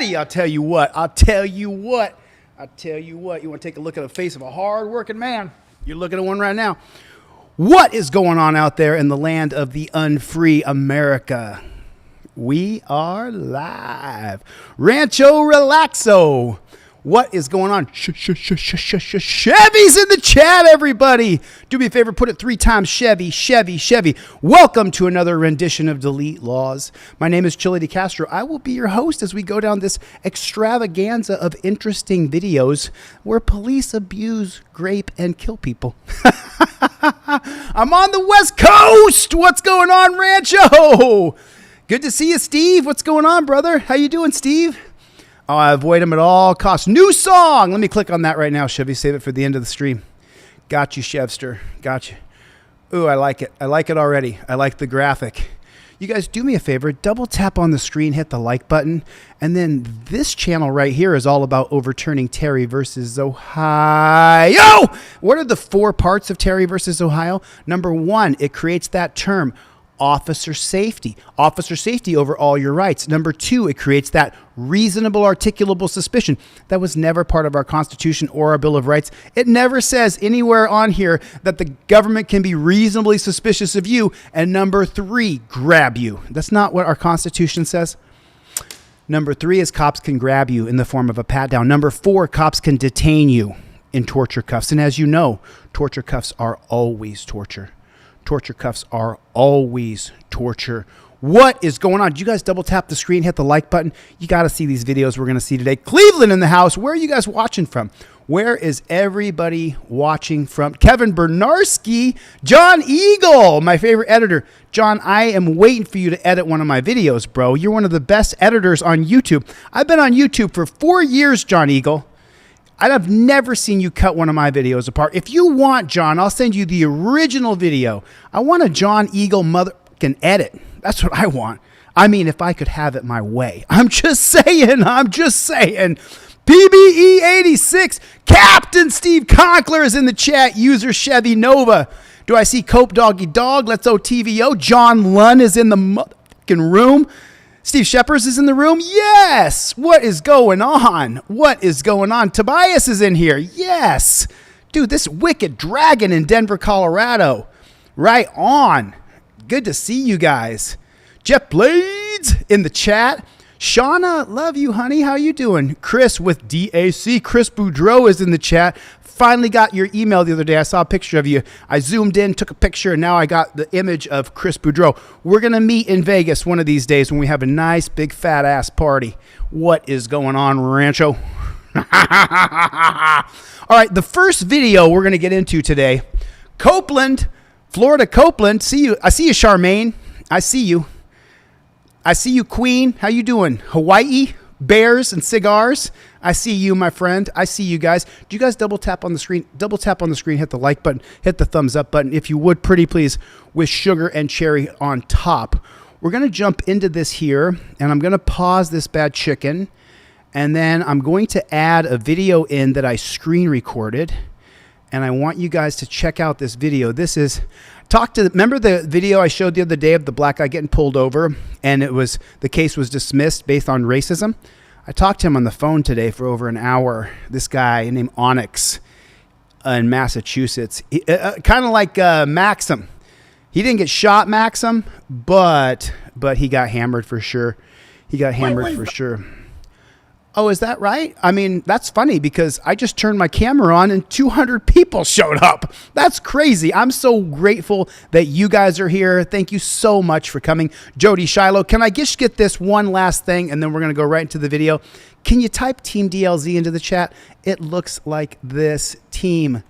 ready. I'll tell you what. You want to take a look at the face of a hard-working man. You're looking at one right now. What is going on out there in the land of the unfree America? We are live. Rancho Relaxo. What is going on? Chevy's in the chat, everybody. Do me a favor, put it 3 times. Chevy. Welcome to another rendition of Delete Lawz. My name is ChilleDeCastro. I will be your host as we go down this extravaganza of interesting videos where police abuse, grape, and kill people. I'm on the West Coast. What's going on, Rancho? Good to see you, Steve. What's going on, brother? How you doing, Steve? Oh, I avoid them at all costs. New song. Let me click on that right now, Chevy. Save it for the end of the stream. Got you, Chevster. Got you. Ooh, I like it. I like it already. I like the graphic. You guys do me a favor. Double tap on the screen, hit the like button. And then this channel right here is all about overturning Terry versus Ohio. What are the 4 parts of Terry versus Ohio? Number 1, it creates that term, officer safety over all your rights. Number 2, it creates that reasonable articulable suspicion. That was never part of our Constitution or our Bill of Rights. It never says anywhere on here that the government can be reasonably suspicious of you. And number 3, grab you. That's not what our Constitution says. Number 3 is cops can grab you in the form of a pat down. Number 4, cops can detain you in torture cuffs. And as you know, torture cuffs are always torture. Torture cuffs are always torture. What is going on? Did you guys double tap the screen, hit the like button? You got to see these videos we're going to see today. Cleveland in the house. Where are you guys watching from? Where is everybody watching from? Kevin Bernarski, John Eagle, my favorite editor. John, I am waiting for you to edit one of my videos, bro. You're one of the best editors on YouTube. I've been on YouTube for 4 years, John Eagle. I've never seen you cut one of my videos apart. If you want, John, I'll send you the original video. I want a John Eagle motherfucking edit. That's what I want. I mean, if I could have it my way. I'm just saying. PBE86, Captain Steve Conkler is in the chat. User Chevy Nova. Do I see Cope Doggy Dog? Let's OTVO. John Lunn is in the motherfucking room. Steve Sheppers is in the room. Yes. What is going on? Tobias is in here. Yes. Dude, this wicked dragon in Denver, Colorado. Right on. Good to see you guys. Jeff Blades in the chat. Shauna, love you, honey. How you doing? Chris with DAC. Chris Boudreau is in the chat. Finally got your email the other day. I saw a picture of you. I zoomed in, took a picture, and now I got the image of Chris Boudreau. We're going to meet in Vegas one of these days when we have a nice, big, fat-ass party. What is going on, Rancho? All right, the first video we're going to get into today, Copeland, Florida Copeland. See you. I see you, Charmaine. I see you, Queen. How you doing? Hawaii, bears, and cigars. I see you, my friend. I see you guys. Do you guys double tap on the screen? Double tap on the screen, hit the like button, hit the thumbs up button. If you would, pretty please, with sugar and cherry on top. We're going to jump into this here, and I'm going to pause this bad chicken, and then I'm going to add a video in that I screen recorded, and I want you guys to check out this video. This is... Remember the video I showed the other day of the black guy getting pulled over, and the case was dismissed based on racism? I talked to him on the phone today for over an hour. This guy named Onyx in Massachusetts, kind of like Maxim. He didn't get shot, Maxim, but he got hammered for sure. For sure. Oh, is that right? I mean, that's funny because I just turned my camera on and 200 people showed up. That's crazy. I'm so grateful that you guys are here. Thank you so much for coming. Jody Shiloh, can I just get this one last thing and then we're going to go right into the video? Can you type Team DLZ into the chat? It looks like this, Team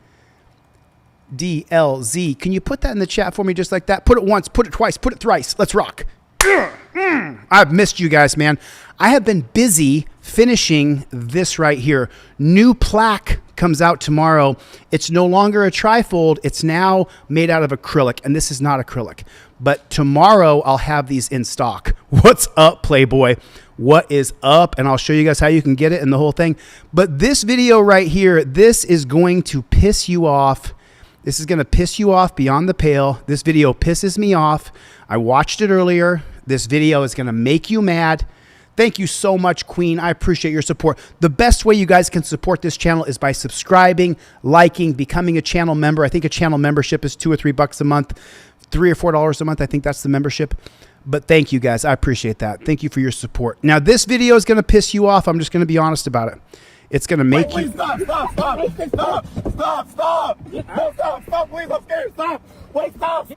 DLZ. Can you put that in the chat for me just like that? Put it once, put it twice, put it thrice. Let's rock. I've missed you guys, man. I have been busy finishing this right here. New plaque comes out tomorrow. It's no longer a trifold. It's now made out of acrylic, and this is not acrylic. But tomorrow I'll have these in stock. What's up, Playboy? What is up? And I'll show you guys how you can get it and the whole thing. But this video right here, this is going to piss you off. This is going to piss you off beyond the pale. This video pisses me off. I watched it earlier. This video is going to make you mad. Thank you so much, Queen. I appreciate your support. The best way you guys can support this channel is by subscribing, liking, becoming a channel member. I think a channel membership is $2 or $3 a month, $3 or $4 a month. I think that's the membership. But thank you guys. I appreciate that. Thank you for your support. Now, this video is going to piss you off. I'm just going to be honest about it. It's going to make you... Stop, stop, stop, stop, stop, stop. No, stop, stop, please, I'm scared, stop. Wait, stop.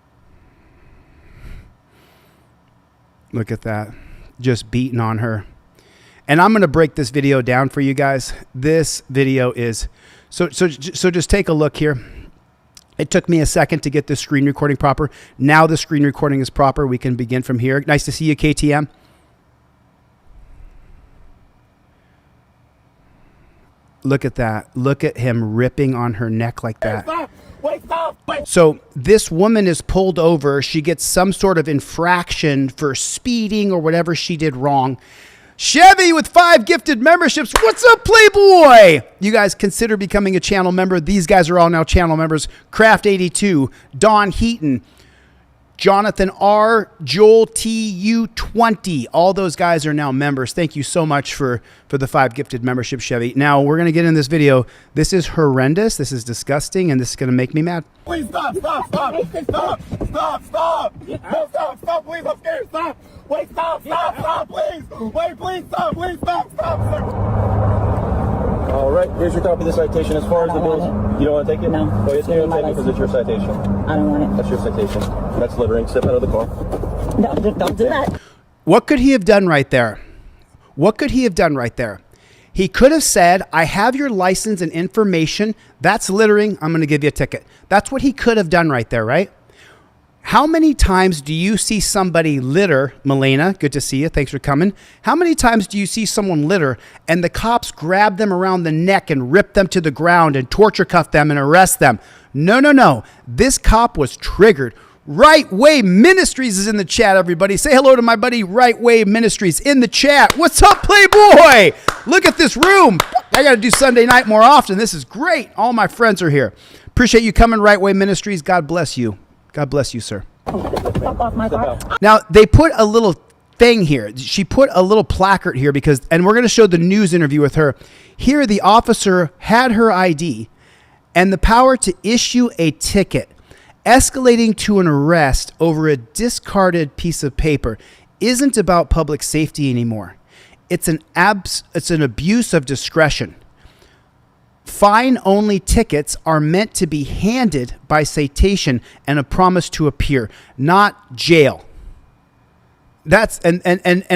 Look at that. Just beating on her. And I'm going to break this video down for you guys. This video is... So just take a look here. It took me a second to get the screen recording proper. Now the screen recording is proper. We can begin from here. Nice to see you, KTM. Look at that. Look at him ripping on her neck like that. Stop. Wait, stop. Wait. So this woman is pulled over. She gets some sort of infraction for speeding or whatever she did wrong. Chevy with 5 gifted memberships. What's up, Playboy? You guys consider becoming a channel member. These guys are all now channel members. Craft82, Don Heaton, Jonathan R, Joel TU20. All those guys are now members. Thank you so much for the 5 gifted membership, Chevy. Now we're going to get in this video. This is horrendous. This is disgusting, and this is going to make me mad. Please stop, stop, stop, stop, stop, stop. No, stop, stop, please, I'm scared, stop. Wait, stop, stop, stop, please. Wait, please, stop, please, stop, stop, stop. All right, here's your copy of the citation. As far as the bills, you don't want to take it? No. Well, yes, you don't take it because it's your citation. I don't want it. That's your citation. That's littering. Step out of the car. No, don't do that. What could he have done right there? What could he have done right there? He could have said, I have your license and information. That's littering. I'm going to give you a ticket. That's what he could have done right there, right? How many times do you see somebody litter? Melena, good to see you. Thanks for coming. How many times do you see someone litter and the cops grab them around the neck and rip them to the ground and torture cuff them and arrest them? No, no, no. This cop was triggered. Right Way Ministries is in the chat, everybody. Say hello to my buddy Right Way Ministries in the chat. What's up, Playboy? Look at this room. I got to do Sunday night more often. This is great. All my friends are here. Appreciate you coming, Right Way Ministries. God bless you. God bless you, sir. Fuck off my car. Now, they put a little thing here. She put a little placard here because, and we're going to show the news interview with her. Here, the officer had her ID and the power to issue a ticket, escalating to an arrest over a discarded piece of paper isn't about public safety anymore. It's an abuse of discretion. Fine-only tickets are meant to be handed by citation and a promise to appear, not jail. That's and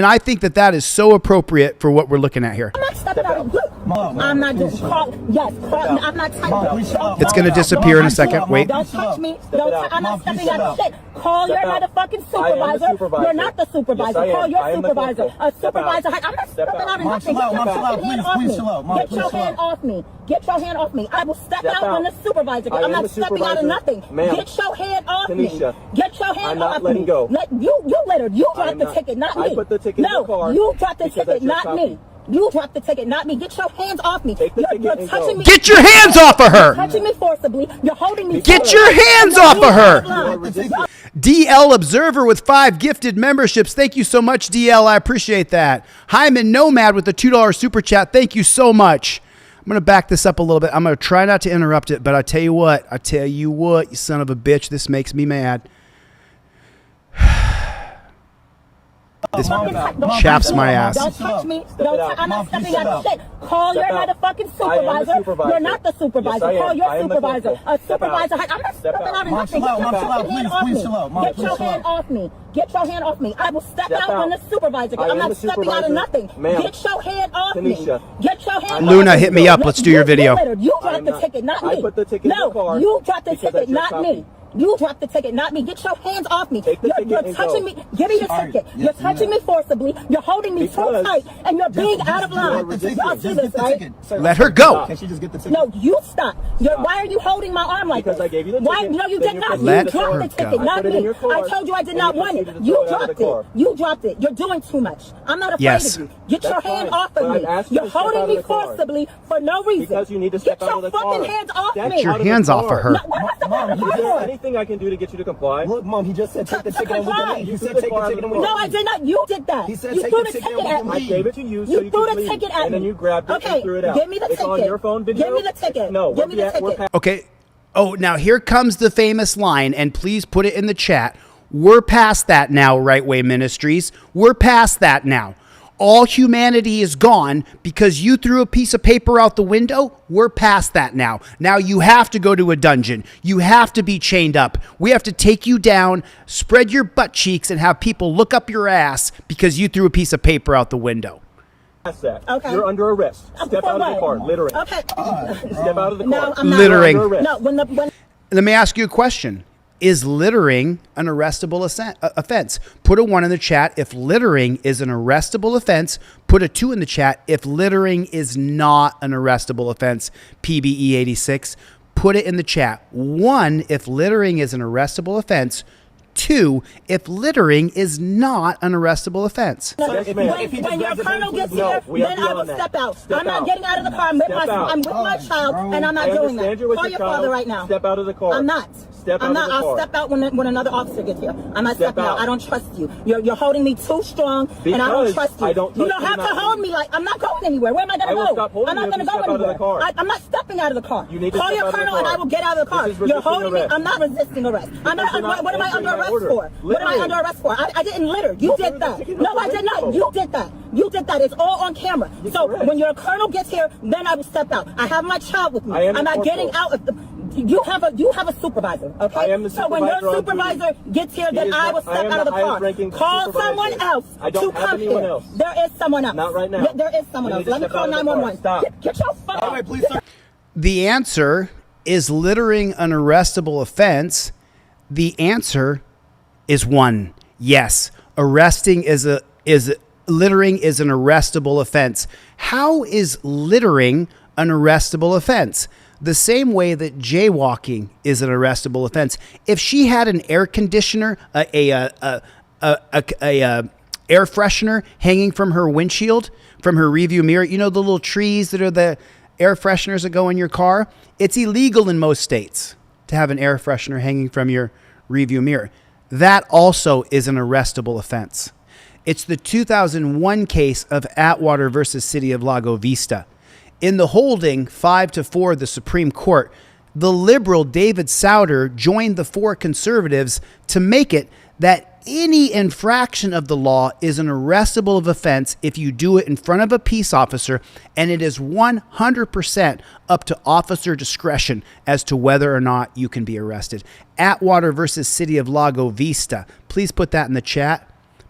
I think that is so appropriate for what we're looking at here. I'm not stepping out of you. I'm not just I'm not typing. It's going to disappear in a second. Wait. Don't touch me. I'm not stepping out of shit. Call your motherfucking supervisor. You're not the supervisor. Call your supervisor. A supervisor. I'm not stepping out of nothing. Get your hand off me. Get your hand off me. I will step out on the supervisor. I'm not stepping out of nothing. Get your hand off me. Get your hand off me. You littered. You dropped the ticket, not me. I put the ticket in the car. No, you dropped the ticket, not me. You dropped the ticket, not me. Get your hands off me. You're touching me. Get your hands off of her. You're touching me forcibly. You're holding me. Get your hands off of her. DL Observer with 5 gifted memberships. Thank you so much, DL. I appreciate that. Hyman Nomad with the $2 super chat. Thank you so much. I'm going to back this up a little bit. I'm going to try not to interrupt it, but I tell you what, you son of a bitch, this makes me mad. This chaps my ass. Don't touch me. I'm not stepping out of shit. Call your motherfucking supervisor. You're not the supervisor. Call your supervisor. A supervisor. I'm not stepping out of nothing. Get your hand off me. Get your hand off me. I will step out on the supervisor. I'm not stepping out of nothing. Get your hand off me. Get your hand off me. Luna, hit me up. Let's do your video. You dropped the ticket, not me. No, you dropped the ticket, not me. You dropped the ticket, not me. Get your hands off me. You're touching me. Give me your ticket. You're touching me forcibly. You're holding me too tight, and you're being out of line. Y'all see this, right? Let her go. Can she just get the ticket? No, you stop. Why are you holding my arm like this? Because I gave you the ticket. Why? No, you did not. Let You dropped her the ticket, go. not me. I told you I did not want it. You dropped it. You dropped it. You're doing too much. I'm not afraid of you. Get your hand off of me. You're holding me forcibly for no reason. Because you need to step out of the car. Get your fucking hands off me. Get your hands off of her. What am I Mom, Is there anything I can do to get you to comply? Look, Mom, he just said take the ticket and we can leave. You said the take the car ticket and we out of the can No, I did not. You did that. He said you take threw the the ticket ticket and at we I can me. gave it to you so You you threw could the leave, ticket at and then me. you grabbed it Okay, and threw it out. give me the It's on ticket. your phone video. Give me the ticket. No, Give me the ticket. Okay. Oh, now here comes the famous line, and please put it in the chat. We're past that now, Right Way Ministries. We're past that now. All humanity is gone because you threw a piece of paper out the window. We're past that now. Now you have to go to a dungeon. You have to be chained up. We have to take you down, spread your butt cheeks, and have people look up your ass because you threw a piece of paper out the window. That. Okay. You're under arrest. Step For out of the what? car, littering. Okay. Step out of the car. No, I'm not. Littering. You're under arrest. No, when Let me ask you a question. Is littering an arrestable offense? Put a 1 in the chat if littering is an arrestable offense. Put a 2 in the chat if littering is not an arrestable offense. PBE 86. Put it in the chat. 1 if littering is an arrestable offense. 2 if littering is not an arrestable offense. Yes, ma'am. when your colonel gets No, here, we have then to I will on that. step out. Step I'm not out. getting out of the car. I'm with my child, and I'm not I doing that. understand you're with Call your your father child. right now. Step out of the car. I'm not. Step I'm out not. of the I'll car. step out when another officer gets here. I'm not Step stepping out. out. I don't trust you. You're holding me too strong, and I don't Because trust you. I don't You trust don't you have to not. hold me like I'm not going anywhere. Where am I going I to will go? stop holding I'm not you if going to you go step out of the anywhere. car. I'm not stepping out of the car. You need to Call step your out of the colonel, and car. I will get out of the car. This is You're resisting holding me. arrest. I'm not resisting arrest. I'm not. you're not What am I under answering my arrest order. for? What am I Littering. under arrest for? I didn't litter. You did that. No, I did not. You did that. You did that. It's all on camera. So correct. when your colonel gets here, then I will step out. I have my child with me. I am I'm the not getting corporal. out of the. You have a supervisor, okay? I am the so when your supervisor on duty. supervisor gets here, He then is I not- will I step am out of the the car. highest ranking Call supervisor. someone else I don't to have come anyone here. else. There is someone else. Not right now. There is someone You else. need to Let me step call out of the car. 911. Stop. Get your phone. Wait, please, sir. The answer is littering an arrestable offense. The answer is 1. Yes, littering is an arrestable offense. How is littering an arrestable offense? The same way that jaywalking is an arrestable offense. If she had an air conditioner, air freshener hanging from her windshield, from her rearview mirror, you know the little trees that are the air fresheners that go in your car? It's illegal in most states to have an air freshener hanging from your rearview mirror. That also is an arrestable offense. It's the 2001 case of Atwater versus City of Lago Vista. In the holding 5-4 of the Supreme Court, the liberal David Souter joined the 4 conservatives to make it that any infraction of the law is an arrestable offense if you do it in front of a peace officer, and it is 100% up to officer discretion as to whether or not you can be arrested. Atwater versus City of Lago Vista. Please put that in the chat.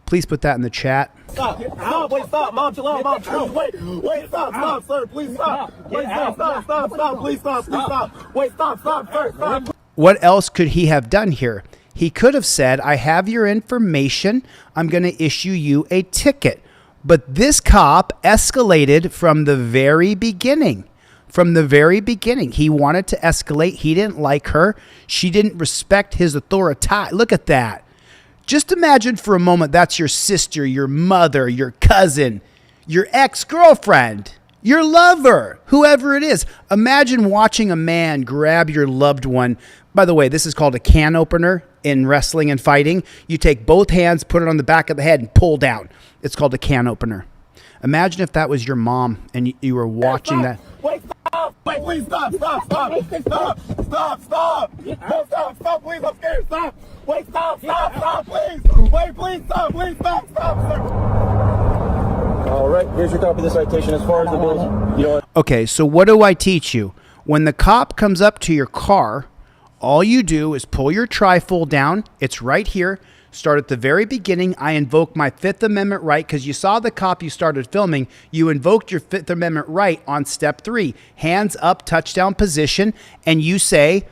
Please put that in the chat. Stop. Stop. Wait, stop. Mom, chill out. Mom, please. Wait, stop. Stop, sir. Please stop. Wait, stop. Please stop. Please stop. Wait, stop, sir. Stop. What else could he have done here? He could have said, I have your information. I'm going to issue you a ticket. But this cop escalated from the very beginning. From the very beginning, he wanted to escalate. He didn't like her. She didn't respect his authority. Look at that. Just imagine for a moment that's your sister, your mother, your cousin, your ex-girlfriend, your lover, whoever it is. Imagine watching a man grab your loved one. By the way, this is called a can opener in wrestling and fighting. You take both hands, put it on the back of the head, and pull down. It's called a can opener. Imagine if that was your mom and you were watching that. Wait, stop. Wait, please stop. Stop. No, stop, please. I'm scared. Stop. Wait, stop, please. Wait, please, stop, sir. All right, here's your copy of the citation. As far as the bills, you know what? Okay, so what do I teach you? When the cop comes up to your car, all you do is pull your trifold down. It's right here. Start at the very beginning. I invoke my Fifth Amendment right because you saw the cop you started filming. You invoked your Fifth Amendment right on step 3. Hands up, touchdown position. And you say,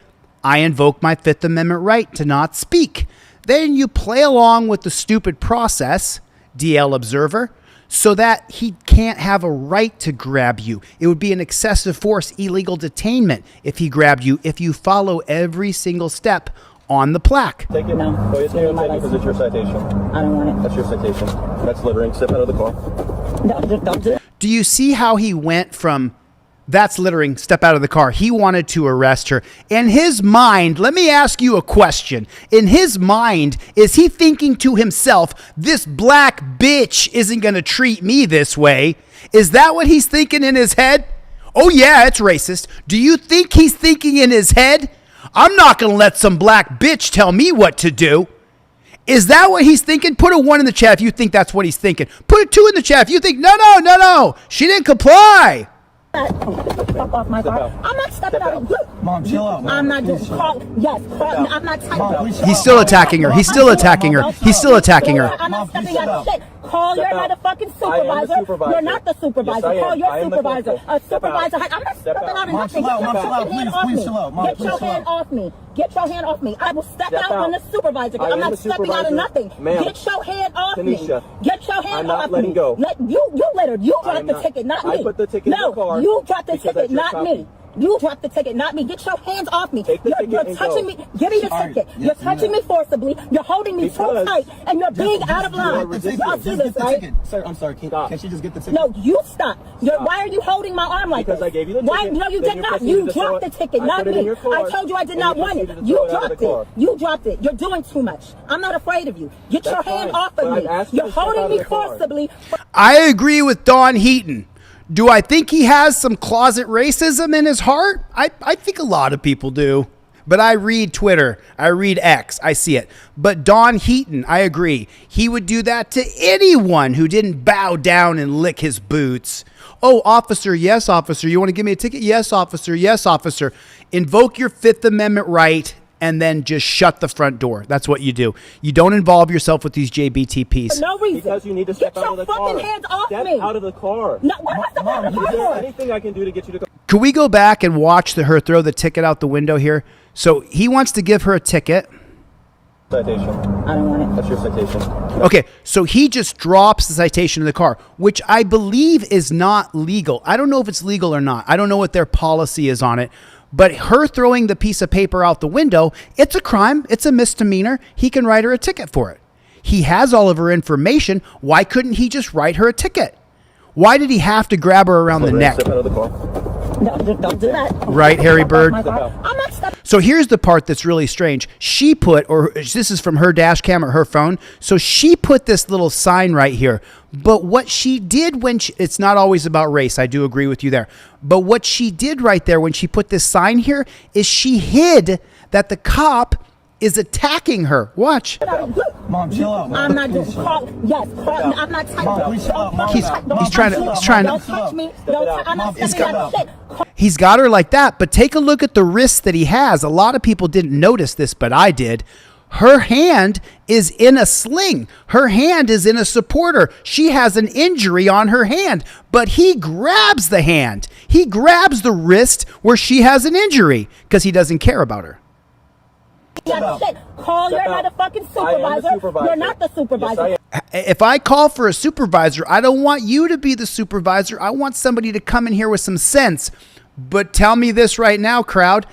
I invoke my Fifth Amendment right to not speak. Then you play along with the stupid process, DL observer, so that he can't have a right to grab you. It would be an excessive force, illegal detainment if he grabbed you if you follow every single step on the plaque. Take it. No. Well, it's going to take it because it's your citation. I don't want it. That's your citation. That's littering. Step out of the car. No, don't do it. Do you see how he went from That's littering. Step out of the car. He wanted to arrest her. In his mind, let me ask you a question. In his mind, is he thinking to himself, this black bitch isn't going to treat me this way? Is that what he's thinking in his head? Oh yeah, it's racist. Do you think he's thinking in his head, I'm not going to let some black bitch tell me what to do? Is that what he's thinking? Put a 1 in the chat if you think that's what he's thinking. Put a 2 in the chat if you think, no. She didn't comply. Fuck off my car. I'm not stepping out of you. Mom, chill out. I'm not just I'm not typing. He's still attacking her. He's still attacking her. He's still attacking her. I'm not stepping out of shit. Call your motherfucking supervisor. You're not the supervisor. Call your supervisor. A supervisor. I'm not stepping out of nothing. Get your hand off me. Get your hand off me. I will step out when the supervisor. I'm not stepping out of nothing. Get your hand off me. Get your hand off me. You littered. You dropped the ticket, not me. I put the ticket in the car. You dropped the ticket, not me. You dropped the ticket, not me. Get your hands off me. You're touching me. Give me the ticket. You're touching me forcibly. You're holding me too tight, and you're being out of line. Y'all see this, right? Sir, I'm sorry. Can she just get the ticket? No, you stop. Why are you holding my arm like this? Because I gave you the ticket. Why? No, you did not. You dropped the ticket, not me. I told you I did not want it. You dropped it. You dropped it. You're doing too much. I'm not afraid of you. Get your hand off of me. You're holding me forcibly. I agree with Don Heaton. Do I think he has some closet racism in his heart? I think a lot of people do. But I read Twitter. I read X. I see it. But Don Heaton, I agree. He would do that to anyone who didn't bow down and lick his boots. Oh, officer, yes, officer. You want to give me a ticket? Yes, officer. Yes, officer. Invoke your Fifth Amendment right and then just shut the front door. That's what you do. You don't involve yourself with these JBTPs. For no reason. Because you need to step out of the car. Get your fucking hands off me. Step out of the car. No, what am I stepping out of the car Is there for? anything I can do to get you to go? Can we go back and watch her throw the ticket out the window here? So he wants to give her a ticket. Citation. I don't want it. That's your citation. Okay, so he just drops the citation in the car, which I believe is not legal. I don't know if it's legal or not. I don't know what their policy is on it. But her throwing the piece of paper out the window, it's a crime. It's a misdemeanor. He can write her a ticket for it. He has all of her information. Why couldn't he just write her a ticket? Why did he have to grab her around the neck? Step out of the car. No, don't do that. Right, Harry Bird? I'm not stepping. So here's the part that's really strange. She put, or this is from her dash cam or her phone. So she put this little sign right here. But what she did when it's not always about race. I do agree with you there. But what she did right there when she put this sign here is she hid that the cop is attacking her. Watch. Mom, chill out. I'm not just call. Yes, call. I'm not typing. Mom, please chill out. Mom, He's trying to. Don't touch me. I'm not stepping out of shit. He's got her like that, but take a look at the wrist that he has. A lot of people didn't notice this, but I did. Her hand is in a sling. Her hand is in a supporter. She has an injury on her hand, but he grabs the hand. He grabs the wrist where she has an injury because he doesn't care about her. Call your motherfucking supervisor. You're not the supervisor. If I call for a supervisor, I don't want you to be the supervisor. I want somebody to come in here with some sense. But tell me this right now, crowd.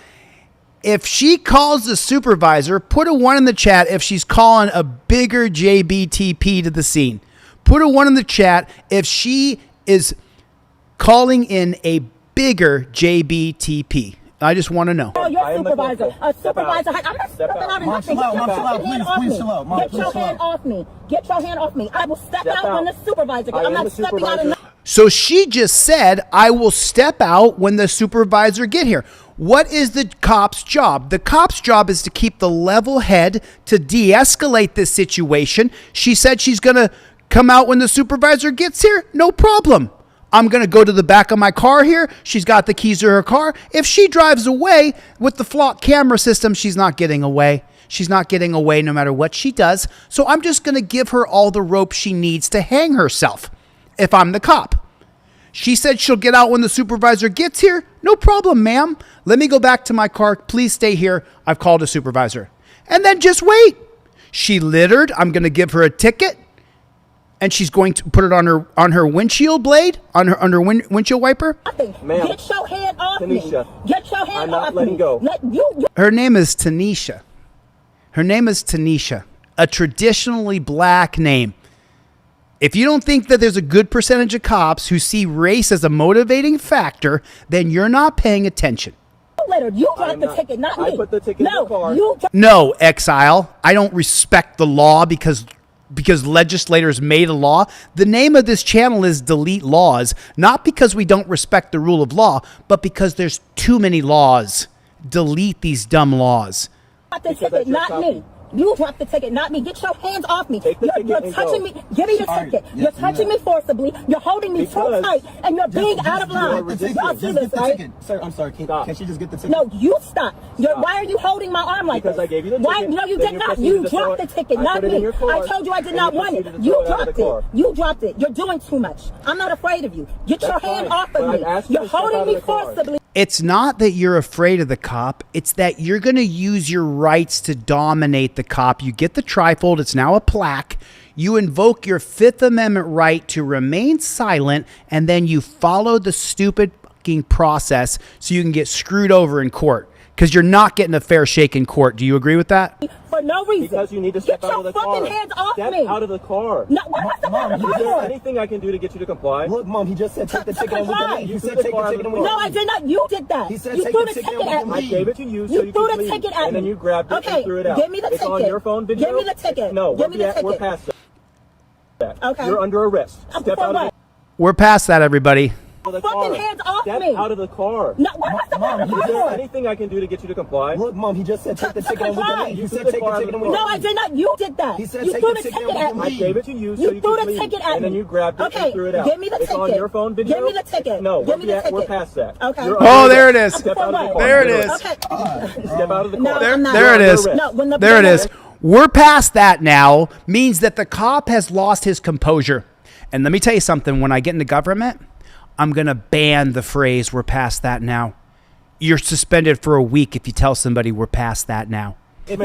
If she calls the supervisor, put a 1 in the chat if she's calling a bigger JBTP to the scene. Put a 1 in the chat if she is calling in a bigger JBTP. I just want to know. Call your supervisor. A supervisor. I'm not stepping out of nothing. Get your fucking hand off me. Get your hand off me. Get your hand off me. I will step out when the supervisor. I'm not stepping out of nothing. So she just said, I will step out when the supervisor get here. What is the cop's job? The cop's job is to keep the level head, to de-escalate this situation. She said she's going to come out when the supervisor gets here. No problem. I'm going to go to the back of my car here. She's got the keys to her car. If she drives away with the flock camera system, she's not getting away. She's not getting away no matter what she does. So I'm just going to give her all the rope she needs to hang herself if I'm the cop. She said she'll get out when the supervisor gets here. No problem, ma'am. Let me go back to my car. Please stay here. I've called a supervisor. And then just wait. She littered. I'm going to give her a ticket. And she's going to put it on her windshield blade, on her windshield wiper. Ma'am. Get your hand off me. Tanisha. Get your hand off me. I'm not letting go. Her name is Tanisha. Her name is Tanisha, a traditionally black name. If you don't think that there's a good percentage of cops who see race as a motivating factor, then you're not paying attention. You dropped the ticket, not me. I put the ticket in the car. No, exile. I don't respect the law because legislators made a law. The name of this channel is Delete Lawz, not because we don't respect the rule of law, but because there's too many laws. Delete these dumb laws. The ticket, not me. You dropped the ticket, not me. Get your hands off me. You're touching me. Give me the ticket. You're touching me forcibly. You're holding me too tight, and you're being out of line. Y'all see this, right? Sir, I'm sorry. Can she just get the ticket? No, you stop. Why are you holding my arm like this? Because I gave you the ticket. Why? No, you did not. You dropped the ticket, not me. I told you I did not want it. You dropped it. You dropped it. You're doing too much. I'm not afraid of you. Get your hand off of me. You're holding me forcibly. It's not that you're afraid of the cop. It's that you're going to use your rights to dominate the cop. You get the trifold. It's now a plaque. You invoke your Fifth Amendment right to remain silent, and then you follow the stupid fucking process so you can get screwed over in court. Because you're not getting a fair shake in court. Do you agree with that? For no reason. Because you need to step out of the car. Get your fucking hands off me. Step out of the car. No, what am I stepping out of the car Is there for? anything I can do to get you to comply? Look, Mom, he just said take the ticket and we can leave. You You said said take take the ticket and we can No, I did not. You did that. He said You take threw the the ticket ticket and at we I can me. gave it to you so You you threw could the leave. ticket at And then me. you grabbed it Okay, and threw it out. give me the It's on ticket. your phone video. Give me the ticket. No, Give me the we're ticket. past that. Okay. You're under arrest. Step For out what? of We're past that, everybody. the Fucking car. hands off Step me. out of the car. No, what am I stepping out of the Is car there for? anything I can do to get you to comply? Look, Mom, he just said take the To ticket and we can comply. leave. You You said threw the take the car ticket and we out can No, leave. I did not. You did that. He said You take threw the the ticket ticket and at we I can me. gave it to you so You you threw could the leave. ticket at And then me. you grabbed it Okay, and threw it out. give me the It's on ticket. your phone video. Give me the ticket. No, Give me the we're ticket. past that. Okay. You're Oh, under there it arrest. is. Step out of the car. There it is. Okay. Step out of the No, car. I'm not. There it is. No, when the There it is. We're past that now. Means that the cop has lost his composure. And let me tell you something. When I get into government, I'm going to ban the phrase, we're past that now. You're suspended for a week if you tell somebody we're past that now. When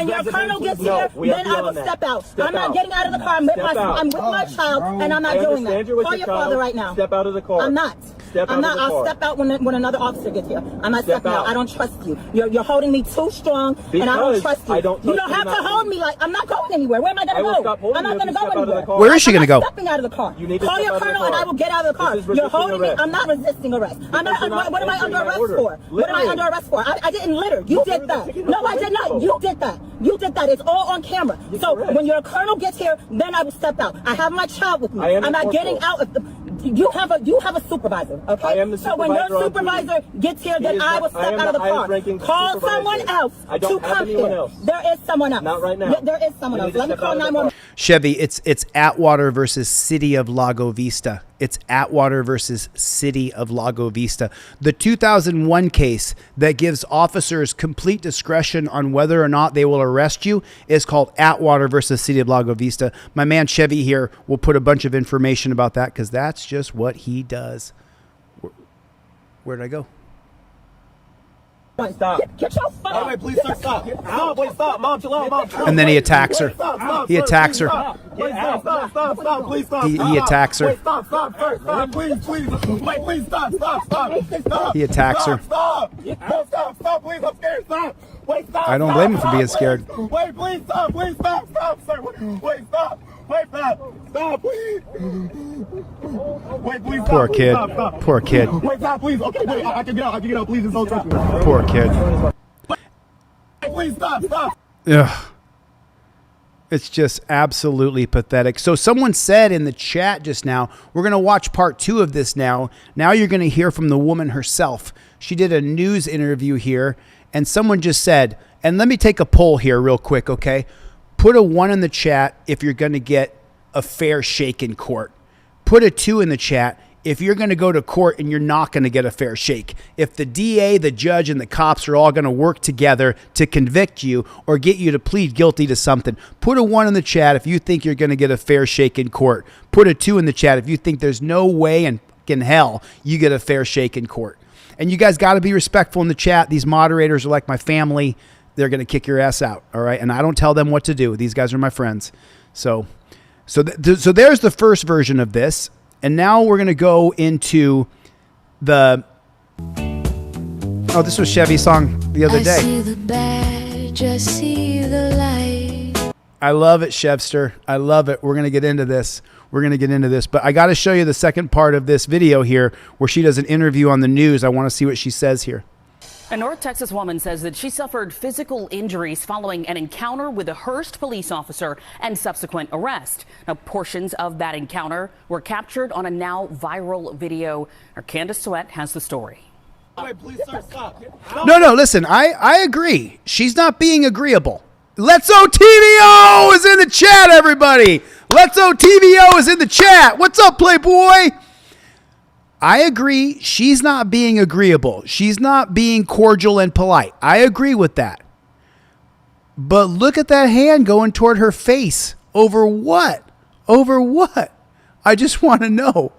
your colonel gets here, then I will step out. I'm not getting out of the car. I'm with my child, and I'm not doing that. Call your father right now. Step out of the car. I'm not. Step I'm out not. of the I'll car. step out when another officer gets here. I'm not Step stepping out. out. I don't trust you. You're holding me too strong, and I don't Because trust you. I don't You trust don't you have to not- hold me like I'm not going anywhere. Where am I I going will to stop go? holding I'm not you if going to you go step out of the anywhere. car. Where is she going to go? I'm not stepping out of the car. You need to Call step your out of the colonel, and car. I will get out of the car. This is You're resisting holding me. arrest. I'm not resisting arrest. I'm not. you're not What am I answering under my arrest order. for? What am I Littering. under arrest for? I didn't litter. You threw did the that. ticket No, out the I did not. window. You did that. You did that. It's all on camera. So correct. when your colonel gets here, then I will step out. I have my child with me. I am I'm the not getting corporal. out of the. You have a supervisor, okay? I am the so when your supervisor on duty. supervisor gets here, then is I the- will I step am out of the the car. highest ranking Call supervisor. someone else I don't to have come anyone here. else. There is someone else. Not right now. There is someone You else. need to Let me step call out of the 911. Chevy, it's Atwater versus City of Lago Vista. It's Atwater versus City of Lago Vista. The 2001 case that gives officers complete discretion on whether or not they will arrest you is called Atwater versus City of Lago Vista. My man Chevy here will put a bunch of information about that because that's just what he does. Where did I go? Stop. Get your fucking. Wait, please, sir, stop. Stop, wait, stop. Mom, chill out, Mom. Chill out. And then he attacks her. Stop, He sir, attacks please, her. Stop. Wait, stop, please, stop. He Stop. attacks her. Wait, stop, sir, stop, please. Wait, please, stop. He attacks her. Stop, no, stop, please, I'm scared, stop. Wait, stop. I don't blame him for being scared. Wait, please, stop, sir. Wait, stop. Please. Wait, please, stop. Poor please, kid. Stop. Poor kid. Wait, stop, please. Okay, wait, I can get out, please, it's so traffic. Poor kid. Wait, please, stop. Ugh. It's just absolutely pathetic. So someone said in the chat just now, we're going to watch part 2 of this now. Now you're going to hear from the woman herself. She did a news interview here, and someone just said, and let me take a poll here real quick, okay? Put a 1 in the chat if you're going to get a fair shake in court. Put a 2 in the chat if you're going to go to court and you're not going to get a fair shake. If the DA, the judge, and the cops are all going to work together to convict you or get you to plead guilty to something. Put a 1 in the chat if you think you're going to get a fair shake in court. Put a 2 in the chat if you think there's no way in fucking hell you get a fair shake in court. And you guys got to be respectful in the chat. These moderators are like my family. They're going to kick your ass out, all right? And I don't tell them what to do. These guys are my friends. So there's the first version of this. And now we're going to go into the... Oh, this was Chevy's song the other day. I see the badge, I see the light. I love it, Chevster. I love it. We're going to get into this. But I got to show you the second part of this video here where she does an interview on the news. I want to see what she says here. A North Texas woman says that she suffered physical injuries following an encounter with a Hearst police officer and subsequent arrest. Now, portions of that encounter were captured on a now viral video. Our Candace Sweat has the story. Wait, please, sir, stop. No, listen, I agree. She's not being agreeable. Let's TVO is in the chat, everybody. Let's TVO is in the chat. What's up, Playboy? I agree. She's not being agreeable. She's not being cordial and polite. I agree with that. But look at that hand going toward her face. Over what? Over what? I just want to know.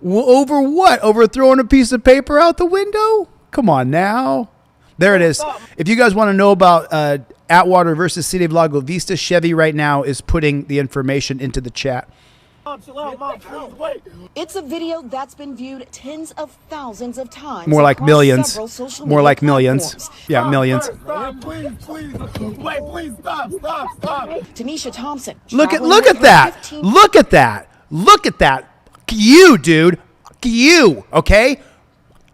Over what? Over throwing a piece of paper out the window? Come on now. There it is. If you guys want to know about Atwater versus City of Lago Vista, Chevy right now is putting the information into the chat. Mom, chill out, Mom, please, wait. It's a video that's been viewed tens of thousands of times. More like across millions. several social More media like millions. platforms. Yeah, millions. Stop, please, wait, please, stop. Tanisha Thompson. Look at traveling with her that. 15 Look at that. Look at that. You, dude. You, okay?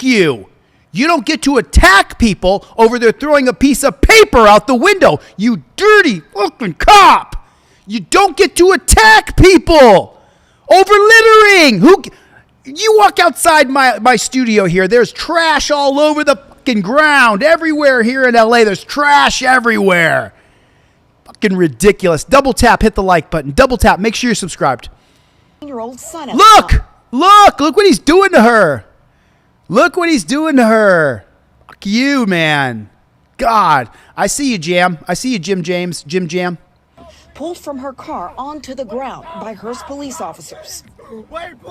You. You don't get to attack people over there throwing a piece of paper out the window. You dirty fucking cop. You don't get to attack people over littering. You walk outside my studio here. There's trash all over the fucking ground. Everywhere here in LA, there's trash everywhere. Fucking ridiculous. Double tap, hit the like button. Double tap, make sure you're subscribed. year-old son at the Look time. what he's doing to her. Look what he's doing to her. Fuck you, man. God, I see you, Jam. I see you, Jim Jam. Pulled from her car onto the ground by Hearst police officers.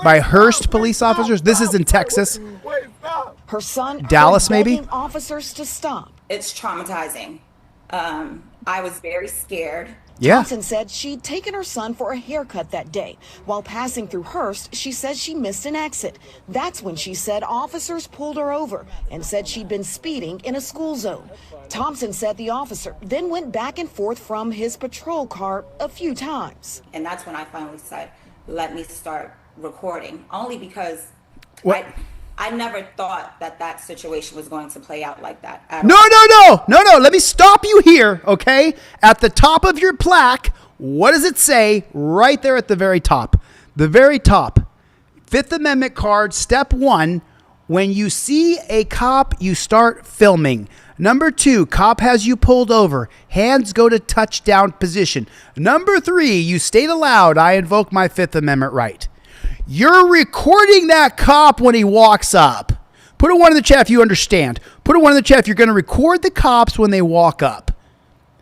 By Hearst police officers? This is in Texas. Wait, stop. Her son Dallas, was begging maybe? officers to stop. It's traumatizing. I was very scared. Yeah. Thompson said she'd taken her son for a haircut that day. While passing through Hearst, she says she missed an exit. That's when she said officers pulled her over and said she'd been speeding in a school zone. Thompson said the officer then went back and forth from his patrol car a few times. And that's when I finally said, let me start recording. Only because What? I never thought that situation was going to play out like that at No. all. Let me stop you here, okay? At the top of your plaque, what does it say right there at the very top? The very top. Fifth Amendment card, step 1. When you see a cop, you start filming. Number 2, cop has you pulled over. Hands go to touchdown position. Number 3, you state aloud, I invoke my Fifth Amendment right. You're recording that cop when he walks up. Put a 1 in the chat if you understand. Put a 1 in the chat if you're going to record the cops when they walk up.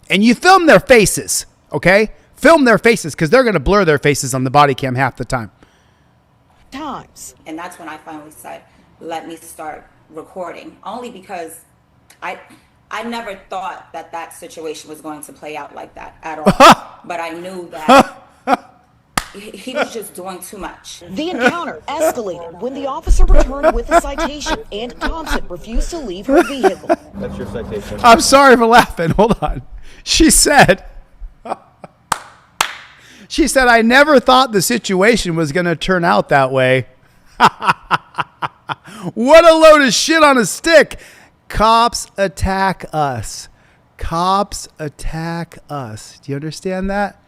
And you film their faces, okay? Film their faces because they're going to blur their faces on the body cam half the time. Times. And that's when I finally said, let me start recording. Only because I never thought that situation was going to play out like that at all. But I knew that he was just doing too much. The encounter escalated when the officer returned with a citation and Thompson refused to leave her vehicle. That's your citation. I'm sorry for laughing. Hold on. She said, I never thought the situation was going to turn out that way. What a load of shit on a stick. Cops attack us. Cops attack us. Do you understand that?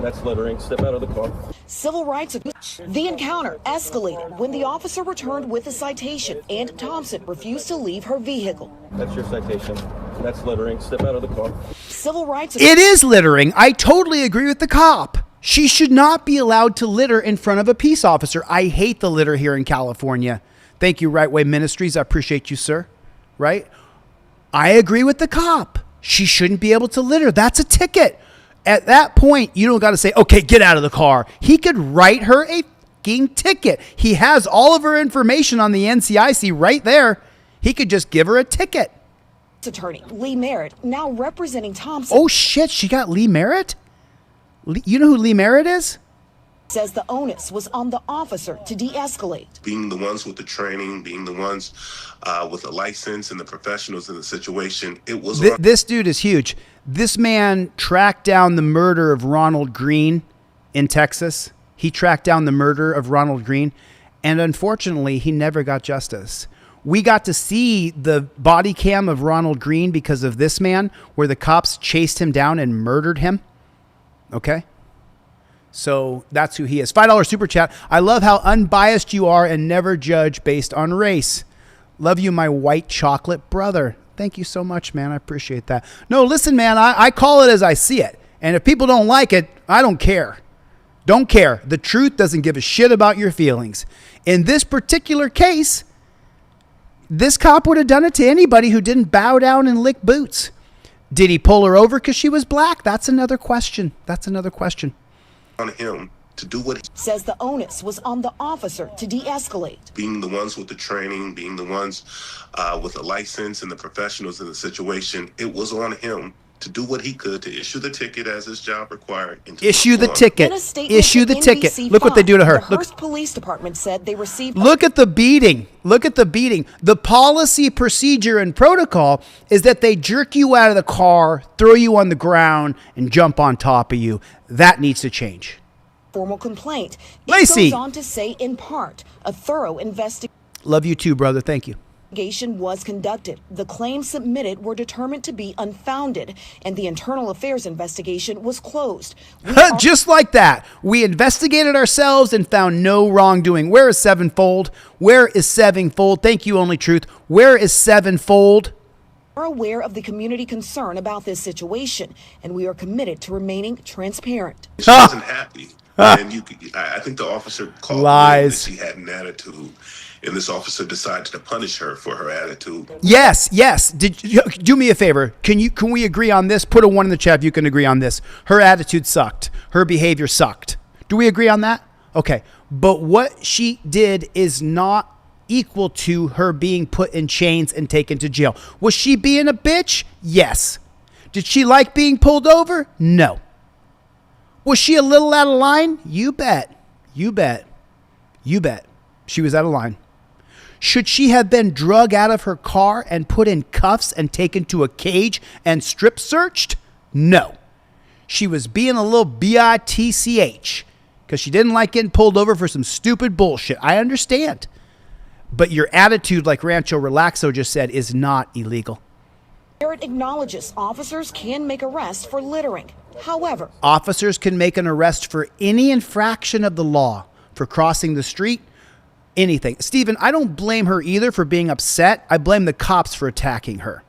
That's littering. Step out of the car. Civil rights. The encounter escalated when the officer returned with a citation and Thompson refused to leave her vehicle. That's your citation. That's littering. Step out of the car. Civil rights. It is littering. I totally agree with the cop. She should not be allowed to litter in front of a peace officer. I hate the litter here in California. Thank you, Right Way Ministries. I appreciate you, sir. Right? I agree with the cop. She shouldn't be able to litter. That's a ticket. At that point, you don't got to say, okay, get out of the car. He could write her a fucking ticket. He has all of her information on the NCIC right there. He could just give her a ticket. Attorney Lee Merritt, now representing Thompson. Oh, shit. She got Lee Merritt? You know who Lee Merritt is? Says the onus was on the officer to de-escalate. Being the ones with the training, being the ones with the license and the professionals in the situation, it was... This dude is huge. This man tracked down the murder of Ronald Green in Texas. He tracked down the murder of Ronald Green, and unfortunately, he never got justice. We got to see the body cam of Ronald Green because of this man, where the cops chased him down and murdered him. Okay? So that's who he is. $5 super chat. I love how unbiased you are and never judge based on race. Love you, my white chocolate brother. Thank you so much, man. I appreciate that. No, listen, man, I call it as I see it. And if people don't like it, I don't care. Don't care. The truth doesn't give a shit about your feelings. In this particular case, this cop would have done it to anybody who didn't bow down and lick boots. Did he pull her over because she was black? That's another question. That's another question. On him to do what he says the onus was on the officer to de-escalate. Being the ones with the training, being the ones with the license and the professionals in the situation, it was on him to do what he could to issue the ticket as his job required. And issue the ticket. Issue the ticket. Look what they do to her. The Hearst Police Department said they received... Look at the beating. Look at the beating. The policy, procedure, and protocol is that they jerk you out of the car, throw you on the ground, and jump on top of you. That needs to change. Formal complaint. Lacey. It goes on to say, in part, a thorough investigation... Love you too, brother. Thank you. Was conducted. The claims submitted were determined to be unfounded, and the internal affairs investigation was closed. Just like that. We investigated ourselves and found no wrongdoing. Where is Sevenfold? Where is Sevenfold? Thank you, Only Truth. Where is Sevenfold? We are aware of the community concern about this situation, and we are committed to remaining transparent. She wasn't happy. And I think the officer called Lies. That she had an attitude. And this officer decided to punish her for her attitude. Yes. Do me a favor. Can we agree on this? Put a 1 in the chat if you can agree on this. Her attitude sucked. Her behavior sucked. Do we agree on that? Okay. But what she did is not equal to her being put in chains and taken to jail. Was she being a bitch? Yes. Did she like being pulled over? No. Was she a little out of line? You bet. You bet. You bet. She was out of line. Should she have been drug out of her car and put in cuffs and taken to a cage and strip searched? No. She was being a little bitch because she didn't like getting pulled over for some stupid bullshit. I understand. But your attitude, like Rancho Relaxo just said, is not illegal. Barrett acknowledges officers can make arrests for littering. However, officers can make an arrest for any infraction of the law, for crossing the street, anything. Stephen, I don't blame her either for being upset. I blame the cops for attacking her.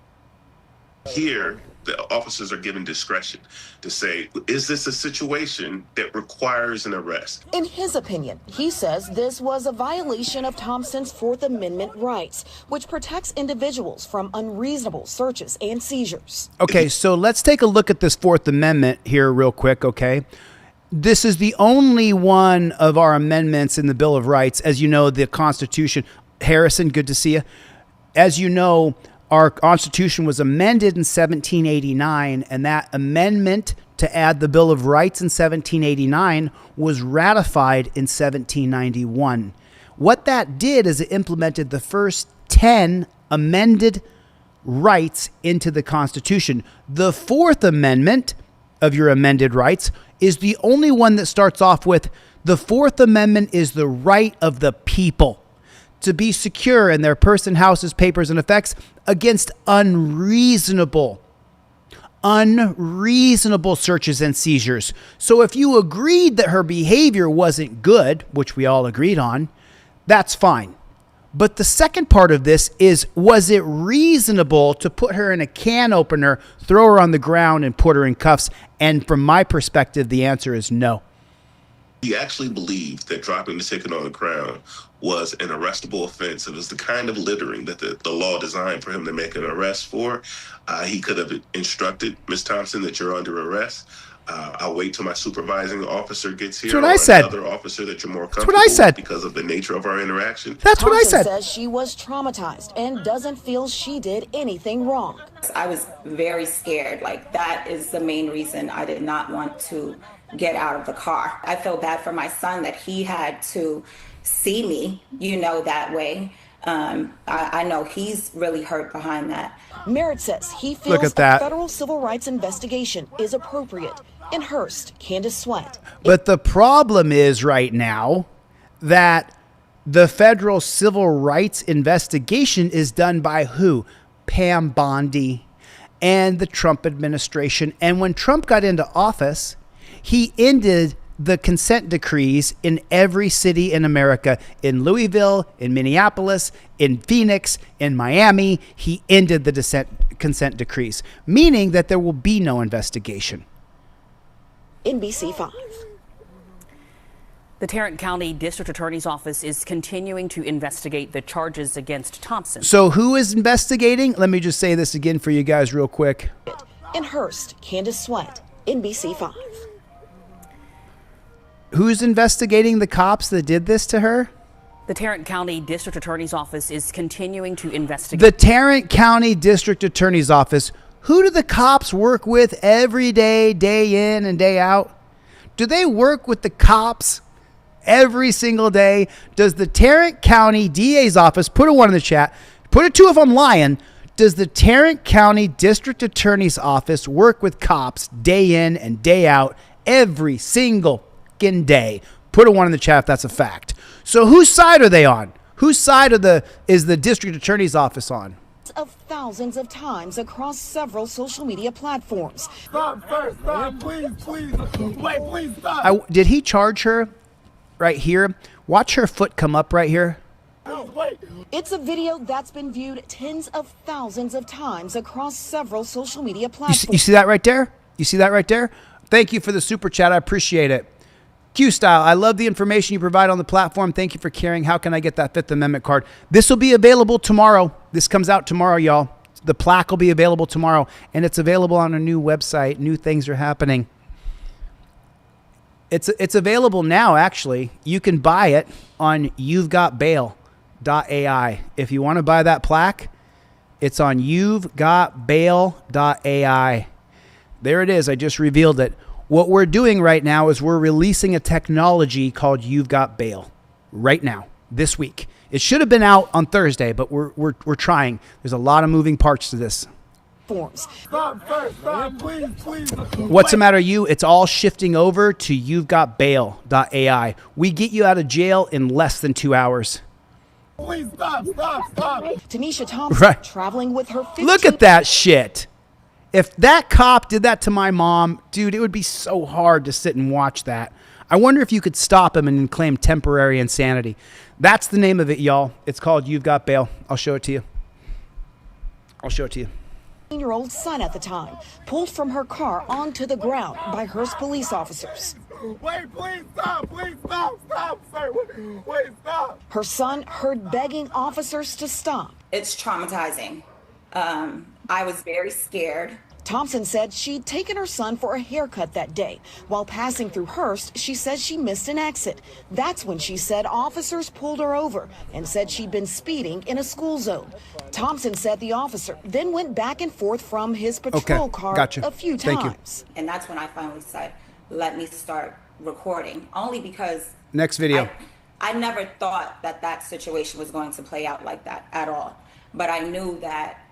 Here, the officers are given discretion to say, is this a situation that requires an arrest? In his opinion, he says this was a violation of Thompson's Fourth Amendment rights, which protects individuals from unreasonable searches and seizures. Okay, so let's take a look at this Fourth Amendment here real quick, okay? This is the only one of our amendments in the Bill of Rights. As you know, the Constitution... Harrison, good to see you. As you know, our Constitution was amended in 1789, and that amendment to add the Bill of Rights in 1789 was ratified in 1791. What that did is it implemented the first 10 amended rights into the Constitution. The Fourth Amendment of your amended rights is the only one that starts off with, the Fourth Amendment is the right of the people to be secure in their person, houses, papers, and effects against unreasonable searches and seizures. So if you agreed that her behavior wasn't good, which we all agreed on, that's fine. But the second part of this is, was it reasonable to put her in a can opener, throw her on the ground, and put her in cuffs? And from my perspective, the answer is no. He actually believed that dropping the ticket on the ground was an arrestable offense. It was the kind of littering that the law designed for him to make an arrest for. He could have instructed Ms. Thompson that you're under arrest. I'll wait till my supervising officer gets here. That's what I said. Another officer that you're more That's comfortable what I said. Because of the nature of our interaction. That's what I said. Thompson says she was traumatized and doesn't feel she did anything wrong. I was very scared. Like, that is the main reason I did not want to get out of the car. I feel bad for my son that he had to see me, that way. I know he's really hurt behind that. Merritt says he feels a federal civil rights investigation is appropriate. In Hearst, Candace Sweat. But the problem is right now that the federal civil rights investigation is done by who? Pam Bondi and the Trump administration. And when Trump got into office, he ended the consent decrees in every city in America, in Louisville, in Minneapolis, in Phoenix, in Miami. He ended the consent decrees, meaning that there will be no investigation. NBC5. The Tarrant County District Attorney's Office is continuing to investigate the charges against Thompson. So who is investigating? Let me just say this again for you guys real quick. In Hearst, Candace Sweat, NBC5. Who's investigating the cops that did this to her? The Tarrant County District Attorney's Office is continuing to investigate. The Tarrant County District Attorney's Office. Who do the cops work with every day, day in and day out? Do they work with the cops every single day? Does the Tarrant County DA's office, put a 1 in the chat, put a 2 if I'm lying, does the Tarrant County District Attorney's Office work with cops day in and day out every single fucking day? Put a 1 in the chat if that's a fact. So whose side are they on? Whose side is the District Attorney's Office on? Of thousands of times across several social media platforms. Stop first, stop, please, wait, please stop. Did he charge her right here? Watch her foot come up right here. Wait. It's a video that's been viewed tens of thousands of times across several social media platforms. You see that right there? You see that right there? Thank you for the super chat. I appreciate it. Q-Style, I love the information you provide on the platform. Thank you for caring. How can I get that Fifth Amendment card? This will be available tomorrow. This comes out tomorrow, y'all. The plaque will be available tomorrow, and it's available on a new website. New things are happening. It's available now, actually. You can buy it on you'vegotbail.ai. If you want to buy that plaque, it's on you'vegotbail.ai. There it is. I just revealed it. What we're doing right now is we're releasing a technology called You've Got Bail right now, this week. It should have been out on Thursday, but we're trying. There's a lot of moving parts to this. Stop first, stop, please. What's the matter, you? It's all shifting over to you'vegotbail.ai. We get you out of jail in less than 2 hours. Please stop. Tanisha Thompson traveling with her 15. Look at that shit. If that cop did that to my mom, dude, it would be so hard to sit and watch that. I wonder if you could stop him and claim temporary insanity. That's the name of it, y'all. It's called You've Got Bail. I'll show it to you. 15-year-old son at the time, pulled from her car onto the ground by Hearst police officers. Wait, please stop, sir. Wait, stop. Her son heard begging officers to stop. It's traumatizing. I was very scared. Thompson said she'd taken her son for a haircut that day. While passing through Hearst, she says she missed an exit. That's when she said officers pulled her over and said she'd been speeding in a school zone. Thompson said the officer then went back and forth from his patrol car a few times. And that's when I finally said, let me start recording, only because next video. I never thought that situation was going to play out like that at all. But I knew that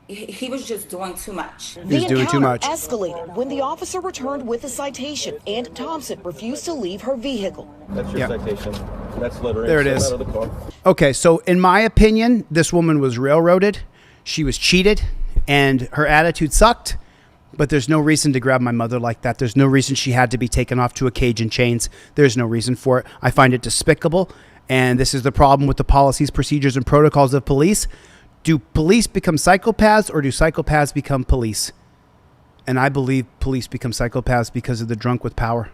he was just doing too much. The encounter escalated when the officer returned with a citation and Thompson refused to leave her vehicle. That's your citation. That's littering. There it is. Out of the car. Okay, so in my opinion, this woman was railroaded. She was cheated, and her attitude sucked. But there's no reason to grab my mother like that. There's no reason she had to be taken off to a cage in chains. There's no reason for it. I find it despicable. And this is the problem with the policies, procedures, and protocols of police. Do police become psychopaths, or do psychopaths become police? And I believe police become psychopaths because of the drunk with power.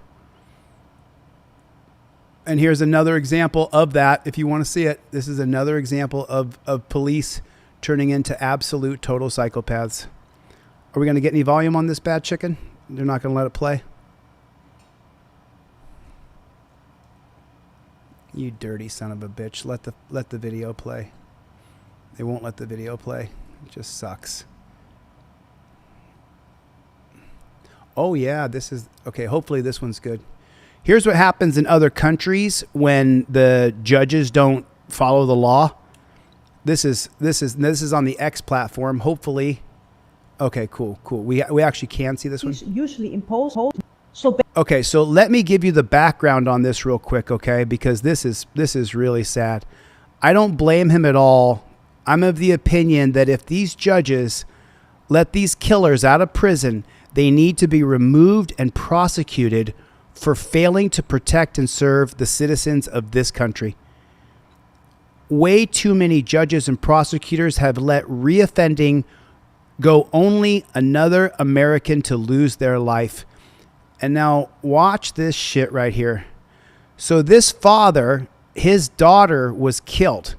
And here's another example of that. If you want to see it, this is another example of police turning into absolute total psychopaths. Are we going to get any volume on this bad chicken? They're not going to let it play. You dirty son of a bitch. Let the video play. They won't let the video play. It just sucks. Oh, yeah, this is... Okay, hopefully this one's good. Here's what happens in other countries when the judges don't follow the law. This is on the X platform. Hopefully... Okay, cool. We actually can see this one. Usually impose... Okay, so let me give you the background on this real quick, okay? Because this is really sad. I don't blame him at all. I'm of the opinion that if these judges let these killers out of prison, they need to be removed and prosecuted for failing to protect and serve the citizens of this country. Way too many judges and prosecutors have let reoffending go only another American to lose their life. And now watch this shit right here. So this father, his daughter was killed.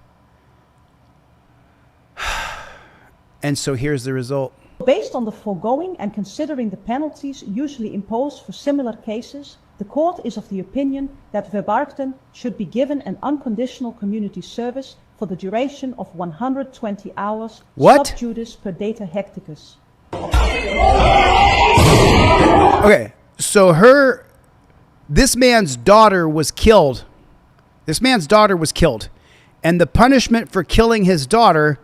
And so here's the result. Based on the foregoing and considering the penalties usually imposed for similar cases, the court is of the opinion that Verbarkten should be given an unconditional community service for the duration of 120 hours What? sub judice per data hecticus. Okay, so this man's daughter was killed. This man's daughter was killed. And the punishment for killing his daughter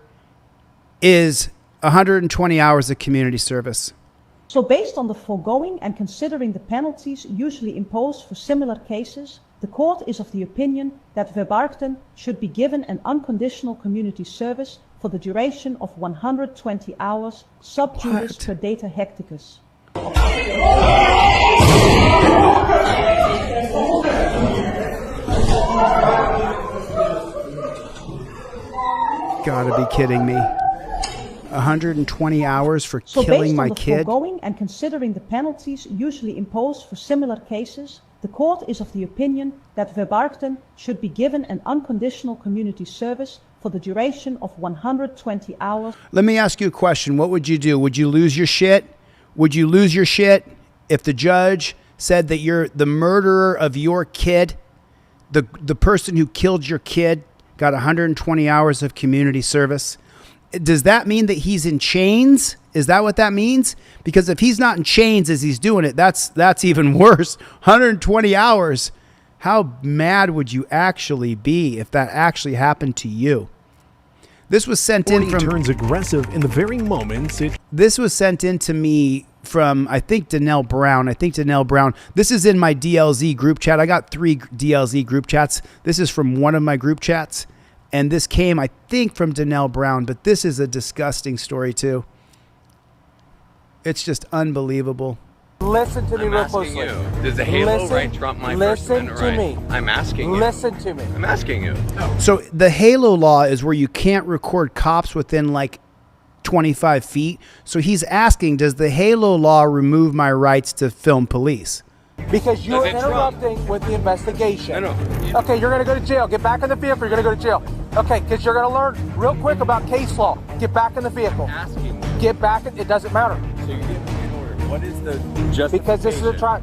is 120 hours of community service. So based on the foregoing and considering the penalties usually imposed for similar cases, the court is of the opinion that Verbarkten should be given an unconditional community service for the duration of 120 hours sub judice per data hecticus. Gotta be kidding me. 120 hours for So killing my based on the kid? foregoing and considering the penalties usually imposed for similar cases, the court is of the opinion that Verbarkten should be given an unconditional community service for the duration of 120 hours. Let me ask you a question. What would you do? Would you lose your shit? Would you lose your shit if the judge said that you're the murderer of your kid, the person who killed your kid, got 120 hours of community service? Does that mean that he's in chains? Is that what that means? Because if he's not in chains as he's doing it, that's even worse. 120 hours. How mad would you actually be if that actually happened to you? This was sent in from... turns aggressive in the very moments it... This was sent in to me from, I think, Danelle Brown. This is in my DLZ group chat. I got 3 DLZ group chats. This is from one of my group chats. And this came, I think, from Danelle Brown. But this is a disgusting story, too. It's just unbelievable. Listen to me real closely. Does the Halo right trump my First Amendment right? Listen to me. I'm asking you. Listen to me. I'm asking you. So the Halo law is where you can't record cops within like 25 feet. So he's asking, does the Halo law remove my rights to film police? Because you're interrupting with the investigation. No. Okay, you're going to go to jail. Get back in the vehicle. You're going to go to jail. Okay, because you're going to learn real quick about case law. Get back in the vehicle. Asking. Get back. It doesn't matter. So you give me an order. What is the justification? Because this is a trial.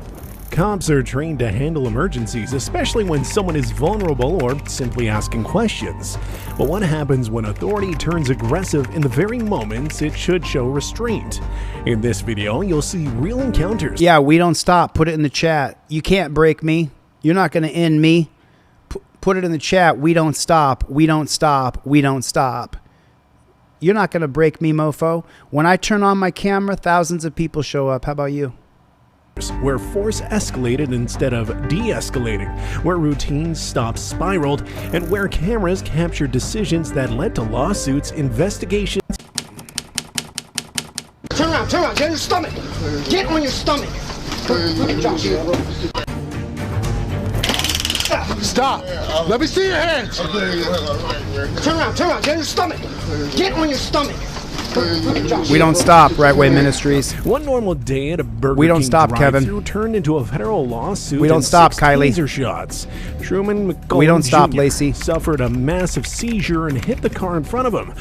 Cops are trained to handle emergencies, especially when someone is vulnerable or simply asking questions. But what happens when authority turns aggressive in the very moments it should show restraint? In this video, you'll see real encounters. Yeah, we don't stop. Put it in the chat. You can't break me. You're not going to end me. Put it in the chat. We don't stop. We don't stop. We don't stop. You're not going to break me, mofo. When I turn on my camera, thousands of people show up. How about you? Where force escalated instead of de-escalating, where routines stopped spiraled, and where cameras captured decisions that led to lawsuits, investigations. Turn around, get on your stomach. Get on your stomach. Stop. Let me see your hands. Turn around, get on your stomach. Get on your stomach. We don't stop, Right Way Ministries. One normal day at a Burger We don't King stop, drive-thru Kevin. turned into a federal lawsuit. We don't and stop, 6 Kylie. taser shots. Truman McCullough We don't stop, Jr. Lacey. suffered a massive seizure and hit the car in front of him.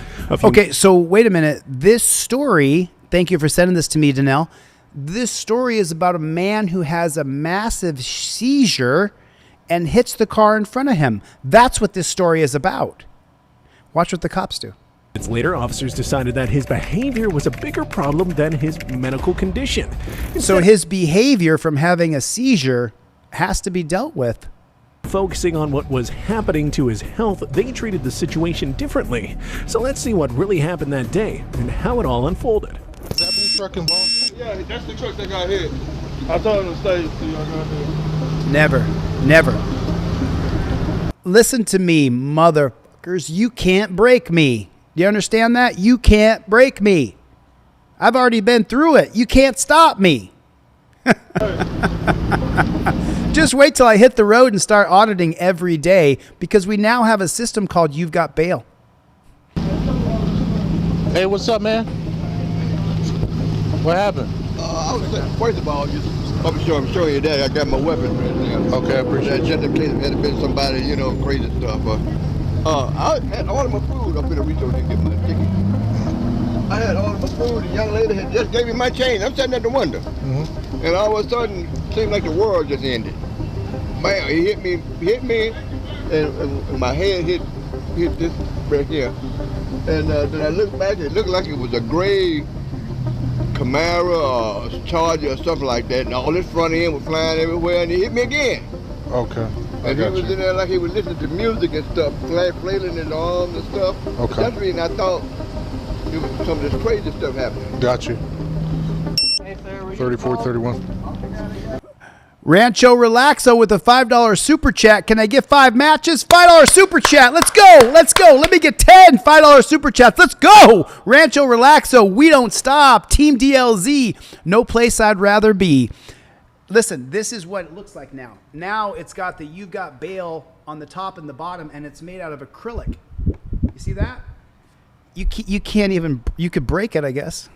Okay, so wait a minute. This story, thank you for sending this to me, Danelle. This story is about a man who has a massive seizure and hits the car in front of him. That's what this story is about. Watch what the cops do. Later, officers decided that his behavior was a bigger problem than his medical condition. So his behavior from having a seizure has to be dealt with. Focusing on what was happening to his health, they treated the situation differently. So let's see what really happened that day and how it all unfolded. Is that blue truck involved? Yeah, that's the truck that got hit. I told him to stay so y'all got hit. Never. Listen to me, motherfuckers. You can't break me. Do you understand that? You can't break me. I've already been through it. You can't stop me. Just wait till I hit the road and start auditing every day, because we now have a system called You've Got Bail. Hey, what's up, man? What happened? I was saying, first of all, I'm showing you that I got my weapon right now. Okay, I appreciate it. Just in case it had been somebody, you know, crazy stuff. I had all of my food up in the retail to get my ticket. I had all of my food. The young lady had just gave me my change. I'm sitting at the window. And all of a sudden, it seemed like the world just ended. Man, he hit me, and my head hit this right here. And then I looked back, it looked like it was a gray Camaro or Charger or something like that. And all this front end was flying everywhere, and he hit me again. Okay. And he was in there like he was listening to music and stuff, flailing his arms and stuff. Okay. That's the reason I thought it was some of this crazy stuff happening. Got you. 3431. Rancho Relaxo with a $5 super chat. Can I get 5 matches? $5 super chat. Let's go. Let me get 10 $5 super chats. Let's go. Rancho Relaxo. We don't stop. Team DLZ. No place I'd rather be. Listen, this is what it looks like now. Now it's got the You've Got Bail on the top and the bottom, and it's made out of acrylic. You see that? You can't even, you could break it, I guess.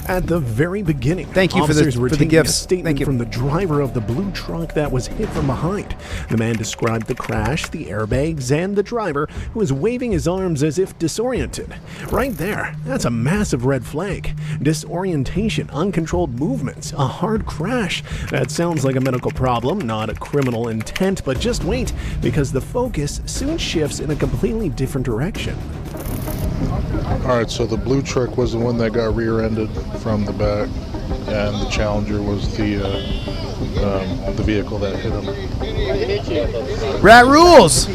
At the very beginning, thank you officers for were the taking gifts. a statement from the driver of the blue truck that was hit from behind. The man described the crash, the airbags, and the driver, who was waving his arms as if disoriented. Right there, that's a massive red flag. Disorientation, uncontrolled movements, a hard crash. That sounds like a medical problem, not a criminal intent, but just wait, because the focus soon shifts in a completely different direction. Alright, so the blue truck was the one that got rear-ended from the back, and the Challenger was the vehicle that hit him. Rat Rules!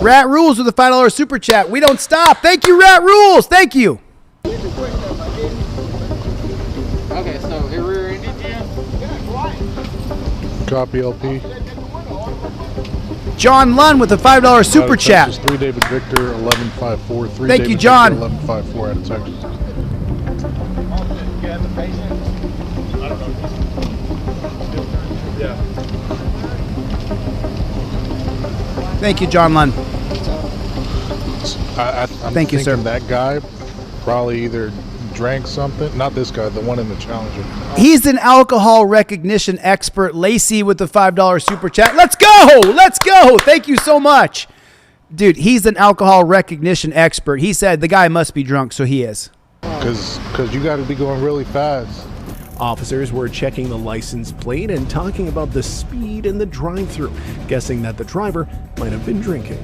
Rat Rules with a $5 super chat. We don't stop. Thank you, Rat Rules. Thank you. Okay, so it rear-ended you? Copy LP. John Lunn with a $5 super chat. 3 David Victor 1154. Thank you, John. 1154 out of Texas. Thank you, John Lunn. I'm Thank you, sir. That guy probably either drank something. Not this guy, the one in the Challenger. He's an alcohol recognition expert. Lacey with the $5 super chat. Let's go! Let's go! Thank you so much. Dude, he's an alcohol recognition expert. He said the guy must be drunk, so he is. Because you got to be going really fast. Officers were checking the license plate and talking about the speed in the drive-thru, guessing that the driver might have been drinking.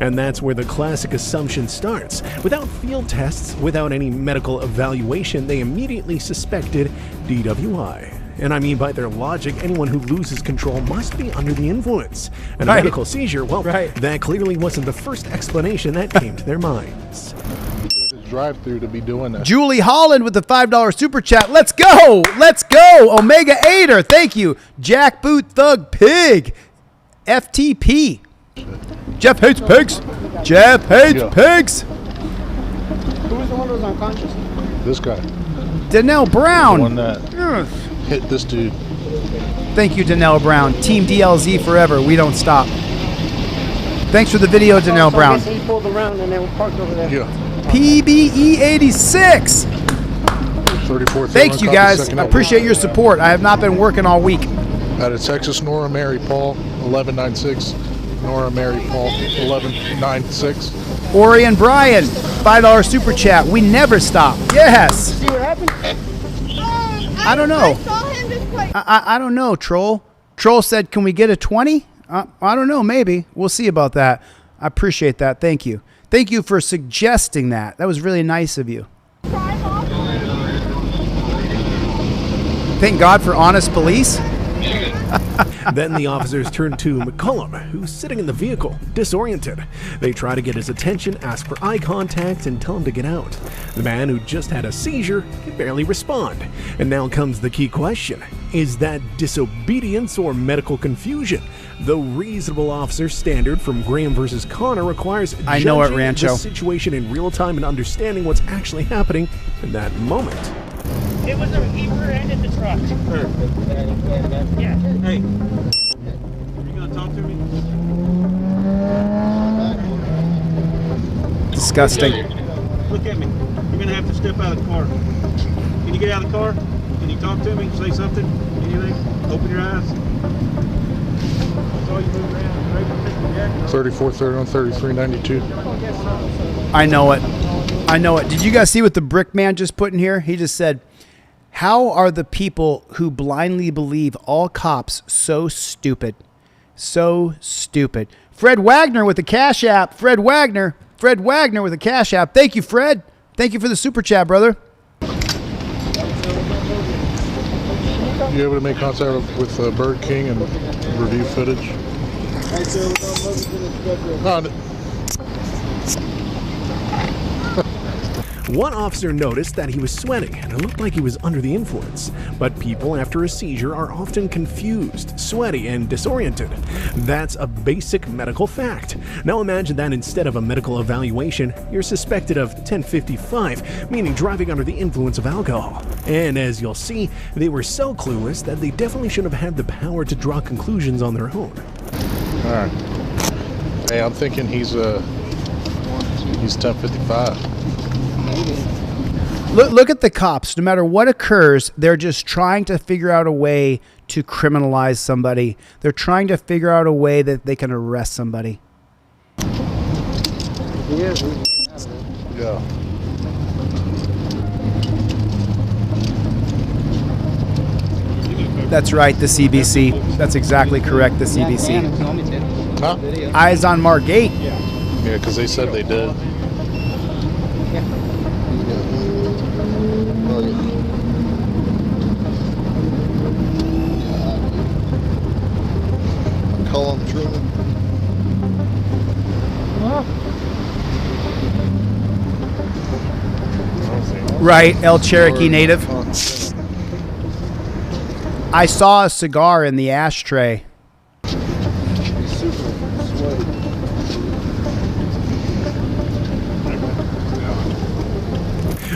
And that's where the classic assumption starts. Without field tests, without any medical evaluation, they immediately suspected DWI. And I mean, by their logic, anyone who loses control must be under the influence. And a medical seizure, well, that clearly wasn't the first explanation that came to their minds. Drive-through to be doing that. Julie Holland with the $5 super chat. Let's go! Let's go! Omega Aider, thank you. Jackboot Thug Pig. FTP. Jeff hates pigs. Jeff hates pigs. Who was the one that was unconscious? This guy. Danelle Brown. The one that hit this dude. Thank you, Danelle Brown. Team DLZ forever. We don't stop. Thanks for the video, Danelle Brown. He pulled around and then parked over there. Yeah. PBE 86. 34. Thanks, you guys. I appreciate your support. I have not been working all week. Out of Texas, Nora Mary Paul 1196. Nora Mary Paul 1196. Ori and Brian, $5 super chat. We never stop. Yes. See what happened? I don't know. I don't know, Troll. Troll said, can we get a 20? I don't know, maybe. We'll see about that. I appreciate that. Thank you. Thank you for suggesting that. That was really nice of you. Thank God for honest police. Then the officers turn to McCollum, who's sitting in the vehicle, disoriented. They try to get his attention, ask for eye contact, and tell him to get out. The man who just had a seizure can barely respond. And now comes the key question. Is that disobedience or medical confusion? The reasonable officer standard from Graham versus Connor requires judging the situation in real time and understanding what's actually happening in that moment. It was he rear-ended the truck. Yeah. Hey. You gonna talk to me? Disgusting. Look at me. You're gonna have to step out of the car. Can you get out of the car? Can you talk to me? Say something? Anything? Open your eyes. I saw you move around. 3431, 3392. I know it. I know it. Did you guys see what the brick man just put in here? He just said, how are the people who blindly believe all cops so stupid? So stupid. Fred Wagner with the Cash App. Fred Wagner with the Cash App. Thank you, Fred. Thank you for the super chat, brother. You able to make contact with Bird King and review footage? No. One officer noticed that he was sweating and it looked like he was under the influence. But people after a seizure are often confused, sweaty, and disoriented. That's a basic medical fact. Now imagine that instead of a medical evaluation, you're suspected of 1055, meaning driving under the influence of alcohol. And as you'll see, they were so clueless that they definitely should have had the power to draw conclusions on their own. Alright. Hey, I'm thinking he's 1055. Look at the cops. No matter what occurs, they're just trying to figure out a way to criminalize somebody. They're trying to figure out a way that they can arrest somebody. Yeah. That's right, the CBC. That's exactly correct, the CBC. Huh? Eyes on Margate. Yeah, because they said they did. Call him Truman. Right, El Cherokee native. I saw a cigar in the ashtray.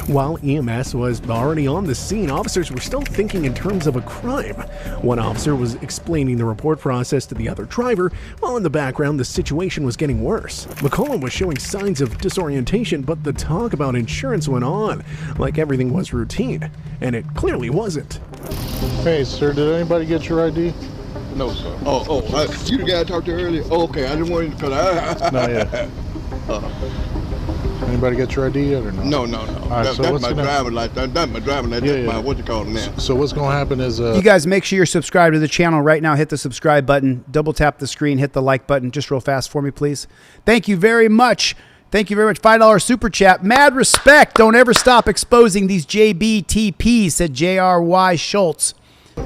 While EMS was already on the scene, officers were still thinking in terms of a crime. One officer was explaining the report process to the other driver, while in the background the situation was getting worse. McCollum was showing signs of disorientation, but the talk about insurance went on, like everything was routine. And it clearly wasn't. Hey, sir, did anybody get your ID? No, sir. You the guy I talked to earlier? Oh, okay, I didn't want you to cut out. Not yet. Anybody get your ID yet or no? No. Right, that's my driving license. That's my driving license. Yeah. My, what you call it now. So what's going to happen is... you guys make sure you're subscribed to the channel right now. Hit the subscribe button. Double tap the screen. Hit the like button just real fast for me, please. Thank you very much. Thank you very much. $5 super chat. Mad respect. Don't ever stop exposing these JBTPs, said J.R.Y. Schultz.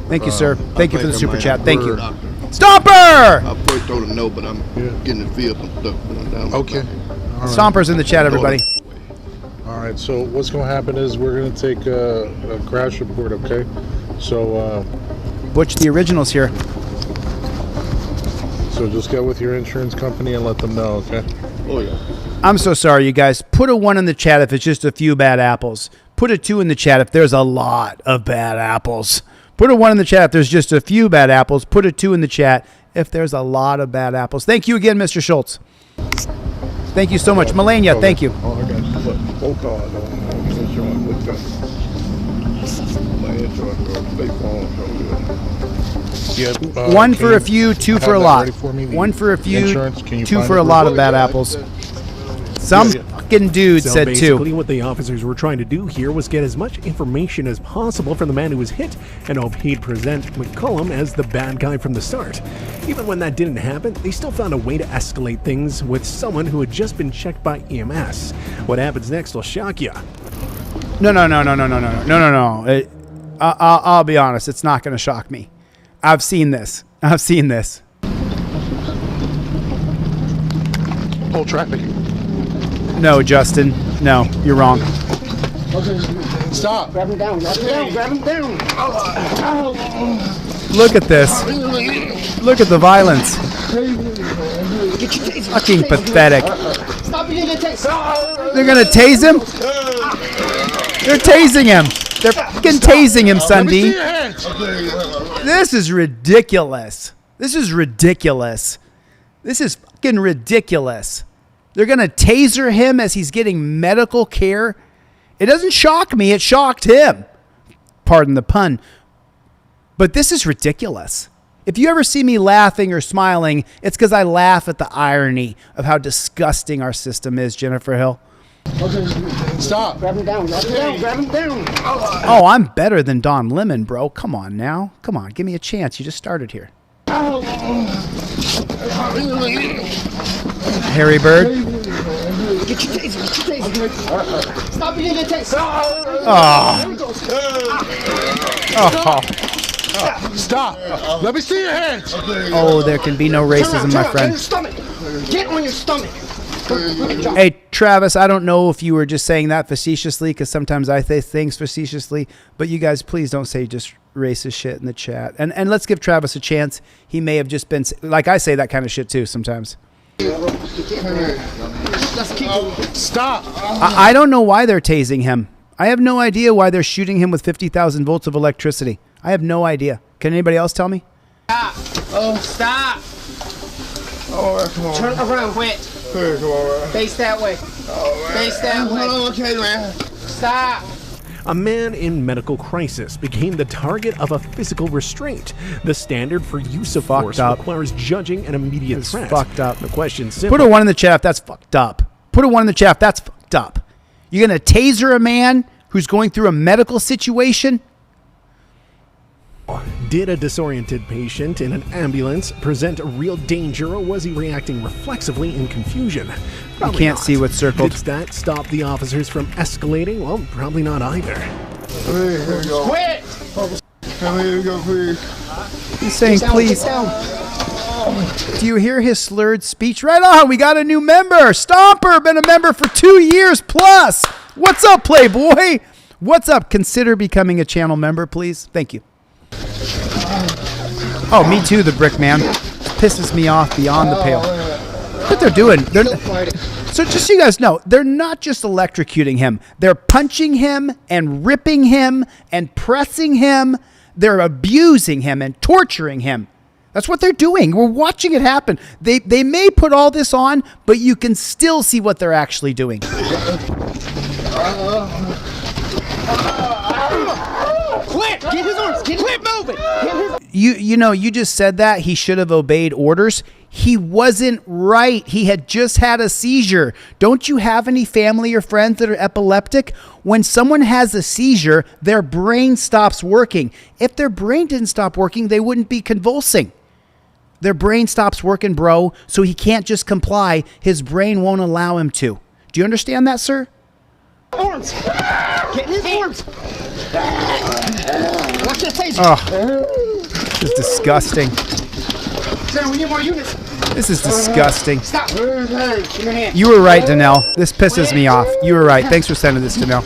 Thank you, sir. Thank you for the super chat. Thank you. Stomper! I first told him no, but I'm getting the feel from stuff going down. Okay. Right. Stomper's in the chat, everybody. All right, so what's going to happen is we're going to take a crash report, okay? So... Butch, the original's here. So just get with your insurance company and let them know, okay? Oh, yeah. I'm so sorry, you guys. Put a 1 in the chat if it's just a few bad apples. Put a 2 in the chat if there's a lot of bad apples. Put a 1 in the chat if there's just a few bad apples. Put a 2 in the chat if there's a lot of bad apples. Thank you again, Mr. Schultz. Thank you so much. Melania, thank you. Oh, I got both cards on insurance. My insurance goes state farm. Yeah, 1 for a few, 2 for a lot. 1 for a few, 2 for a lot of bad apples. Some fucking dude said too. Basically, what the officers were trying to do here was get as much information as possible from the man who was hit and hope he'd present McCullum as the bad guy from the start. Even when that didn't happen, they still found a way to escalate things with someone who had just been checked by EMS. What happens next will shock you. No. I'll be honest. It's not going to shock me. I've seen this. Whole traffic. No, Justin. No, you're wrong. Stop. Grab him down. Grab him down. Look at this. Look at the violence. Fucking pathetic. Stop being a taste. They're going to tase him? They're tasing him. They're fucking tasing him, Sunday. This is ridiculous. This is fucking ridiculous. They're going to taser him as he's getting medical care. It doesn't shock me. It shocked him. Pardon the pun. But this is ridiculous. If you ever see me laughing or smiling, it's because I laugh at the irony of how disgusting our system is, Jennifer Hill. Stop. Grab him down. Grab him down. Oh, I'm better than Don Lemon, bro. Come on now. Come on. Give me a chance. You just started here. Harry Bird. Get your taser. Stop being a taser. Stop. Let me see your hands. Oh, there can be no racism, my friend. Get on your stomach. Hey, Travis, I don't know if you were just saying that facetiously, because sometimes I say things facetiously, but you guys, please don't say just racist shit in the chat. And let's give Travis a chance. He may have just been, like I say that kind of shit too sometimes. Stop. I don't know why they're tasing him. I have no idea why they're shooting him with 50,000 volts of electricity. I have no idea. Can anybody else tell me? Stop. Oh, stop. Turn around, quick. Face that way. Face that way. Okay, man. Stop. A man in medical crisis became the target of a physical restraint. The standard for use of force requires judging an immediate threat. Fucked up. The question's simple. Put a 1 in the chat if that's fucked up. Put a 1 in the chat if that's fucked up. You're going to taser a man who's going through a medical situation? Did a disoriented patient in an ambulance present a real danger, or was he reacting reflexively in confusion? Probably I can't not. see what's circled. Did that stop the officers from escalating? Well, probably not either. Quit! He's saying please. Do you hear his slurred speech? Right on, we got a new member. Stomper, been a member for 2 years plus. What's up, Playboy? What's up? Consider becoming a channel member, please. Thank you. Oh, me too, the brick man. Pisses me off beyond the pale. What they're doing, so just so you guys know, they're not just electrocuting him. They're punching him and ripping him and pressing him. They're abusing him and torturing him. That's what they're doing. We're watching it happen. They may put all this on, but you can still see what they're actually doing. Quit! Get his arms! Quit moving! You know, you just said that he should have obeyed orders. He wasn't right. He had just had a seizure. Don't you have any family or friends that are epileptic? When someone has a seizure, their brain stops working. If their brain didn't stop working, they wouldn't be convulsing. Their brain stops working, bro, so he can't just comply. His brain won't allow him to. Do you understand that, sir? Arms! Get his arms! Watch that taser! Oh, this is disgusting. Sam, we need more units. This is disgusting. Stop! Give me your hand. You were right, Danelle. This pisses me off. You were right. Thanks for sending this, Danelle.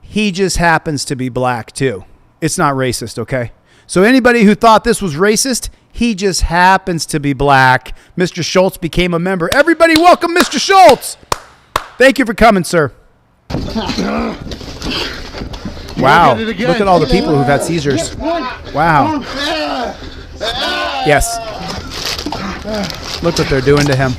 He just happens to be black, too. It's not racist, okay? So anybody who thought this was racist, he just happens to be black. Mr. Schultz became a member. Everybody welcome Mr. Schultz. Thank you for coming, sir. Wow. Look at all the people who've had seizures. Wow. Yes. Look what they're doing to him.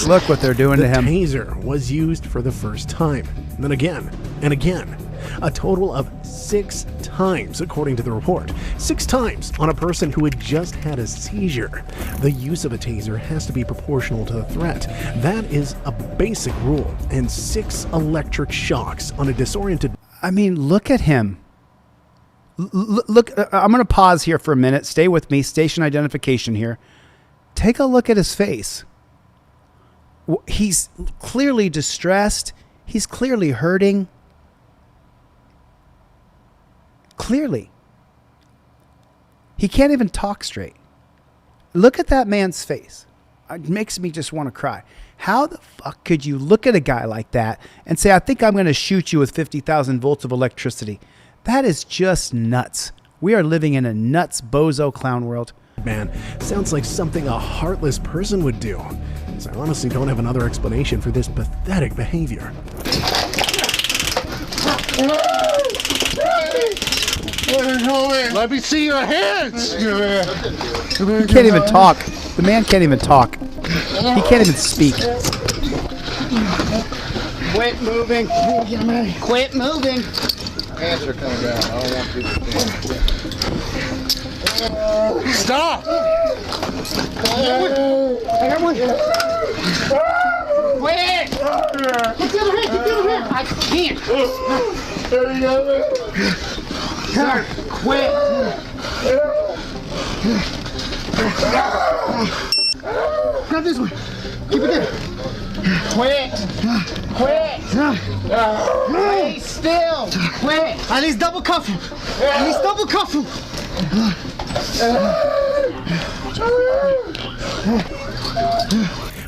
Look what they're doing to him. The taser was used for the first time, and then again and again. a total of 6 times, according to the report. 6 times on a person who had just had a seizure. The use of a taser has to be proportional to the threat. That is a basic rule, and 6 electric shocks on a disoriented... I mean, look at him. Look, I'm going to pause here for a minute. Stay with me. Station identification here. Take a look at his face. He's clearly distressed. He's clearly hurting. Clearly. He can't even talk straight. Look at that man's face. It makes me just want to cry. How the fuck could you look at a guy like that and say, I think I'm going to shoot you with 50,000 volts of electricity? That is just nuts. We are living in a nuts bozo clown world. Man, sounds like something a heartless person would do. So I honestly don't have another explanation for this pathetic behavior. Let me see your hands. He can't even talk. The man can't even talk. He can't even speak. Quit moving. Quit moving. Hands are coming down. I don't want people to Stop! I got one. Quit! Get the other hand. Get the other hand. I can't. Sir, quit. Grab this one. Keep it there. Quit. Quit. Stay still. Quit. At least double cuff him. At least double cuff him.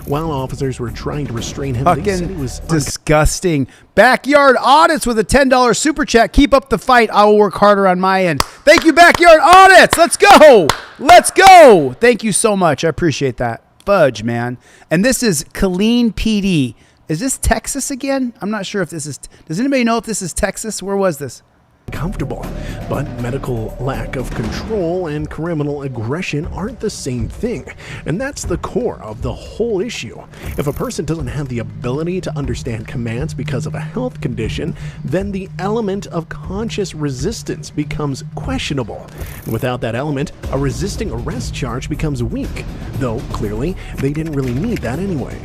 While officers were trying to restrain him, they said he was disgusting. Backyard Audits with a $10 super chat. Keep up the fight. I will work harder on my end. Thank you, Backyard Audits. Let's go. Let's go. Thank you so much. I appreciate that. Fudge, man. And this is Killeen PD. Is this Texas again? I'm not sure if this is... Does anybody know if this is Texas? Where was this? Comfortable, but medical lack of control and criminal aggression aren't the same thing, and that's the core of the whole issue. If a person doesn't have the ability to understand commands because of a health condition, then the element of conscious resistance becomes questionable. Without that element, a resisting arrest charge becomes weak, though clearly they didn't really need that anyway.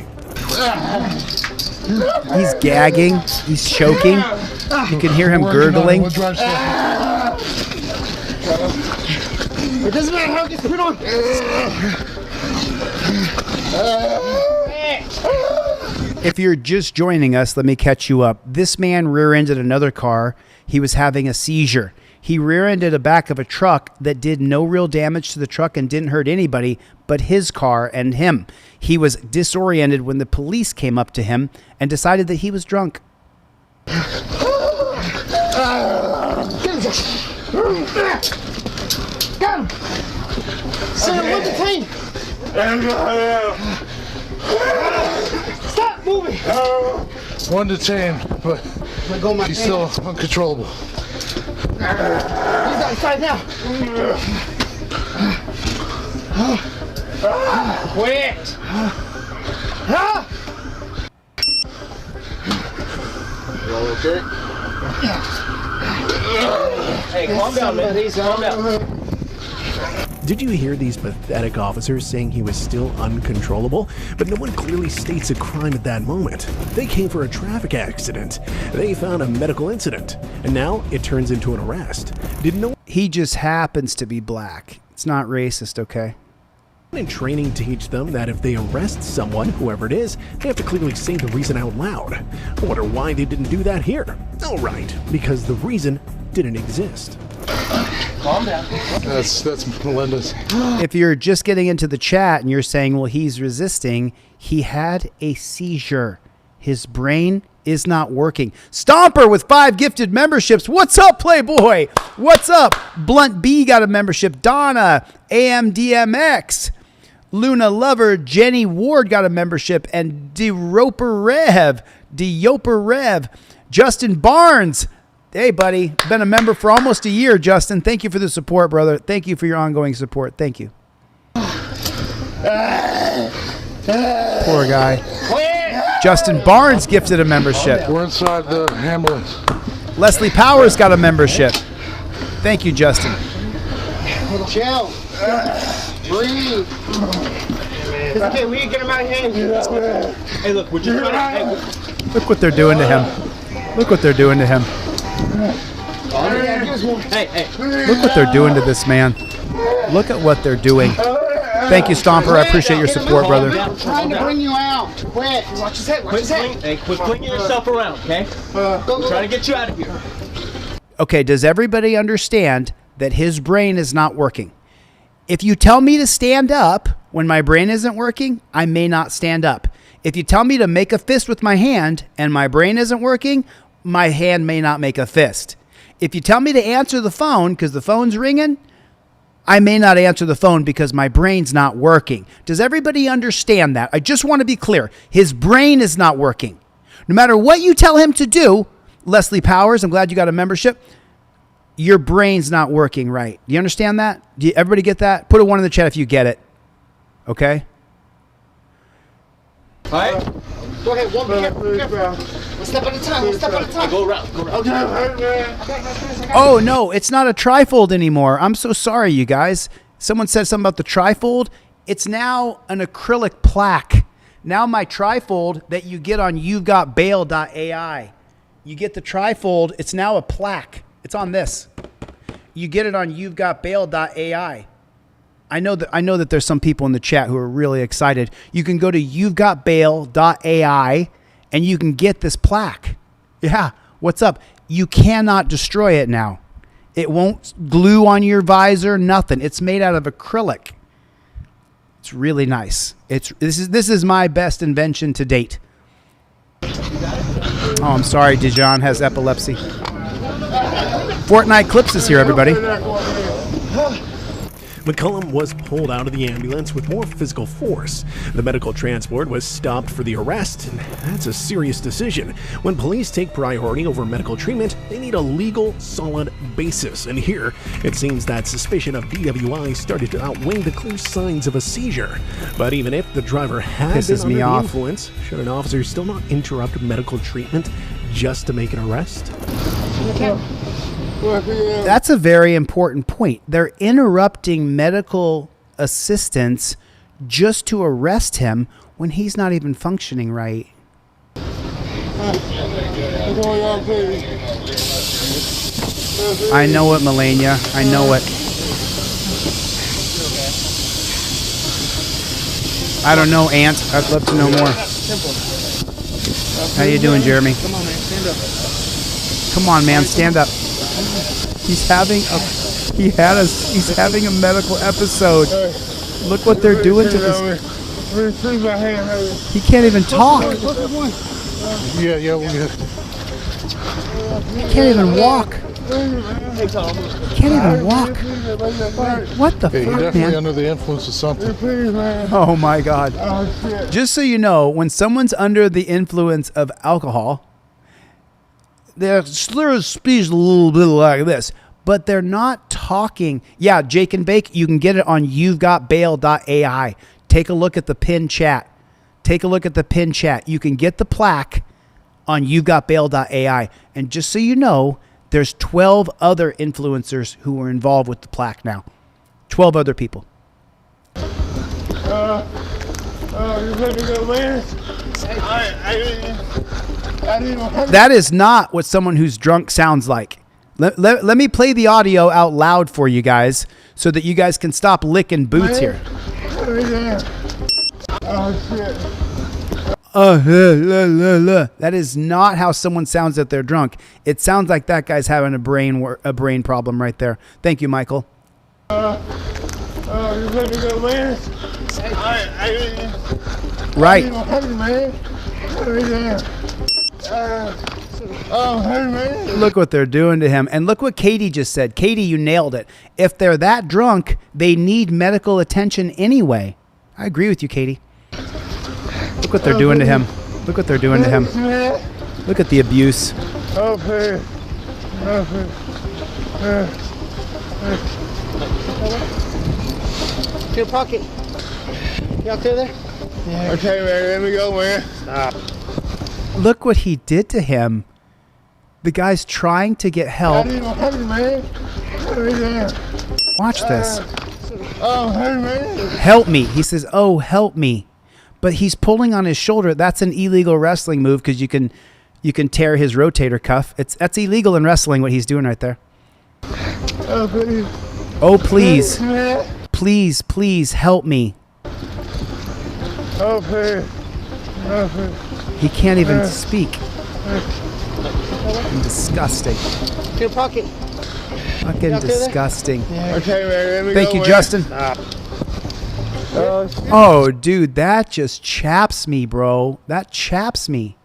He's gagging. He's choking. You can hear him gurgling. It doesn't matter how it gets put on. If you're just joining us, let me catch you up. This man rear-ended another car. He was having a seizure. He rear-ended the back of a truck that did no real damage to the truck and didn't hurt anybody but his car and him. He was disoriented when the police came up to him and decided that he was drunk. Got him. Sir, one detained. Stop moving. One detained, but he's still uncontrollable. He's outside now. Quit. You all okay? Hey, calm down, man. Calm down. Did you hear these pathetic officers saying he was still uncontrollable? But no one clearly states a crime at that moment. They came for a traffic accident. They found a medical incident. And now it turns into an arrest. He just happens to be black. It's not racist, okay? In training teach them that if they arrest someone, whoever it is, they have to clearly say the reason out loud. I wonder why they didn't do that here. Oh, right, because the reason didn't exist. Calm down. That's Melinda's. If you're just getting into the chat and you're saying, well, he's resisting, he had a seizure. His brain is not working. Stomper with 5 gifted memberships. What's up, Playboy? What's up? Blunt B got a membership. Donna, AMDMX. Luna Lover, Jenny Ward got a membership. And DeRoper Rev. Justin Barnes. Hey, buddy. Been a member for almost a year, Justin. Thank you for the support, brother. Thank you for your ongoing support. Thank you. Poor guy. Justin Barnes gifted a membership. We're inside the ambulance. Leslie Powers got a membership. Thank you, Justin. Chill. Breathe. It's okay, we can get him out of here. Hey, look, we're just trying to... Look what they're doing to him. Look what they're doing to him. Hey. Look what they're doing to this man. Look at what they're doing. Thank you, Stomper. I appreciate your support, brother. I'm trying to bring you out. Quit. Watch his head. Watch his head. Hey, quit flinging yourself around, okay? We're trying to get you out of here. Okay, does everybody understand that his brain is not working? If you tell me to stand up when my brain isn't working, I may not stand up. If you tell me to make a fist with my hand and my brain isn't working, my hand may not make a fist. If you tell me to answer the phone because the phone's ringing, I may not answer the phone because my brain's not working. Does everybody understand that? I just want to be clear. His brain is not working. No matter what you tell him to do, Leslie Powers, I'm glad you got a membership. Your brain's not working right. Do you understand that? Do everybody get that? Put a 1 in the chat if you get it. Okay? All right. Go ahead, one careful. One step at a time. One step at a time. Go around. Oh, no, it's not a trifold anymore. I'm so sorry, you guys. Someone said something about the trifold. It's now an acrylic plaque. Now my trifold that you get on You'veGotBail.ai. You get the trifold. It's now a plaque. It's on this. You get it on You'veGotBail.ai. I know that there's some people in the chat who are really excited. You can go to You'veGotBail.ai and you can get this plaque. Yeah, what's up? You cannot destroy it now. It won't glue on your visor, nothing. It's made out of acrylic. It's really nice. This is my best invention to date. Oh, I'm sorry, Dijon has epilepsy. Fortnite Clips is here, everybody. McCullum was pulled out of the ambulance with more physical force. The medical transport was stopped for the arrest, and that's a serious decision. When police take priority over medical treatment, they need a legal, solid basis. And here, it seems that suspicion of DWI started to outweigh the clear signs of a seizure. But even if the driver had been under the influence, should an officer still not interrupt medical treatment just to make an arrest? That's a very important point. They're interrupting medical assistance just to arrest him when he's not even functioning right. I know it, Melania. I know it. I don't know, Aunt. I'd love to know more. How you doing, Jeremy? Come on, man. Stand up. Come on, man. Stand up. He's having a medical episode. Look what they're doing to this. He can't even talk. Yeah, we'll get it. He can't even walk. He can't even walk. What the fuck, He's definitely man? under the influence of something. Oh my God. Just so you know, when someone's under the influence of alcohol, their slur of speech is a little bit like this, but they're not talking. Yeah, Jake and Bake, you can get it on You'veGotBail.ai. Take a look at the pinned chat. Take a look at the pinned chat. You can get the plaque on You'veGotBail.ai. And just so you know, there's 12 other influencers who are involved with the plaque now. 12 other people. You let me go, man. That is not what someone who's drunk sounds like. Let me play the audio out loud for you guys so that you guys can stop licking boots here. That is not how someone sounds if they're drunk. It sounds like that guy's having a brain problem right there. Thank you, Michael. You let me go, man. Right. Look what they're doing to him. And look what Katie just said. Katie, you nailed it. If they're that drunk, they need medical attention anyway. I agree with you, Katie. Look what they're doing to him. Look what they're doing to him. Look at the abuse. To your pocket. You out there? Yeah. Okay, man. Let me go, man. Look what he did to him. The guy's trying to get help. Watch this. Help me. He says, oh, help me. But he's pulling on his shoulder. That's an illegal wrestling move because you can tear his rotator cuff. That's illegal in wrestling what he's doing right there. Oh, please. Please, please help me. He can't even speak. Disgusting. Your pocket. Fucking disgusting. Okay, man. Thank you, Justin. Oh, dude, that just chaps me, bro. That chaps me.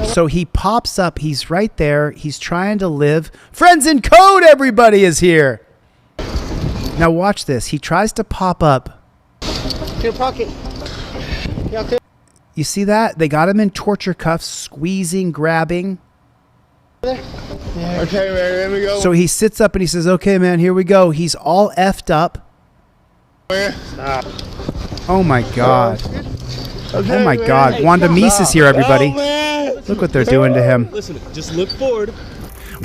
So he pops up. He's right there. He's trying to live. Friends in Code, everybody is here. Now watch this. He tries to pop up. Your pocket. You see that? They got him in torture cuffs, squeezing, grabbing. Okay, man, let me go. So he sits up and he says, okay, man, here we go. He's all effed up. Stop. Oh, my God. Oh, my God. Wanda Meese is here, everybody. Look what they're doing to him. Listen, just look forward.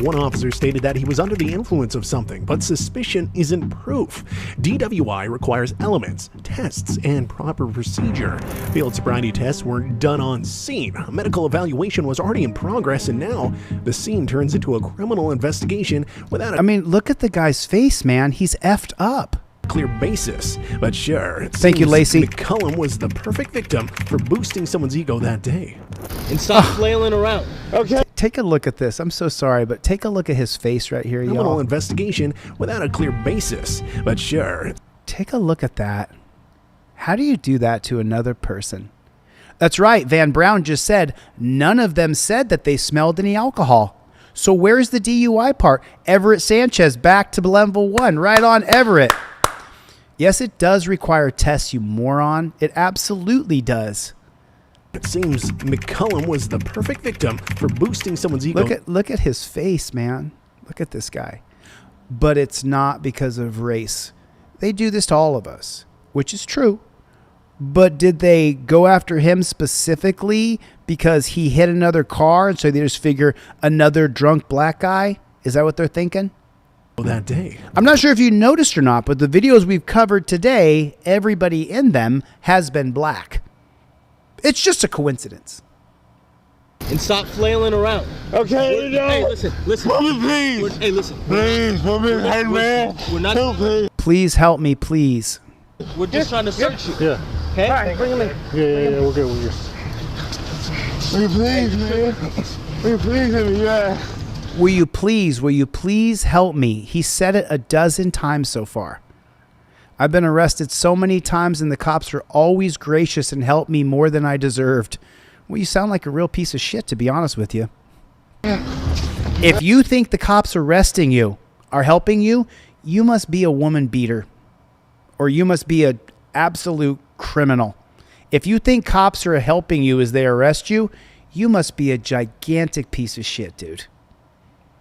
One officer stated that he was under the influence of something, but suspicion isn't proof. DWI requires elements, tests, and proper procedure. Field sobriety tests weren't done on scene. A medical evaluation was already in progress, and now the scene turns into a criminal investigation without I mean, look at the guy's face, man. He's effed up. Clear basis. But sure, thank you, Lacey. McCullum was the perfect victim for boosting someone's ego that day. And stop flailing around. Okay. Take a look at this. I'm so sorry, but take a look at his face right here, y'all. Criminal investigation without a clear basis. But sure. Take a look at that. How do you do that to another person? That's right. Van Brown just said none of them said that they smelled any alcohol. So where's the DUI part? Everett Sanchez back to level 1. Right on, Everett. Yes, it does require tests, you moron. It absolutely does. It seems McCullum was the perfect victim for boosting someone's ego. Look at his face, man. Look at this guy. But it's not because of race. They do this to all of us, which is true. But did they go after him specifically because he hit another car, and so they just figure another drunk black guy? Is that what they're thinking? That day. I'm not sure if you noticed or not, but the videos we've covered today, everybody in them has been black. It's just a coincidence. And stop flailing around. Okay, hey, listen. Mommy, please. Hey, listen. Please, mommy, hey, man. We're not. Please help me, please. We're just trying to search you. Yeah. Okay? All right, bring him in. Yeah, we're good. Will you please, man? Will you please help me? Yeah. Will you please help me? He said it a dozen times so far. I've been arrested so many times and the cops are always gracious and help me more than I deserved. Well, you sound like a real piece of shit, to be honest with you. If you think the cops arresting you are helping you, you must be a woman beater. Or you must be an absolute criminal. If you think cops are helping you as they arrest you, you must be a gigantic piece of shit, dude.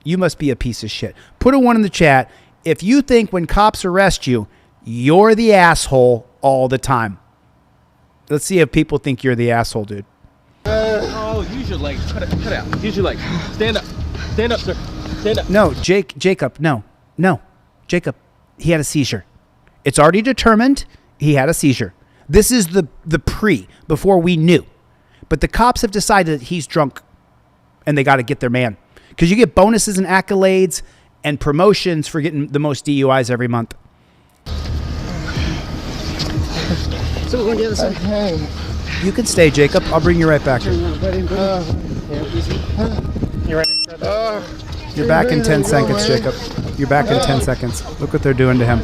You must be a piece of shit. Put a 1 in the chat if you think when cops arrest you, you're the asshole all the time. Let's see if people think you're the asshole, dude. Oh, use your legs. Cut out. Use your legs. Stand up. Stand up, sir. Stand up. No, Jacob, no. Jacob, he had a seizure. It's already determined he had a seizure. This is the before we knew. But the cops have decided that he's drunk and they got to get their man. Because you get bonuses and accolades and promotions for getting the most DUIs every month. So we're going to get this. Okay. You can stay, Jacob. I'll bring you right back here. You're back in 10 seconds, Jacob. You're back in 10 seconds. Look what they're doing to him.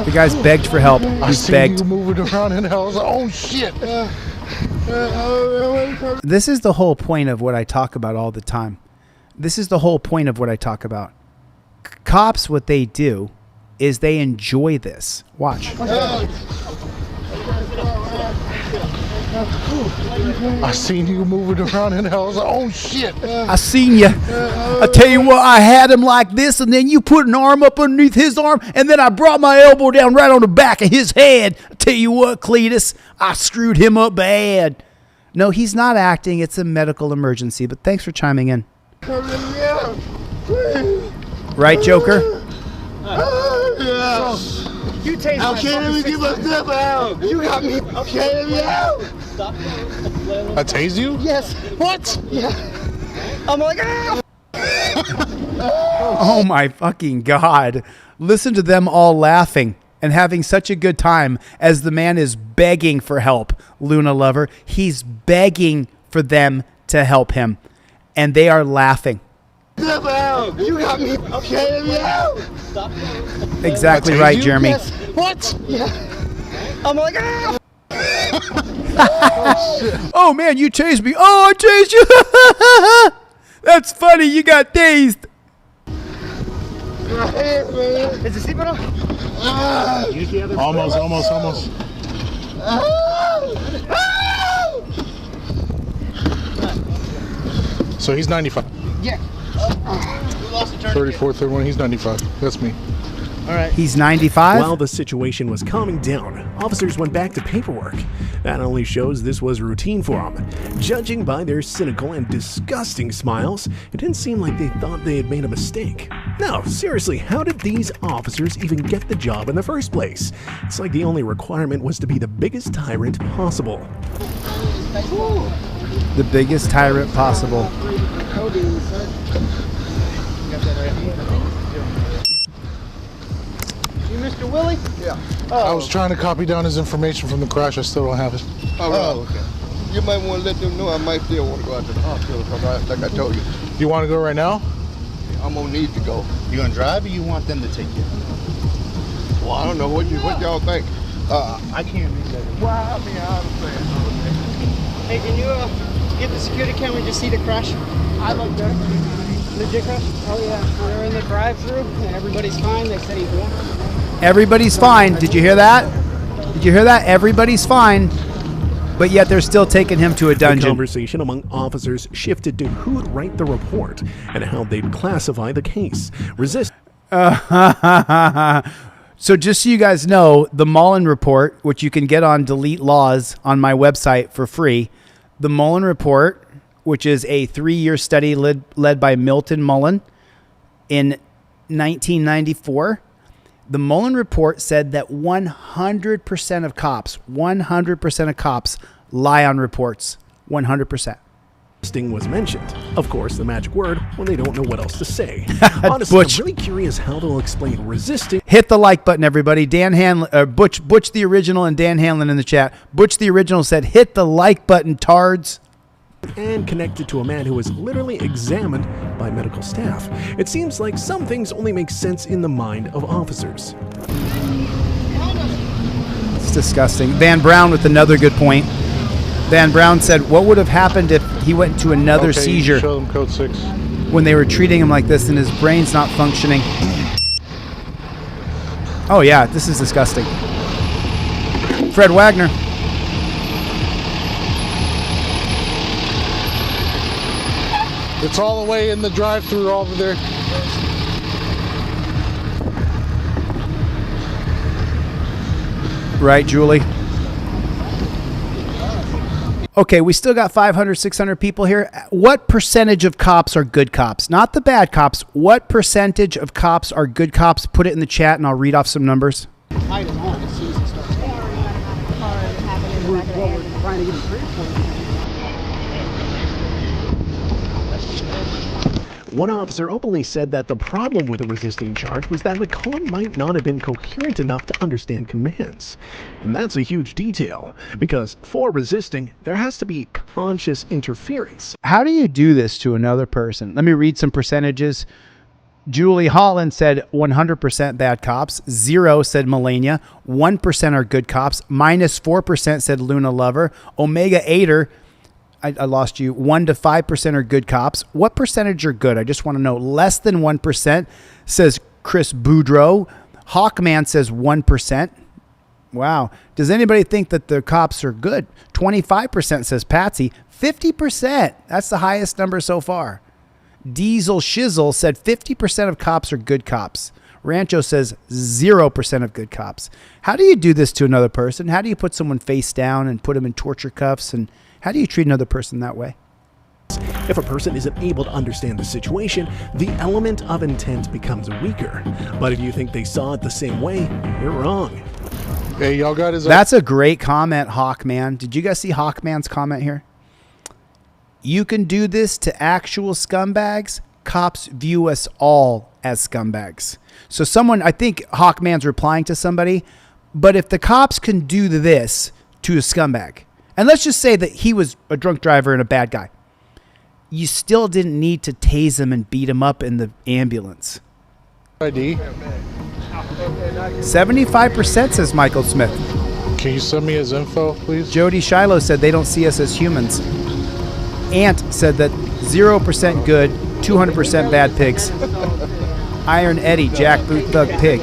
The guy's begged for help. He's begged. You moving around in the house. Oh, shit. This is the whole point of what I talk about all the time. This is the whole point of what I talk about. Cops, what they do is they enjoy this. Watch. I seen you moving around in the house. Oh, shit. I seen you. I tell you what, I had him like this, and then you put an arm up underneath his arm, and then I brought my elbow down right on the back of his head. I tell you what, Cletus, I screwed him up bad. No, he's not acting. It's a medical emergency, but thanks for chiming in. Right, Joker? You tased I can't even get my step out. You got me. Okay, me out. I tased you? Yes. What? Yeah. I'm like, ah! Oh my fucking God. Listen to them all laughing and having such a good time as the man is begging for help, Luna Lover. He's begging for them to help him, and they are laughing. Step out. You got me. Okay, me out. Exactly right, Jeremy. Yes. What? Yeah. I'm like, ah! Oh man, you tased me. Oh, I tased you. That's funny. You got tased. Is the seatbelt on? Almost. So he's 95. Yeah. 34, 31, he's 95. That's me. All right. He's 95. While the situation was calming down, officers went back to paperwork. That only shows this was routine for them. Judging by their cynical and disgusting smiles, it didn't seem like they thought they had made a mistake. No, seriously, how did these officers even get the job in the first place? It's like the only requirement was to be the biggest tyrant possible. The biggest tyrant possible. You Mr. Willie? Yeah. I was trying to copy down his information from the crash. I still don't have it. Oh, okay. You might want to let them know I might still want to go out to the hospital because, like I told you, You want to go right now? I'm gonna need to go. You gonna drive or you want them to take you? Well, I don't know what y'all think. I can't make that. Well, I mean, I understand. Hey, can you get the security camera and just see the crash? I looked there. Legit crash? Oh yeah. We're in the drive-through and everybody's fine. They said he's warm. Everybody's fine. Did you hear that? Did you hear that? Everybody's fine. But yet they're still taking him to a The dungeon. conversation among officers shifted to who would write the report and how they'd classify the case. So just so you guys know, the Mullen report, which you can get on Delete Lawz on my website for free, the Mullen report, which is a 3-year study led by Milton Mullen in 1994, the Mullen report said that 100% of cops lie on reports. 100%. Resisting was mentioned. Of course, the magic word when they don't know what else to say. Honestly, Butch. I'm really curious how they'll explain resisting. Hit the like button, everybody. Dan Hanlon, Butch the Original and Dan Hanlon in the chat. Butch the Original said, hit the like button, tards. And connected to a man who was literally examined by medical staff. It seems like some things only make sense in the mind of officers. It's disgusting. Van Brown with another good point. Van Brown said, what would have happened if he went into another seizure Show them code 6. when they were treating him like this and his brain's not functioning? Oh yeah, this is disgusting. Fred Wagner. It's all the way in the drive-through over there. Right, Julie? Okay, we still got 500, 600 people here. What percentage of cops are good cops? Not the bad cops. What percentage of cops are good cops? Put it in the chat and I'll read off some numbers. I don't know. As soon as it starts. We're trying to get it One officer openly said that the problem with the resisting charge was that the caller might not have been coherent enough to understand commands. And that's a huge detail, because for resisting, there has to be conscious interference. How do you do this to another person? Let me read some percentages. Julie Holland said 100% bad cops. 0 said Melania. 1% are good cops. -4% said Luna Lover. Omega 8er, I lost you. 1 to 5% are good cops. What percentage are good? I just want to know. Less than 1% says Chris Boudreau. Hawkman says 1%. Wow. Does anybody think that the cops are good? 25% says Patsy. 50%. That's the highest number so far. Diesel Shizzle said 50% of cops are good cops. Rancho says 0% of good cops. How do you do this to another person? How do you put someone face down and put them in torture cuffs and How do you treat another person that way? If a person isn't able to understand the situation, the element of intent becomes weaker. But if you think they saw it the same way, you're wrong. Hey, y'all got his... That's a great comment, Hawkman. Did you guys see Hawkman's comment here? You can do this to actual scumbags. Cops view us all as scumbags. So someone, I think Hawkman's replying to somebody, but if the cops can do this to a scumbag, and let's just say that he was a drunk driver and a bad guy, you still didn't need to tase him and beat him up in the ambulance. ID? 75% says Michael Smith. Can you send me his info, please? Jody Shiloh said they don't see us as humans. Ant said that 0% good, 200% bad pigs. Iron Eddie, Jackboot Thug Pig.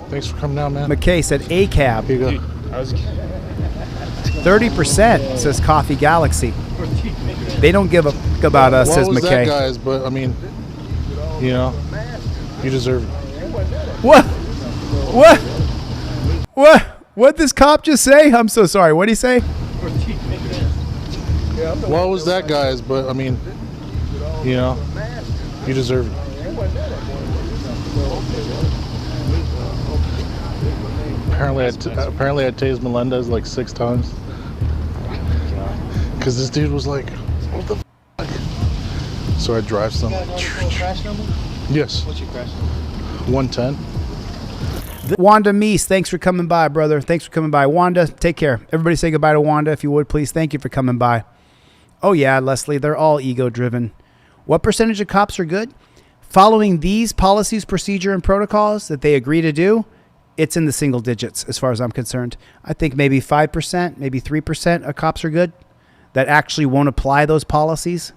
Thanks for coming down, man. McKay said A cab. Here you go. 30% says Coffee Galaxy. They don't give a fuck about us, says was McKay. That, guys? But I mean, you know, you deserve it. What? What this cop just say? I'm so sorry. What'd he say? What was that, guys? But I mean, you know, you deserve it. Apparently I tased Melendez like 6 times. Because this dude was like, what the fuck? So I drive some. Crash number? Yes. What's your crash number? 110. Wanda Meese, thanks for coming by, brother. Thanks for coming by. Wanda, take care. Everybody say goodbye to Wanda, if you would, please. Thank you for coming by. Oh, yeah, Leslie, they're all ego-driven. What percentage of cops are good? Following these policies, procedure, and protocols that they agree to do, it's in the single digits as far as I'm concerned. I think maybe 5%, maybe 3% of cops are good that actually won't apply those policies.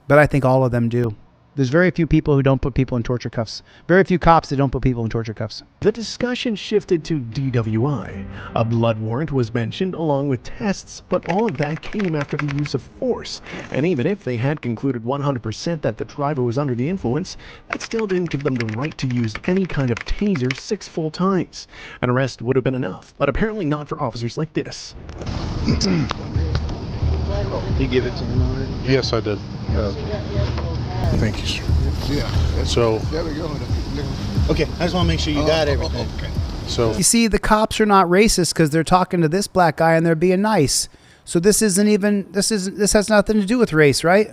But I think all of them do. There's very few people who don't put people in torture cuffs. Very few cops that don't put people in torture cuffs. The discussion shifted to DWI. A blood warrant was mentioned along with tests, but all of that came after the use of force. And even if they had concluded 100% that the driver was under the influence, that still didn't give them the right to use any kind of taser 6 full times. An arrest would have been enough, but apparently not for officers like this. You give it to him already? Yes, I did. Thank you, sir. Yeah. So. There we go. Okay, I just want to make sure you got everything. Okay. So. You see, the cops are not racist because they're talking to this black guy and they're being nice. So this has nothing to do with race, right?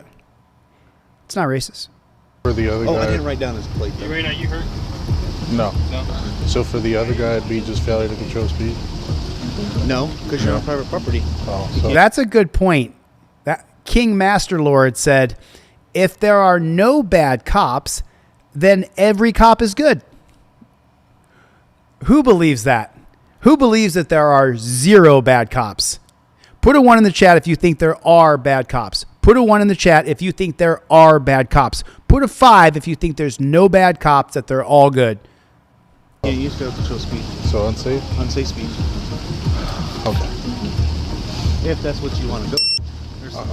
It's not racist. For the other guy. I didn't write down his plate. You right now, you hurt? No. So for the other guy, it'd be just failure to control speed? No, because you're on private property. Oh, so. That's a good point. That King Master Lord said, if there are no bad cops, then every cop is good. Who believes that? Who believes that there are 0 bad cops? Put a 1 in the chat if you think there are bad cops. Put a 1 in the chat if you think there are bad cops. Put a 5 if you think there's no bad cops, that they're all good. Yeah, you fail to control speed. So unsafe? Unsafe speed. Okay. If that's what you want to go.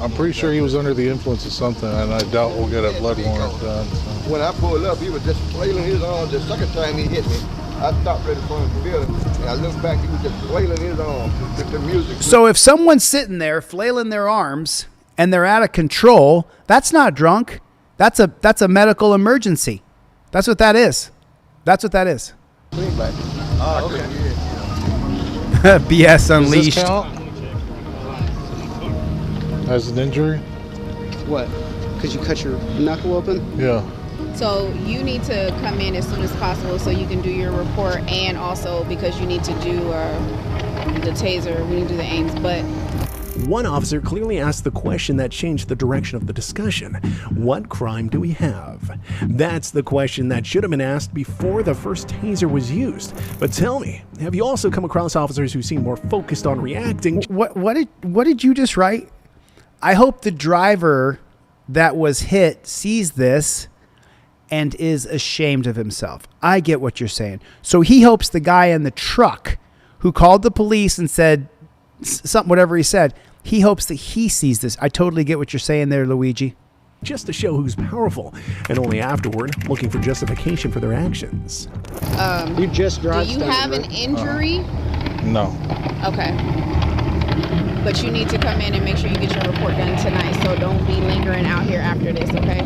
I'm pretty sure he was under the influence of something, and I doubt we'll get a blood warrant done. So. When I pulled up, he was just flailing his arms. The second time he hit me, I stopped right in front of the building, and I looked back, he was just flailing his arms with the music. So if someone's sitting there flailing their arms and they're out of control, that's not drunk. That's a medical emergency. That's what that is. That's what that is. Oh, okay. BS Unleashed. Does this count as an injury? What? Because you cut your knuckle open? Yeah. So you need to come in as soon as possible so you can do your report, and also because you need to do the taser, we need to do the aims. But one officer clearly asked the question that changed the direction of the discussion. What crime do we have? That's the question that should have been asked before the first taser was used. But tell me, have you also come across officers who seem more focused on reacting? What did you just write? I hope the driver that was hit sees this and is ashamed of himself. I get what you're saying. So he hopes the guy in the truck who called the police and said something, whatever he said, he hopes that he sees this. I totally get what you're saying there, Luigi. Just to show who's powerful, and only afterward looking for justification for their actions. You just drive. Do you have an injury? No. Okay. But you need to come in and make sure you get your report done tonight. So don't be lingering out here after this, okay?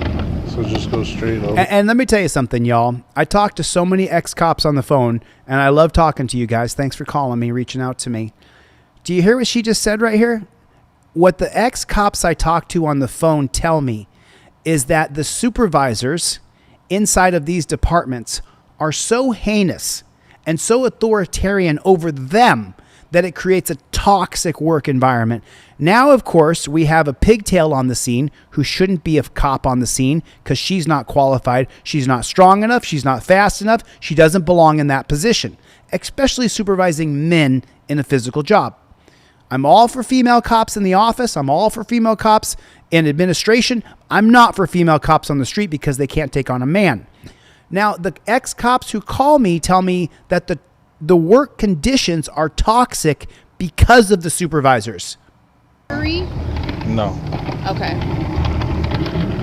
So just go straight over. And let me tell you something, y'all. I talked to so many ex-cops on the phone, and I love talking to you guys. Thanks for calling me, reaching out to me. Do you hear what she just said right here? What the ex-cops I talked to on the phone tell me is that the supervisors inside of these departments are so heinous and so authoritarian over them that it creates a toxic work environment. Now, of course, we have a pigtail on the scene who shouldn't be a cop on the scene because she's not qualified. She's not strong enough. She's not fast enough. She doesn't belong in that position, especially supervising men in a physical job. I'm all for female cops in the office. I'm all for female cops in administration. I'm not for female cops on the street because they can't take on a man. Now, the ex-cops who call me tell me that the work conditions are toxic because of the supervisors. No. Okay.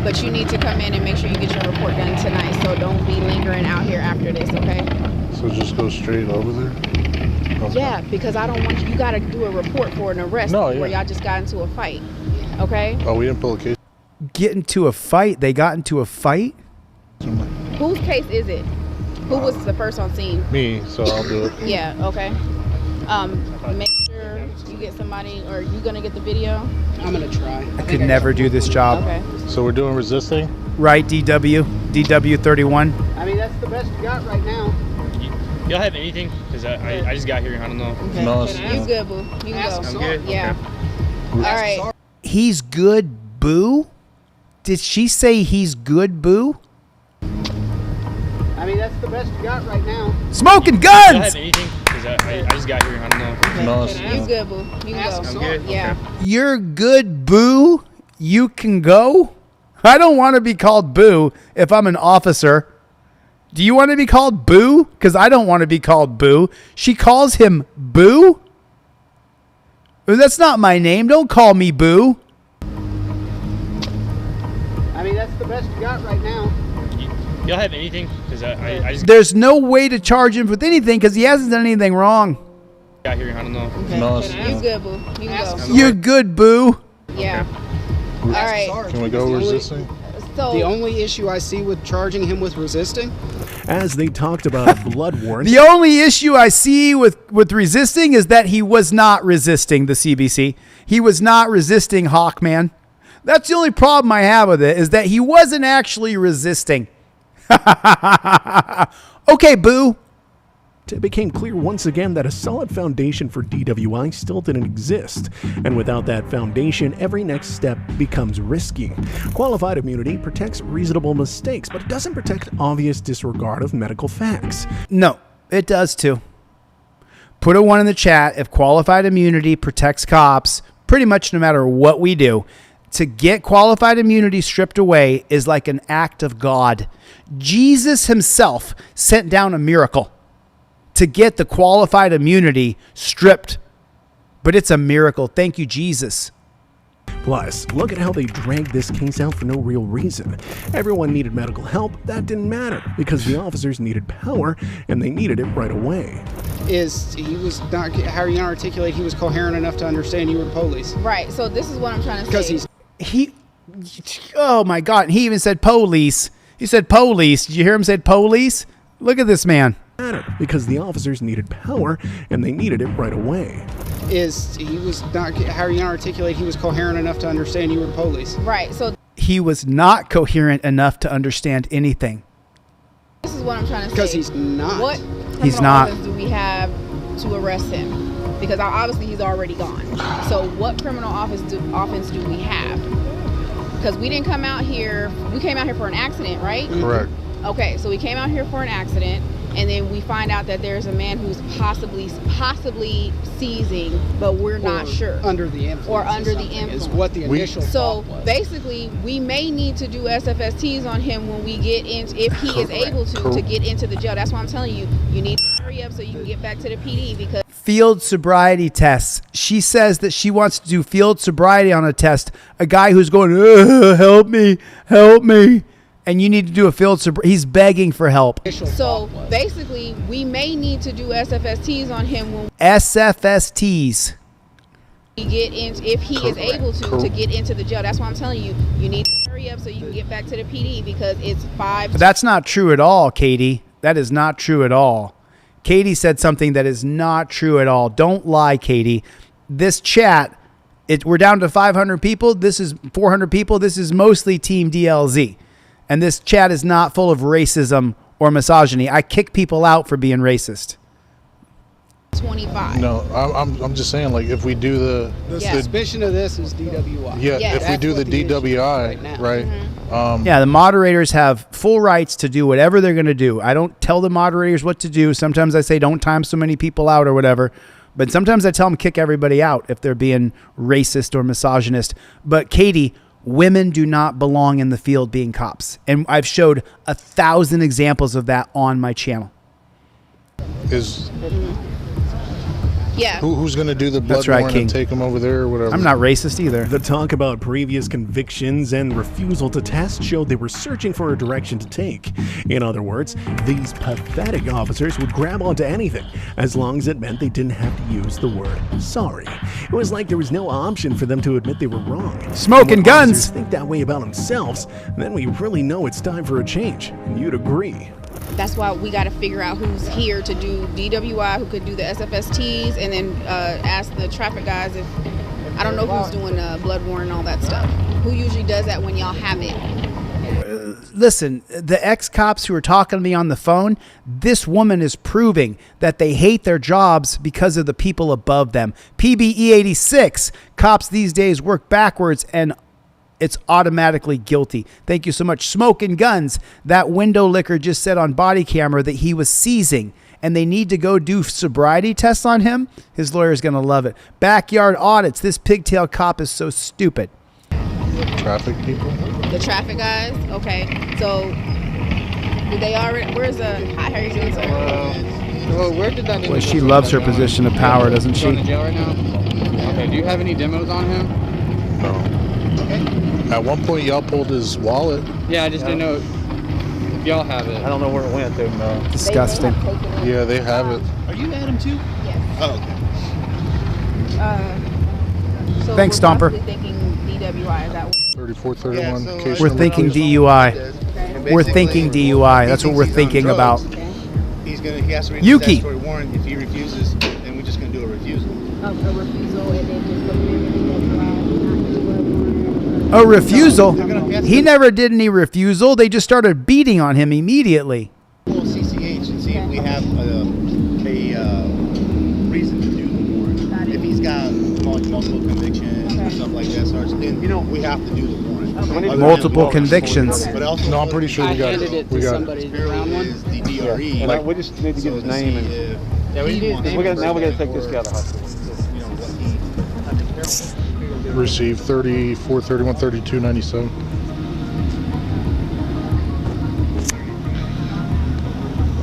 But you need to come in and make sure you get your report done tonight. So don't be lingering out here after this, okay? So just go straight over there? Okay. Yeah, because I don't want you got to do a report for an arrest where y'all just got into a fight, okay? Oh, we didn't pull a case. Get into a fight? They got into a fight? Whose case is it? Who was the first on scene? Me, so I'll do it. Yeah, okay. Make sure you get somebody, or you gonna get the video? I'm gonna try. I could never do this job. Okay. So we're doing resisting? Right, DW 31. I mean, that's the best you got right now. Y'all have anything? Because I just got here. I don't know. Okay. No, you good, boo. You can go. I'm good? Yeah. Okay. All right. He's good, boo? Did she say he's good, boo? I mean, that's the best you got right now. Smoking Y'all have guns! anything? Because I just got here. I don't know. No, You good, boo. You can go. I'm good? Yeah. You're good, boo? You can go? I don't want to be called boo if I'm an officer. Do you want to be called boo? Because I don't want to be called boo. She calls him boo? That's not my name. Don't call me boo. I mean, that's the best you got right now. Y'all have anything? Because I just There's no way to charge him with anything because he hasn't done anything wrong. got here. I don't know. No, You good, boo. You can go. You're good, boo. Yeah. All right. Can we go resisting? So The only issue I see with charging him with resisting, As they talked about a blood warrant, The only issue I see with resisting is that he was not resisting the CBC. He was not resisting Hawkman. That's the only problem I have with it, is that he wasn't actually resisting. Okay, boo. it became clear once again that a solid foundation for DWI still didn't exist. And without that foundation, every next step becomes risky. Qualified immunity protects reasonable mistakes, but it doesn't protect obvious disregard of medical facts. No, it does too. Put a 1 in the chat if qualified immunity protects cops, pretty much no matter what we do. To get qualified immunity stripped away is like an act of God. Jesus himself sent down a miracle to get the qualified immunity stripped. But it's a miracle. Thank you, Jesus. Plus, look at how they dragged this case out for no real reason. Everyone needed medical help. That didn't matter because the officers needed power and they needed it right away. is he was not, how are you going to articulate he was coherent enough to understand you were the police? Right. So this is what I'm trying to say. Because oh my God. He even said police. He said police. Did you hear him say police? Look at this man. Because the officers needed power and they needed it right away. He was not, how are you going to articulate he was coherent enough to understand you were the police? Right. So he was not coherent enough to understand anything. this is what I'm trying to say. Because he's not. What He's not. criminal offense do we have to arrest him? Because obviously he's already gone. So what criminal offense do we have? Because we didn't come out here. We came out here for an accident, right? Correct. Okay, so we came out here for an accident, and then we find out that there's a man who's possibly seizing, but we're not sure. Under the influence. Or under the influence. Is what the initial So thought was. basically, we may need to do SFSTs on him when we get in, if he is able to get into the jail. That's why I'm telling you, you need to hurry up so you can get back to the PD because. Field sobriety tests. She says that she wants to do field sobriety on a test. A guy who's going, help me. And you need to do a field sobriety. He's begging for help. So basically, we may need to do SFSTs on him when SFSTs. get in, if he is able to get into the jail. That's why I'm telling you, you need to hurry up so you can get back to the PD because it's 5. But that's not true at all, Katie. That is not true at all. Katie said something that is not true at all. Don't lie, Katie. This chat, we're down to 500 people. This is 400 people. This is mostly Team DLZ. And this chat is not full of racism or misogyny. I kick people out for being racist. 25. No, I'm just saying, like, if we do the suspicion of this is DWI. Yeah, if we do the DWI, right? Yeah, the moderators have full rights to do whatever they're going to do. I don't tell the moderators what to do. Sometimes I say don't time so many people out or whatever. But sometimes I tell them kick everybody out if they're being racist or misogynist. But Katie, women do not belong in the field being cops. And I've showed 1,000 examples of that on my channel. Yeah. Who's going to do the blood warrant and take them over there or whatever? I'm not racist either. The talk about previous convictions and refusal to test showed they were searching for a direction to take. In other words, these pathetic officers would grab onto anything as long as it meant they didn't have to use the word sorry. It was like there was no option for them to admit they were wrong. Smoking guns! Officers think that way about themselves, then we really know it's time for a change. And you'd agree. That's why we got to figure out who's here to do DWI, who could do the SFSTs, and then ask the traffic guys if, I don't know who's doing blood warrant and all that stuff. Who usually does that when y'all have it? Listen, the ex-cops who are talking to me on the phone, this woman is proving that they hate their jobs because of the people above them. PBE 86, cops these days work backwards and it's automatically guilty. Thank you so much. Smoking guns. That window licker just said on body camera that he was seizing and they need to go do sobriety tests on him. His lawyer's going to love it. Backyard audits. This pigtail cop is so stupid. Traffic people? The traffic guys? Okay. So, did they already, where's the, hi, how are you doing, sir? Well, where did that Well, she loves her position of power, doesn't she? Going to jail right now? Okay, do you have any demos on him? No. At one point, y'all pulled his wallet. Yeah, I just didn't know if y'all have it. I don't know where it went, though. No. Disgusting. Yeah, they have it. Are you Adam too? Yes. Oh, okay. So Thanks, we're Stomper. possibly thinking DWI, is that 3431. Yeah, so We're thinking DUI. Okay. We're thinking DUI. That's what we're thinking about. He has to read Yuki. the statutory warrant. If he refuses, then we're just going to do a refusal. a refusal and then just put him in the A refusal? He never did any refusal. They just started beating on him immediately. We'll CCH and see if we have a reason to do the warrant. If he's got multiple convictions or stuff like that, then we have to do the warrant. Multiple convictions. But also, No, I'm pretty sure we got it. We got it. The DRE. Yeah. We just need to get his name and. Yeah, we need his name. Now we got to take this guy to the hospital. Received 34, 31, 32, 97.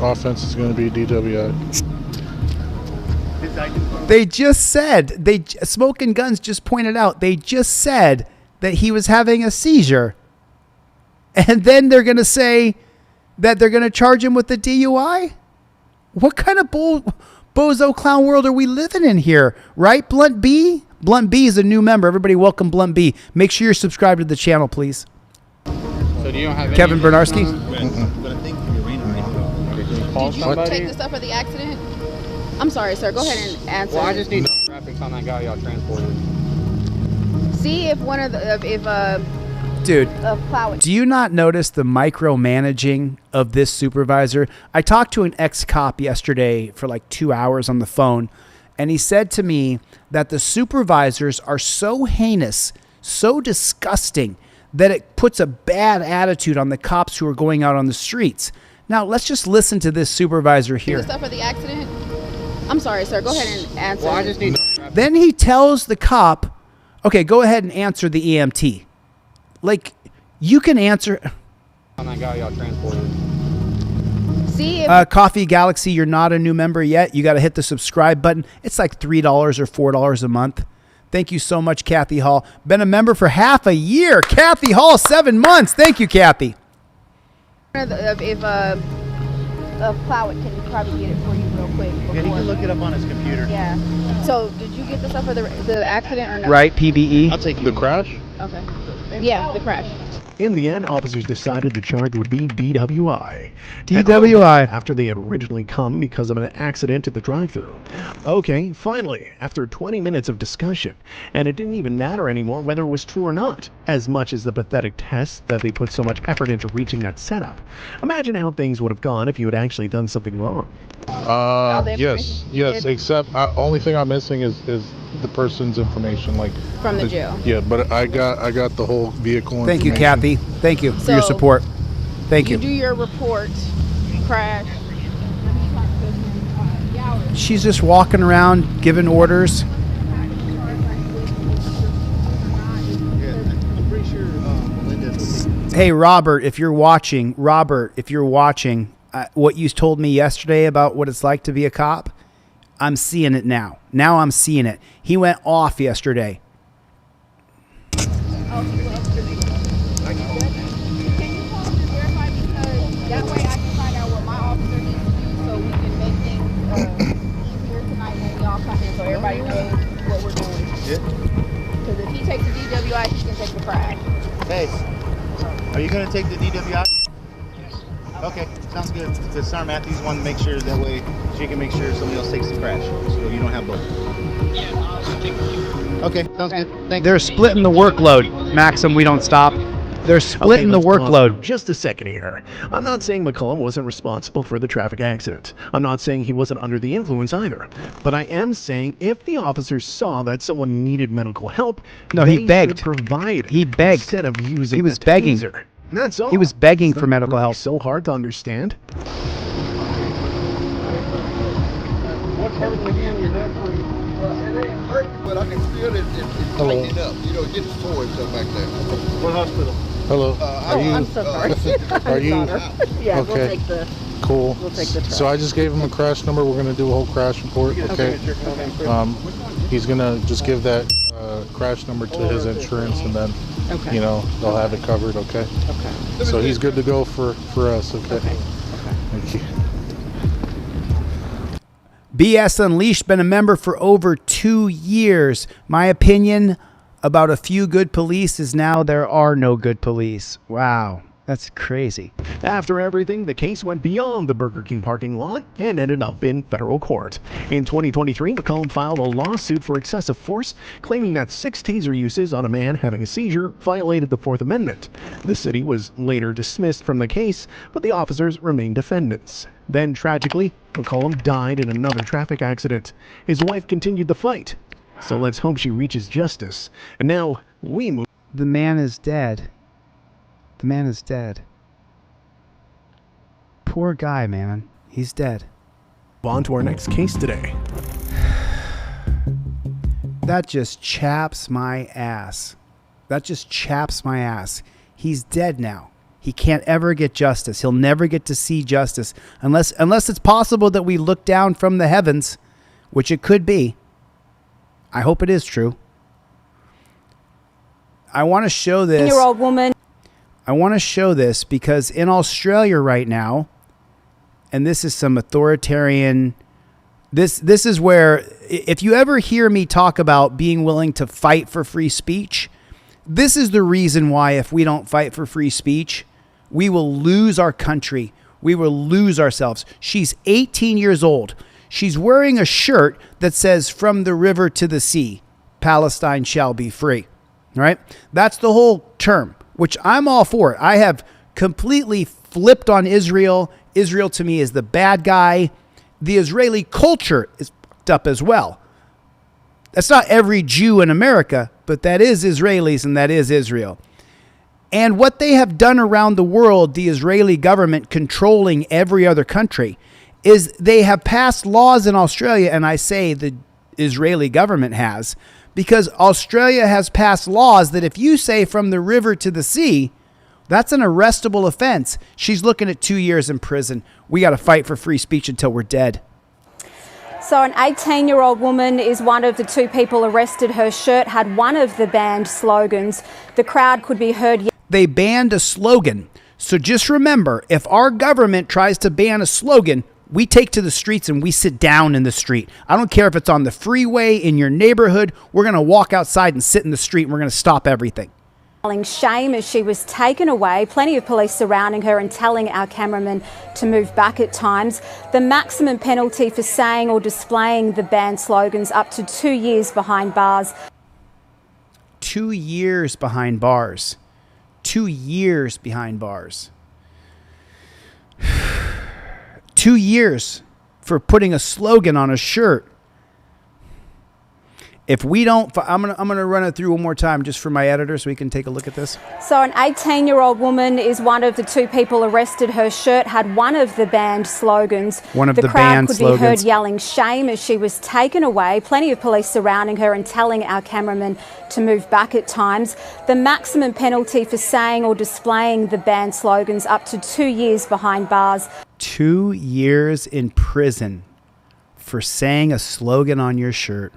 Offense is going to be DWI. They just said, Smoking Guns just pointed out, they just said that he was having a seizure. And then they're going to say that they're going to charge him with the DUI? What kind of bozo clown world are we living in here? Right, Blunt B? Blunt B is a new member. Everybody welcome Blunt B. Make sure you're subscribed to the channel, please. So do you don't have Kevin Bernarski? But I think Did you take the stuff for the accident? I'm sorry, sir. Go ahead and answer. Well, I just need graphics on that guy y'all transported. See if one of the Dude, plowing. do you not notice the micromanaging of this supervisor? I talked to an ex-cop yesterday for like 2 hours on the phone, and he said to me that the supervisors are so heinous, so disgusting, that it puts a bad attitude on the cops who are going out on the streets. Now, let's just listen to this supervisor here. The stuff for the accident? I'm sorry, sir. Go ahead and answer. Well, I just need. Then he tells the cop, okay, go ahead and answer the EMT. Like, you can answer. On that guy y'all transported. See if Coffee Galaxy, you're not a new member yet. You got to hit the subscribe button. It's like $3 or $4 a month. Thank you so much, Kathy Hall. Been a member for half a year. Kathy Hall, 7 months. Thank you, Kathy. if of Plowett can probably get it for you real quick. Yeah, he can look it up on his computer. Yeah. So, did you get the stuff for the accident or no? Right, PBE. I'll take The crash? Okay. Yeah, the crash. In the end, officers decided the charge would be DWI. DWI. After they had originally come because of an accident at the drive-thru. Okay, finally, after 20 minutes of discussion, and it didn't even matter anymore whether it was true or not, as much as the pathetic test that they put so much effort into reaching that setup. Imagine how things would have gone if you had actually done something wrong. Yes, except only thing I'm missing is the person's information, like from the jail. Yeah, but I got the whole vehicle information. Thank you, Kathy. Thank you for your support. Thank you. You do your report, crash. She's just walking around giving orders. Hey, Robert, if you're watching, what you told me yesterday about what it's like to be a cop, I'm seeing it now. Now I'm seeing it. He went off yesterday. Can you call to verify, because that way I can find out what my officer needs to do so we can make things easier tonight when we all come in, so everybody knows what we're doing. Yeah. Because if he takes the DWI, he can take the crash. Hey, are you going to take the DWI? Okay, sounds good. Because Sergeant Matthews wanted to make sure that way she can make sure somebody else takes the crash, so you don't have both. Okay, sounds good. Thanks. They're splitting the workload. Maxim, we don't stop. They're splitting the workload. Just a second here. I'm not saying McCullum wasn't responsible for the traffic accident. I'm not saying he wasn't under the influence either. But I am saying if the officers saw that someone needed medical help, he begged. Provide. He begged. Instead of using he was begging. Taser. That's all. He was begging for medical help. So hard to understand. What's hurting again? Your neck? It ain't hurting, but I can feel it tightening up. You know, it gets sore and stuff like that. What hospital? Hello. I'm so sorry. Are you? Yeah, okay. We'll take the. Cool. We'll take the truck. So I just gave him a crash number. We're gonna do a whole crash report. Okay. He's gonna just give that crash number to his insurance, and then you know they'll have it covered. Okay. Okay. So he's good to go for us. Okay. Okay. Thank you. BS Unleashed, been a member for over 2 years. My opinion about a few good police is now there are no good police. Wow, that's crazy. After everything, the case went beyond the Burger King parking lot and ended up in federal court. In 2023, McCullum filed a lawsuit for excessive force, claiming that 6 taser uses on a man having a seizure violated the Fourth Amendment. The city was later dismissed from the case, but the officers remained defendants. Then, tragically, McCullum died in another traffic accident. His wife continued the fight. So let's hope she reaches justice. And now, we move. The man is dead. The man is dead. Poor guy, man. He's dead. On to our next case today. That just chaps my ass. That just chaps my ass. He's dead now. He can't ever get justice. He'll never get to see justice unless it's possible that we look down from the heavens, which it could be. I hope it is true. I want to show this. 10-year-old woman. I want to show this because in Australia right now, and this is some authoritarian. This is where, if you ever hear me talk about being willing to fight for free speech, this is the reason why if we don't fight for free speech, we will lose our country. We will lose ourselves. She's 18 years old. She's wearing a shirt that says, "From the river to the sea, Palestine shall be free." All right? That's the whole term, which I'm all for it. I have completely flipped on Israel. Israel to me is the bad guy. The Israeli culture is fucked up as well. That's not every Jew in America, but that is Israelis and that is Israel. And what they have done around the world, the Israeli government controlling every other country, is they have passed laws in Australia, and I say the Israeli government has, because Australia has passed laws that if you say from the river to the sea, that's an arrestable offense. She's looking at 2 years in prison. We got to fight for free speech until we're dead. So an 18-year-old woman is one of the 2 people arrested. Her shirt had one of the banned slogans. The crowd could be heard. They banned a slogan. So just remember, if our government tries to ban a slogan, we take to the streets and we sit down in the street. I don't care if it's on the freeway, in your neighborhood. We're going to walk outside and sit in the street and we're going to stop everything. Shame as she was taken away, plenty of police surrounding her and telling our cameraman to move back at times. The maximum penalty for saying or displaying the banned slogans up to 2 years behind bars. 2 years behind bars. 2 years behind bars. 2 years for putting a slogan on a shirt. If we don't, I'm gonna run it through one more time just for my editor so we can take a look at this. So an 18-year-old woman is one of the 2 people arrested. Her shirt had one of the banned slogans. One of the crowd banned could slogans. be heard yelling shame as she was taken away. Plenty of police surrounding her and telling our cameraman to move back at times. The maximum penalty for saying or displaying the banned slogans up to 2 years behind bars. 2 years in prison for saying a slogan on your shirt.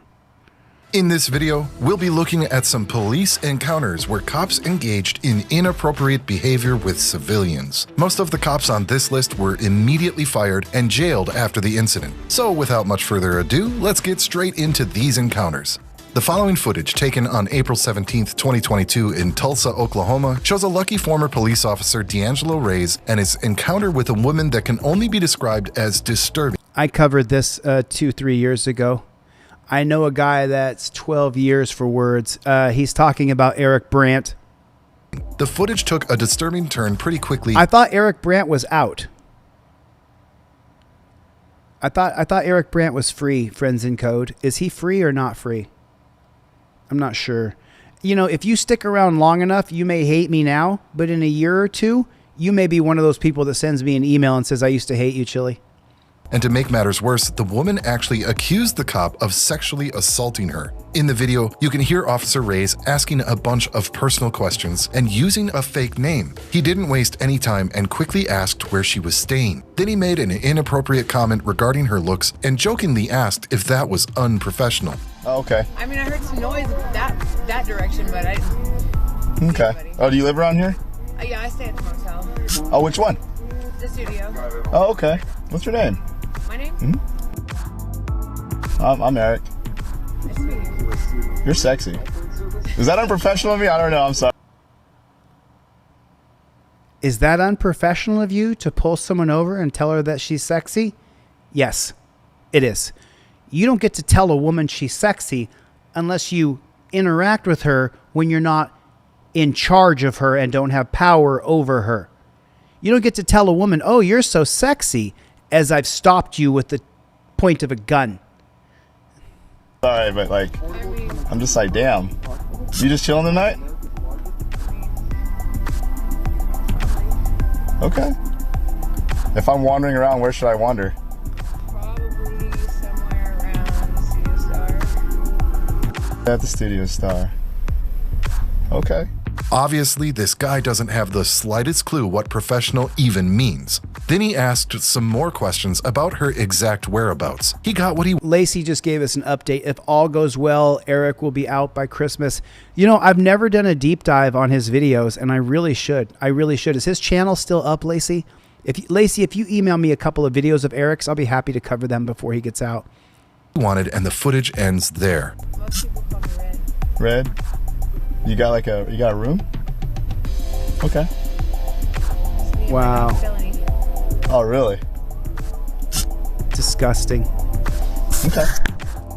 In this video, we'll be looking at some police encounters where cops engaged in inappropriate behavior with civilians. Most of the cops on this list were immediately fired and jailed after the incident. So without much further ado, let's get straight into these encounters. The following footage, taken on April 17, 2022 in Tulsa, Oklahoma, shows a lucky former police officer, D'Angelo Reyes, and his encounter with a woman that can only be described as disturbing. I covered this 2-3 years ago. I know a guy that's 12 years for words. He's talking about Eric Brandt. The footage took a disturbing turn pretty quickly. I thought Eric Brandt was out. I thought Eric Brandt was free, friends in code. Is he free or not free? I'm not sure. You know, if you stick around long enough, you may hate me now, but in a year or two, you may be one of those people that sends me an email and says, I used to hate you, Chille. And to make matters worse, the woman actually accused the cop of sexually assaulting her. In the video, you can hear Officer Reyes asking a bunch of personal questions and using a fake name. He didn't waste any time and quickly asked where she was staying. Then he made an inappropriate comment regarding her looks and jokingly asked if that was unprofessional. Oh, okay. I mean, I heard some noise that direction, but I didn't. Okay. Oh, do you live around here? Yeah, I stay at the motel. Oh, which one? The studio. Oh, okay. What's your name? My name? I'm Eric. Nice to meet you. You're sexy. Is that unprofessional of me? I don't know. I'm sorry. Is that unprofessional of you to pull someone over and tell her that she's sexy? Yes, it is. You don't get to tell a woman she's sexy unless you interact with her when you're not in charge of her and don't have power over her. You don't get to tell a woman, oh, you're so sexy, as I've stopped you with the point of a gun. Sorry, but like, I'm just like, damn. You just chilling tonight? Okay. If I'm wandering around, where should I wander? Probably somewhere around the Studio Star. At the Studio Star. Okay. Obviously, this guy doesn't have the slightest clue what professional even means. Then he asked some more questions about her exact whereabouts. He got what he... Lacey just gave us an update. If all goes well, Eric will be out by Christmas. You know, I've never done a deep dive on his videos, and I really should. I really should. Is his channel still up, Lacey? Lacey, if you email me a couple of videos of Eric's, I'll be happy to cover them before he gets out. ...wanted, and the footage ends there. Most people call me Red. Red? You got a room? Okay. Wow. Oh, really? Disgusting. Okay.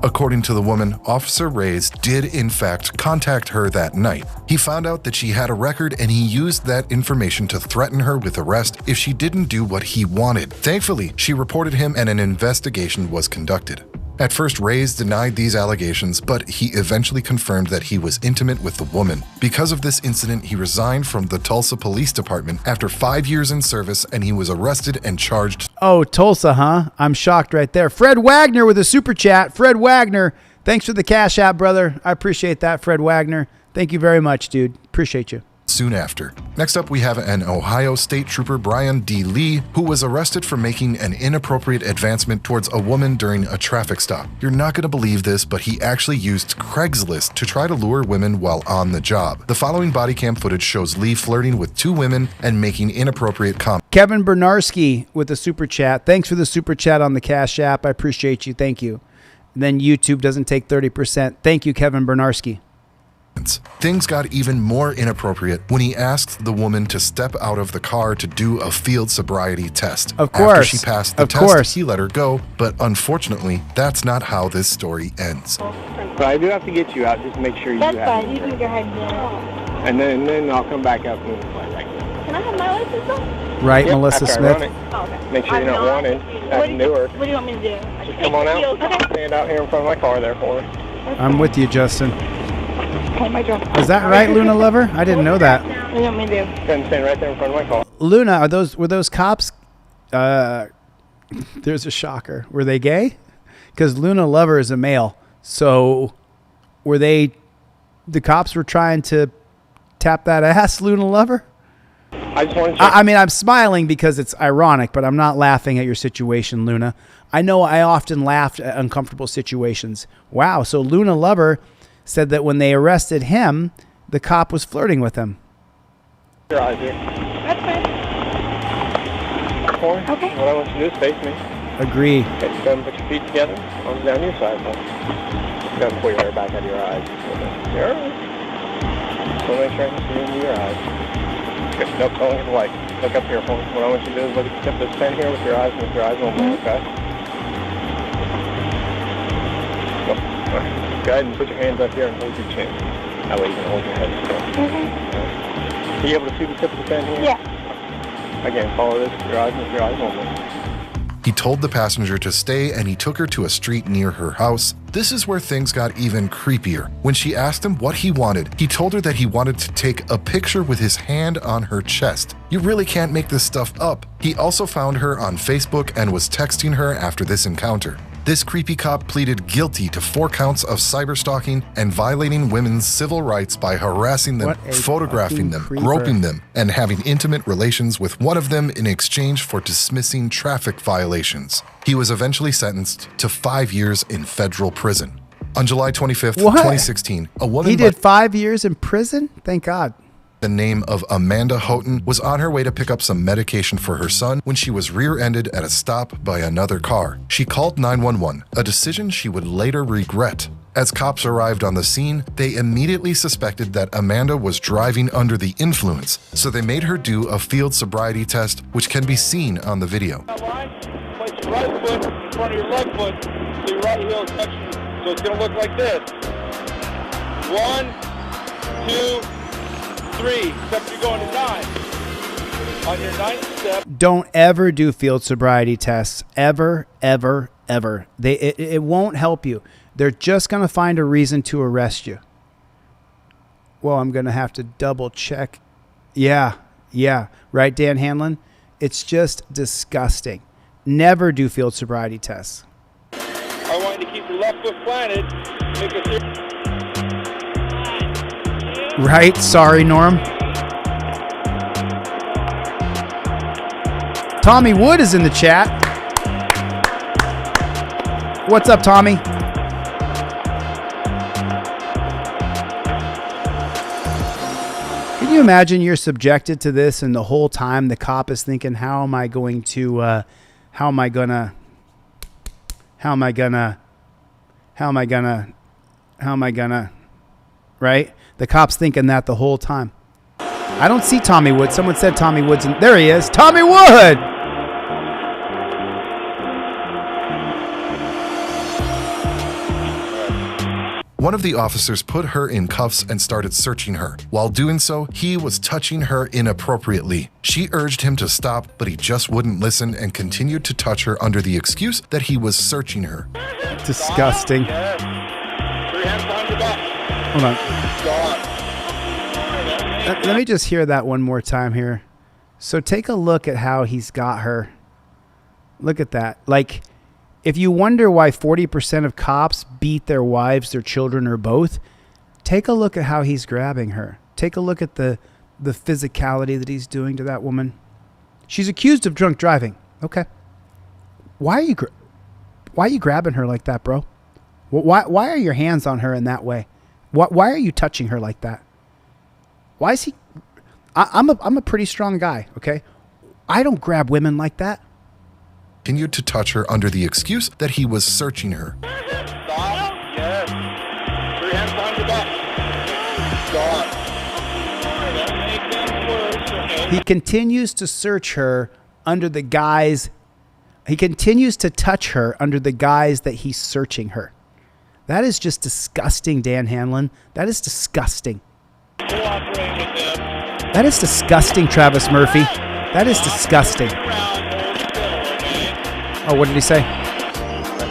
According to the woman, Officer Reyes did in fact contact her that night. He found out that she had a record and he used that information to threaten her with arrest if she didn't do what he wanted. Thankfully, she reported him and an investigation was conducted. At first, Reyes denied these allegations, but he eventually confirmed that he was intimate with the woman. Because of this incident, he resigned from the Tulsa Police Department after 5 years in service, and he was arrested and charged. Oh, Tulsa, huh? I'm shocked right there. Fred Wagner with a super chat. Fred Wagner, thanks for the Cash App, brother. I appreciate that, Fred Wagner. Thank you very much, dude. Appreciate you. soon after. Next up, we have an Ohio State Trooper, Brian D. Lee, who was arrested for making an inappropriate advancement towards a woman during a traffic stop. You're not going to believe this, but he actually used Craigslist to try to lure women while on the job. The following body cam footage shows Lee flirting with 2 women and making inappropriate comments. Kevin Bernarski with a super chat. Thanks for the super chat on the Cash App. I appreciate you. Thank you. And then YouTube doesn't take 30%. Thank you, Kevin Bernarski. Things got even more inappropriate when he asked the woman to step out of the car to do a field sobriety test. Of course. After she passed the test, he let her go, but unfortunately, that's not how this story ends. But I do have to get you out just to make sure you have it. That's fine. You can go ahead and get it. And then I'll come back out and Can I have my license though? Right, Melissa after Smith. I run it. Oh, okay. Make sure you're not wanted at Newark. What do you want me to do? Just come on out. Okay. Stand out here in front of my car there for me. I'm with you, Justin. Okay, my job. Is that right, Luna Lover? I didn't know that. What do you want me to do? Stand right there in front of my car. Luna, were those cops? There's a shocker. Were they gay? Because Luna Lover is a male. So were they? The cops were trying to tap that ass, Luna Lover? I just want to. I mean, I'm smiling because it's ironic, but I'm not laughing at your situation, Luna. I know I often laughed at uncomfortable situations. Wow. So Luna Lover said that when they arrested him, the cop was flirting with him. Your eyes here. That's fine. Okay. What I want you to do is face me. Agree. Okay, just go and put your feet together. Arms down your side. Just go and pull your hair back out of your eyes. Your eyes. So make sure I can see into your eyes. Okay. Nope, don't look at the light. Look up here for me. What I want you to do is look at the tip of this pen here with your eyes and with your eyes only, okay? Nope. All right. Go ahead and put your hands up here and hold your chin. That way you can hold your head still. Are you able to see the tip of the pen here? Yeah. Again, follow this with your eyes and with your eyes only. He told the passenger to stay and he took her to a street near her house. This is where things got even creepier. When she asked him what he wanted, he told her that he wanted to take a picture with his hand on her chest. You really can't make this stuff up. He also found her on Facebook and was texting her after this encounter. This creepy cop pleaded guilty to 4 counts of cyberstalking and violating women's civil rights by harassing them, photographing them, groping them, and having intimate relations with one of them in exchange for dismissing traffic violations. He was eventually sentenced to 5 years in federal prison. On July 25th, 2016, a woman— He did 5 years in prison? Thank God. The name of Amanda Houghton was on her way to pick up some medication for her son when she was rear-ended at a stop by another car. She called 911, a decision she would later regret. As cops arrived on the scene, they immediately suspected that Amanda was driving under the influence, so they made her do a field sobriety test, which can be seen on the video. Place your right foot in front of your left foot, so your right heel is touching, so it's going to look like this. 1, 2, 3, except you're going to 9. On your 9th step. Don't ever do field sobriety tests. Ever, ever, ever. It won't help you. They're just going to find a reason to arrest you. Well, I'm going to have to double check. Yeah. Right, Dan Hanlon? It's just disgusting. Never do field sobriety tests. I want you to keep your left foot planted. Make a Right? Sorry, Norm. Tommy Wood is in the chat. What's up, Tommy? Can you imagine you're subjected to this and the whole time the cop is thinking, how am I gonna, right? The cop's thinking that the whole time. I don't see Tommy Wood. Someone said Tommy Wood's in. There he is. Tommy Wood! One of the officers put her in cuffs and started searching her. While doing so, he was touching her inappropriately. She urged him to stop, but he just wouldn't listen and continued to touch her under the excuse that he was searching her. Disgusting. Hold on. Let me just hear that one more time here. So take a look at how he's got her. Look at that. Like, if you wonder why 40% of cops beat their wives, their children, or both, take a look at how he's grabbing her. Take a look at the the physicality that he's doing to that woman. She's accused of drunk driving. Okay. Why are you grabbing her like that, bro? Why are your hands on her in that way? Why are you touching her like that? Why is he? I'm a pretty strong guy, okay? I don't grab women like that. Continued to touch her under the excuse that he was searching her. Stop. Yes. 3 hands behind your back. Stop. Make them worse, okay? He continues to search her under the guise. He continues to touch her under the guise that he's searching her. That is just disgusting, Dan Hanlon. That is disgusting. That is disgusting, Travis Murphy. That is disgusting. Oh, what did he say?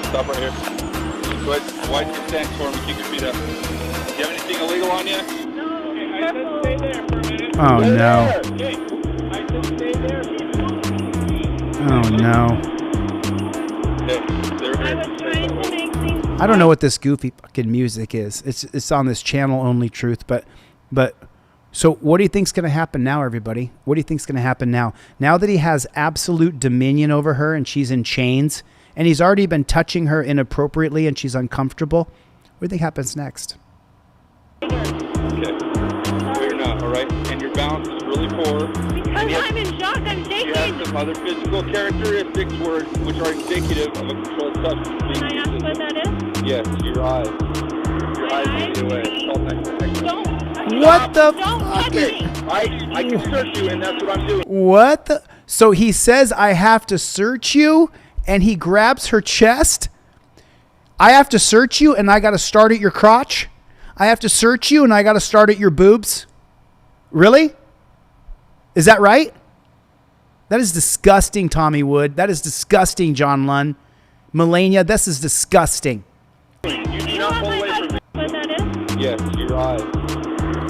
Stop right here. Go ahead. Widen your stance for me. Keep your feet up. Do you have anything illegal on you? No. Okay, I said stay there for a minute. Oh, no. Okay. I said stay there. Oh, no. Okay. I was trying to make things. I don't know what this goofy fucking music is. It's on this channel, Only Truth. But so what do you think's going to happen now, everybody? What do you think's going to happen now? Now that he has absolute dominion over her and she's in chains and he's already been touching her inappropriately and she's uncomfortable, what do you think happens next? Okay. No, you're not, all right? And your balance is really poor. Because I'm in shock, I'm shaking. You have some other physical characteristics which are indicative of a controlled substance. Can I ask what that is? Yes, your eyes. Your eyes lead the way. It's all next. Don't. What the fuck? I can search you, and that's what I'm doing. What the? So he says, I have to search you, and he grabs her chest. I have to search you, and I got to start at your crotch. I have to search you, and I got to start at your boobs. Really? Is that right? That is disgusting, Tommy Wood. That is disgusting, John Lunn. Melania, this is disgusting. You do not pull away from me. What that is? Yes, your eyes.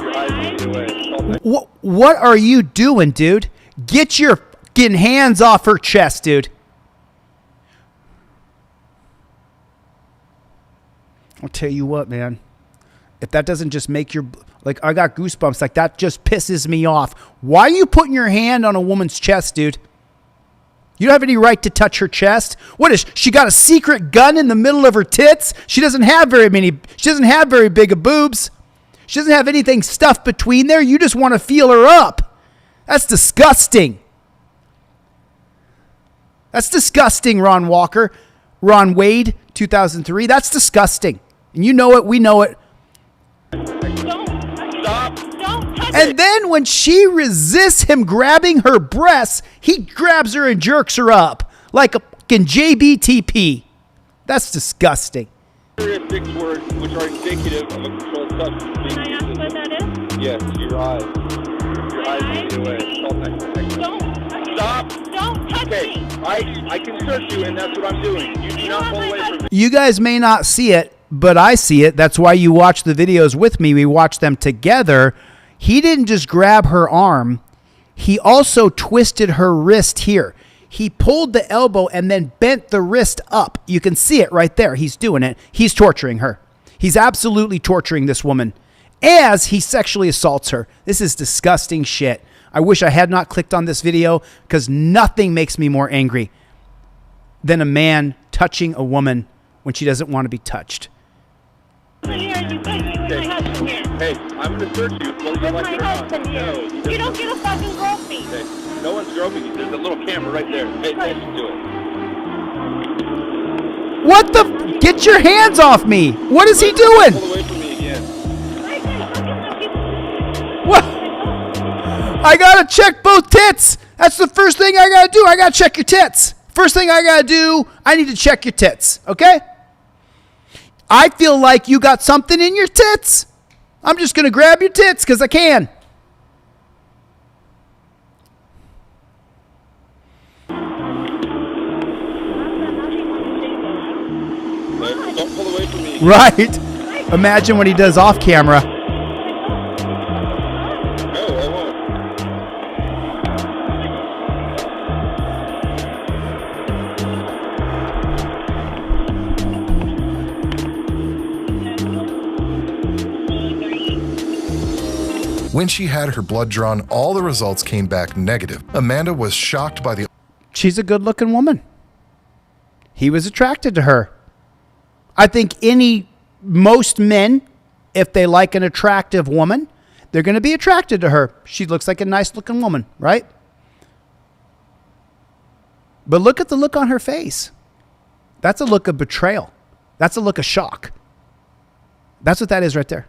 Your eyes lead the way. It's all next. What are you doing, dude? Get your fucking hands off her chest, dude. I'll tell you what, man. If that doesn't just make your... Like, I got goosebumps. Like, that just pisses me off. Why are you putting your hand on a woman's chest, dude? You don't have any right to touch her chest. What is... She got a secret gun in the middle of her tits? She doesn't have very many... She doesn't have very big of boobs. She doesn't have anything stuffed between there. You just want to feel her up. That's disgusting. That's disgusting, Ron Walker. Ron Wade, 2003. That's disgusting. And you know it. We know it. Stop. And then when she resists him grabbing her breasts, he grabs her and jerks her up like a fucking JBTP. That's disgusting. Characteristics which are indicative of a controlled substance. Can I ask what that is? Yes, your eyes. Your eyes lead the way. It's all next. Don't. Stop. Don't touch me. I can search you, and that's what I'm doing. You do not pull away from me. You guys may not see it, but I see it. That's why you watch the videos with me. We watch them together. He didn't just grab her arm. He also twisted her wrist here. He pulled the elbow and then bent the wrist up. You can see it right there. He's doing it. He's torturing her. He's absolutely torturing this woman as he sexually assaults her. This is disgusting shit. I wish I had not clicked on this video because nothing makes me more angry than a man touching a woman when she doesn't want to be touched. Hey, I'm gonna search you. With my husband here. You don't get a fucking gropey. Hey, no one's groping you. There's a little camera right there. Pay attention to it. What the? Get your hands off me. What is he doing? Pull away from me again. What? I gotta check both tits. That's the first thing I gotta do. I gotta check your tits. First thing I gotta do, I need to check your tits. Okay? I feel like you got something in your tits. I'm just gonna grab your tits because I can. Don't pull away from me. Right? Imagine what he does off camera. No, I won't. When she had her blood drawn, all the results came back negative. Amanda was shocked by the... She's a good-looking woman. He was attracted to her. I think most men, if they like an attractive woman, they're going to be attracted to her. She looks like a nice-looking woman, right? But look at the look on her face. That's a look of betrayal. That's a look of shock. That's what that is right there.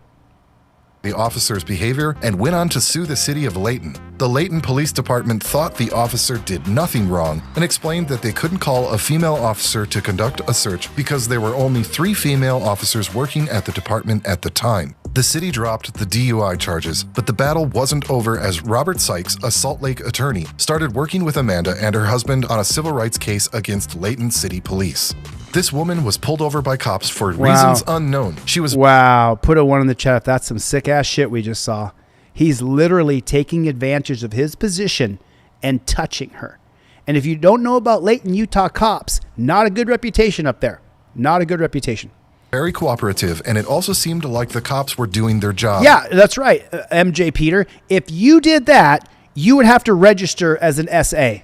The officer's behavior and went on to sue the city of Layton. The Layton Police Department thought the officer did nothing wrong and explained that they couldn't call a female officer to conduct a search because there were only 3 female officers working at the department at the time. The city dropped the DUI charges, but the battle wasn't over as Robert Sykes, a Salt Lake attorney, started working with Amanda and her husband on a civil rights case against Layton City Police. This woman was pulled over by cops for reasons unknown. She was... Wow. Put a 1 in the chat if that's some sick-ass shit we just saw. He's literally taking advantage of his position and touching her. And if you don't know about Layton, Utah cops, not a good reputation up there. Not a good reputation. Very cooperative, and it also seemed like the cops were doing their job. Yeah, that's right, MJ Peter. If you did that, you would have to register as an SA.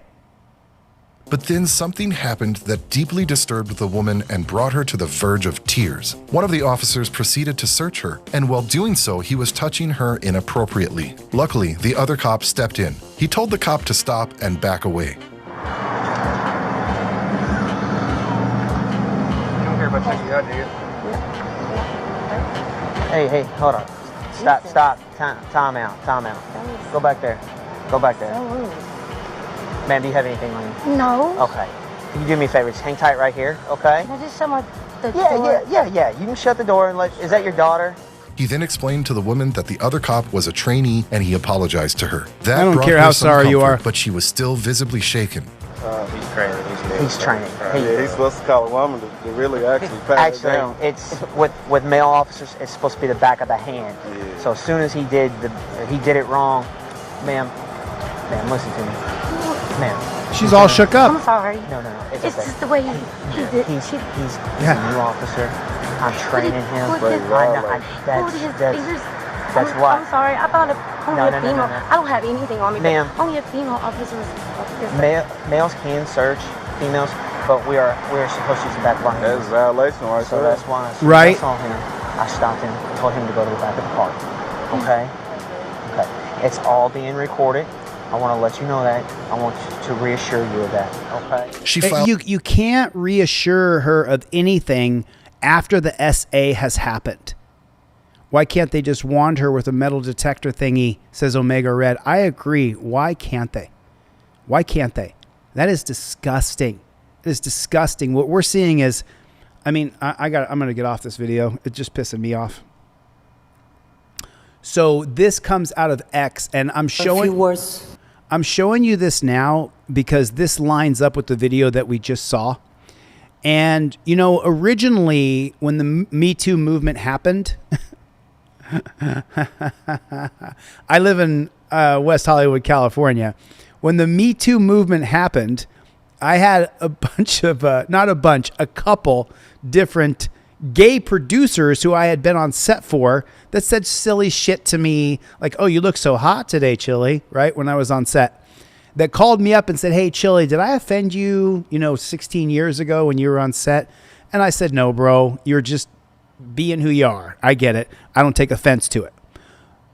But then something happened that deeply disturbed the woman and brought her to the verge of tears. One of the officers proceeded to search her, and while doing so, he was touching her inappropriately. Luckily, the other cop stepped in. He told the cop to stop and back away. You don't care about checking you out, do you? Hey, hold on. Stop. Time out. Go back there. Ma'am, do you have anything on you? No. Okay. Can you do me a favor? Just hang tight right here, okay? Can I just shut the door? Yeah. You can shut the door and is that your daughter? He then explained to the woman that the other cop was a trainee and he apologized to her. That I don't brought care her how some sorry you comfort, are. But she was still visibly shaken. He's training. He's training. Yeah, he's supposed to call a woman to really actually pat it down. It's with male officers. It's supposed to be the back of the hand. Yeah. So as soon as he did it wrong, ma'am, listen to me, ma'am. She's all shook up. I'm sorry. No. It's okay. Just the way he did. He's a new officer. I'm training him. That's why. I'm sorry. I thought only a female. No. I don't have anything on me. Ma'am. Only a female officer. Males can search females, but we are supposed to use the back of our hands. That's a violation, right? So that's why. Right. I saw him. I stopped him. I told him to go to the back of the car. Okay. It's all being recorded. I want to let you know that. I want to reassure you of that. Okay. You can't reassure her of anything after the SA has happened. Why can't they just wand her with a metal detector thingy, says Omega Red? I agree. Why can't they? That is disgusting. It is disgusting. What we're seeing is, I'm going to get off this video. It's just pissing me off. So this comes out of X, and I'm showing you this now because this lines up with the video that we just saw. And, originally when the Me Too movement happened, I live in West Hollywood, California. When the Me Too movement happened, I had a bunch of, a couple different gay producers who I had been on set for that said silly shit to me. Like, oh, you look so hot today, Chille, right? When I was on set. That called me up and said, hey, Chille, did I offend you, 16 years ago when you were on set? And I said, no, bro, you're just being who you are. I get it. I don't take offense to it.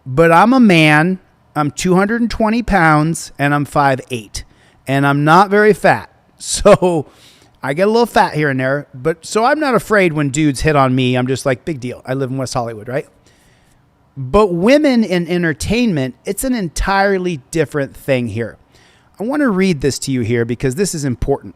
But I'm a man. I'm 220 pounds and I'm 5'8". And I'm not very fat. So I get a little fat here and there. But so I'm not afraid when dudes hit on me. I'm just like, big deal. I live in West Hollywood, right? But women in entertainment, it's an entirely different thing here. I want to read this to you here because this is important.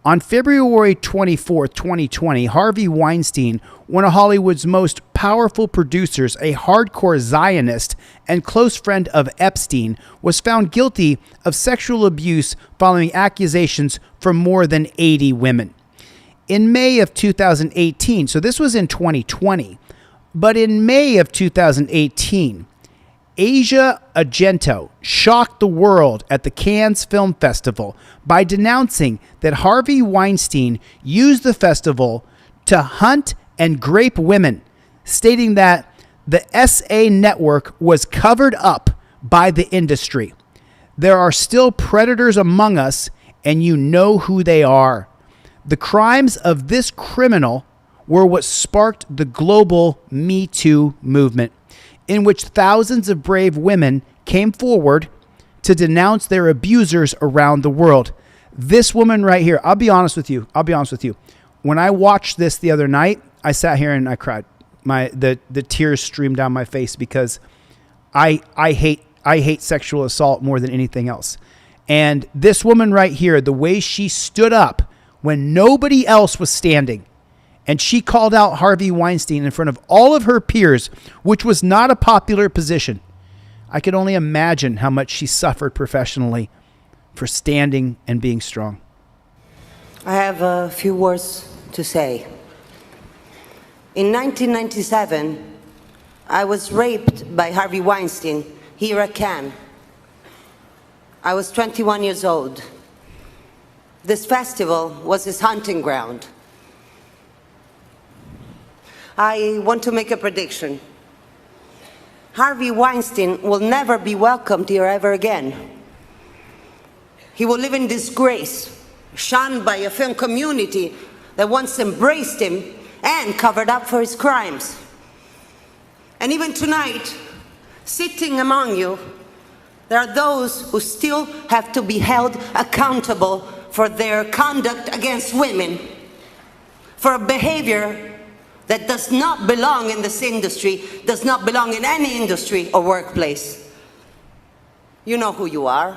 On February 24th, 2020, Harvey Weinstein, one of Hollywood's most powerful producers, a hardcore Zionist, and close friend of Epstein, was found guilty of sexual abuse following accusations from more than 80 women. In May of 2018, so this was in 2020, but in May of 2018, Asia Argento shocked the world at the Cannes Film Festival by denouncing that Harvey Weinstein used the festival to hunt and grape women, stating that The SA network was covered up by the industry. There are still predators among us, and you know who they are. The crimes of this criminal were what sparked the global Me Too movement, in which thousands of brave women came forward to denounce their abusers around the world. This woman right here, I'll be honest with you. When I watched this the other night, I sat here and I cried. The tears streamed down my face because I hate sexual assault more than anything else. And this woman right here, the way she stood up when nobody else was standing, and she called out Harvey Weinstein in front of all of her peers, which was not a popular position. I could only imagine how much she suffered professionally for standing and being strong. I have a few words to say. In 1997, I was raped by Harvey Weinstein here at Cannes. I was 21 years old. This festival was his hunting ground. I want to make a prediction. Harvey Weinstein will never be welcomed here ever again. He will live in disgrace, shunned by a film community that once embraced him and covered up for his crimes. And even tonight, sitting among you, there are those who still have to be held accountable for their conduct against women, for a behavior that does not belong in this industry, does not belong in any industry or workplace. You know who you are,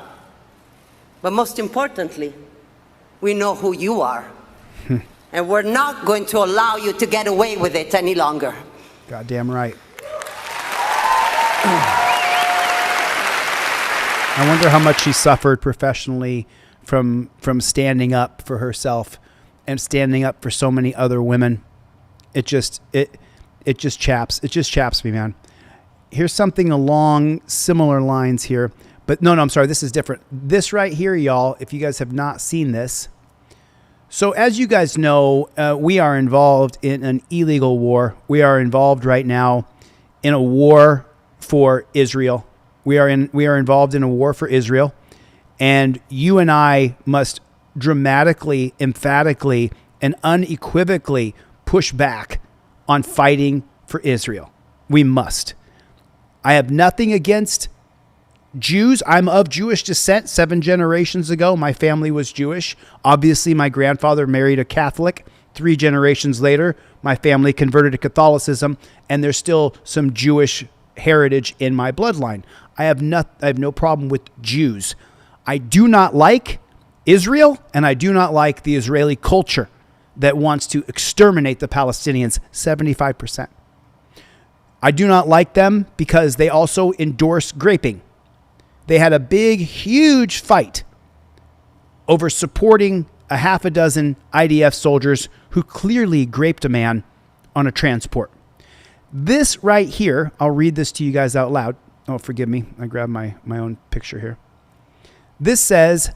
but most importantly, we know who you are. And we're not going to allow you to get away with it any longer. Goddamn right. I wonder how much she suffered professionally from standing up for herself and standing up for so many other women. It just chaps me, man. Here's something along similar lines here, but no, I'm sorry. This is different. This right here, y'all, if you guys have not seen this. So as you guys know, we are involved in an illegal war. We are involved right now in a war for Israel. We are involved in a war for Israel, and you and I must dramatically, emphatically, and unequivocally push back on fighting for Israel. We must. I have nothing against Jews. I'm of Jewish descent. 7 generations ago, my family was Jewish. Obviously, my grandfather married a Catholic. 3 generations later, my family converted to Catholicism, and there's still some Jewish heritage in my bloodline. I have no problem with Jews. I do not like Israel, and I do not like the Israeli culture that wants to exterminate the Palestinians, 75%. I do not like them because they also endorse graping. They had a big, huge fight over supporting a half a dozen IDF soldiers who clearly graped a man on a transport. This right here, I'll read this to you guys out loud. Oh, forgive me. I grabbed my own picture here. This says,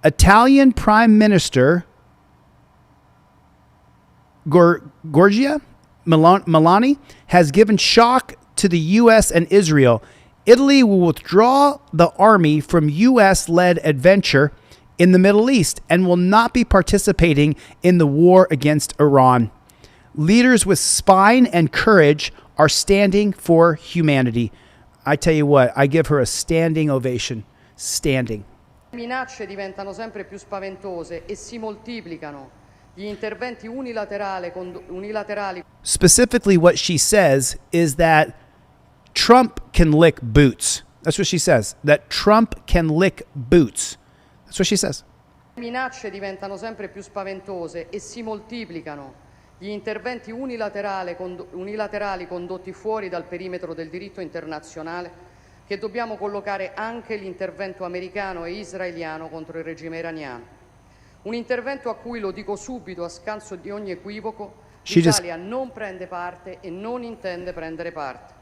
Italian Prime Minister Giorgia Meloni has given shock to the U.S. and Israel. Italy will withdraw the army from U.S.-led adventure in the Middle East and will not be participating in the war against Iran. Leaders with spine and courage are standing for humanity. I tell you what, I give her a standing ovation. Standing. Minacce diventano sempre più spaventose e si moltiplicano. Gli interventi unilaterali. Specifically, what she says is that Trump can lick boots. That's what she says. That Trump can lick boots. That's what she says. Minacce diventano sempre più spaventose e si moltiplicano. Gli interventi unilaterali condotti fuori dal perimetro del diritto internazionale, che dobbiamo collocare anche l'intervento americano e israeliano contro il regime iraniano. Un intervento a cui, lo dico subito a scanso di ogni equivoco, l'Italia non prende parte e non intende prendere parte.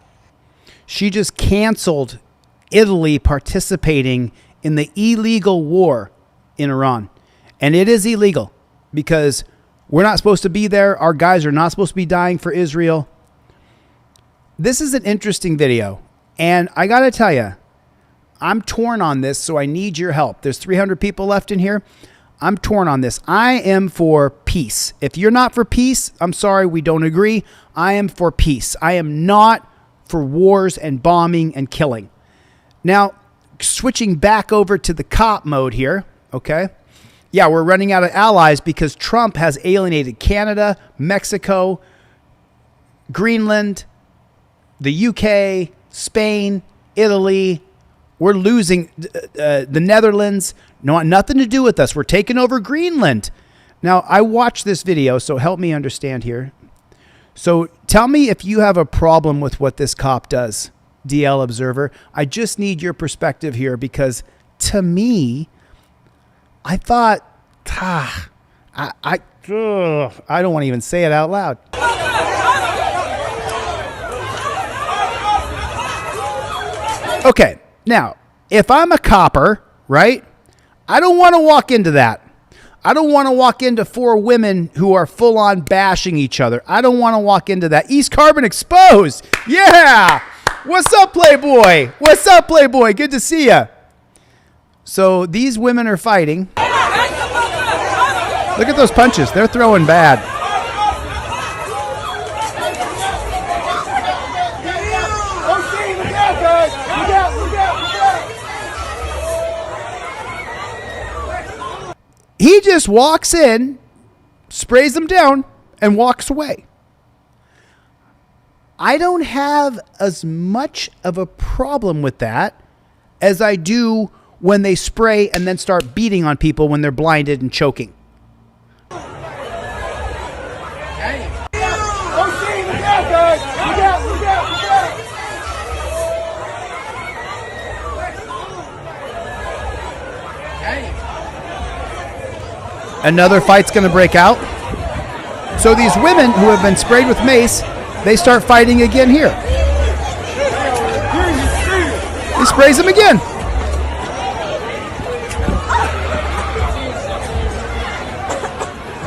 She just canceled Italy participating in the illegal war in Iran. And it is illegal because we're not supposed to be there. Our guys are not supposed to be dying for Israel. this is an interesting video. And I got to tell you, I'm torn on this, so I need your help. There's 300 people left in here. I'm torn on this. I am for peace. If you're not for peace, I'm sorry, we don't agree. I am for peace. I am not for wars and bombing and killing. Now, switching back over to the cop mode here, okay? Yeah, we're running out of allies because Trump has alienated Canada, Mexico, Greenland, the UK, Spain, Italy. We're losing the Netherlands. No, nothing to do with us. We're taking over Greenland. Now, I watched this video, so help me understand here. So tell me if you have a problem with what this cop does, DL Observer. I just need your perspective here because to me, I thought, I don't want to even say it out loud. Okay, now, if I'm a copper, right, I don't want to walk into that. I don't want to walk into 4 women who are full-on bashing each other. I don't want to walk into that. East Carbon exposed. Yeah. What's up, Playboy? What's up, Playboy? Good to see you. So these women are fighting. Look at those punches. They're throwing bad. He just walks in, sprays them down, and walks away. I don't have as much of a problem with that as I do when they spray and then start beating on people when they're blinded and choking. Another fight's going to break out. So these women who have been sprayed with mace, they start fighting again here. He sprays them again.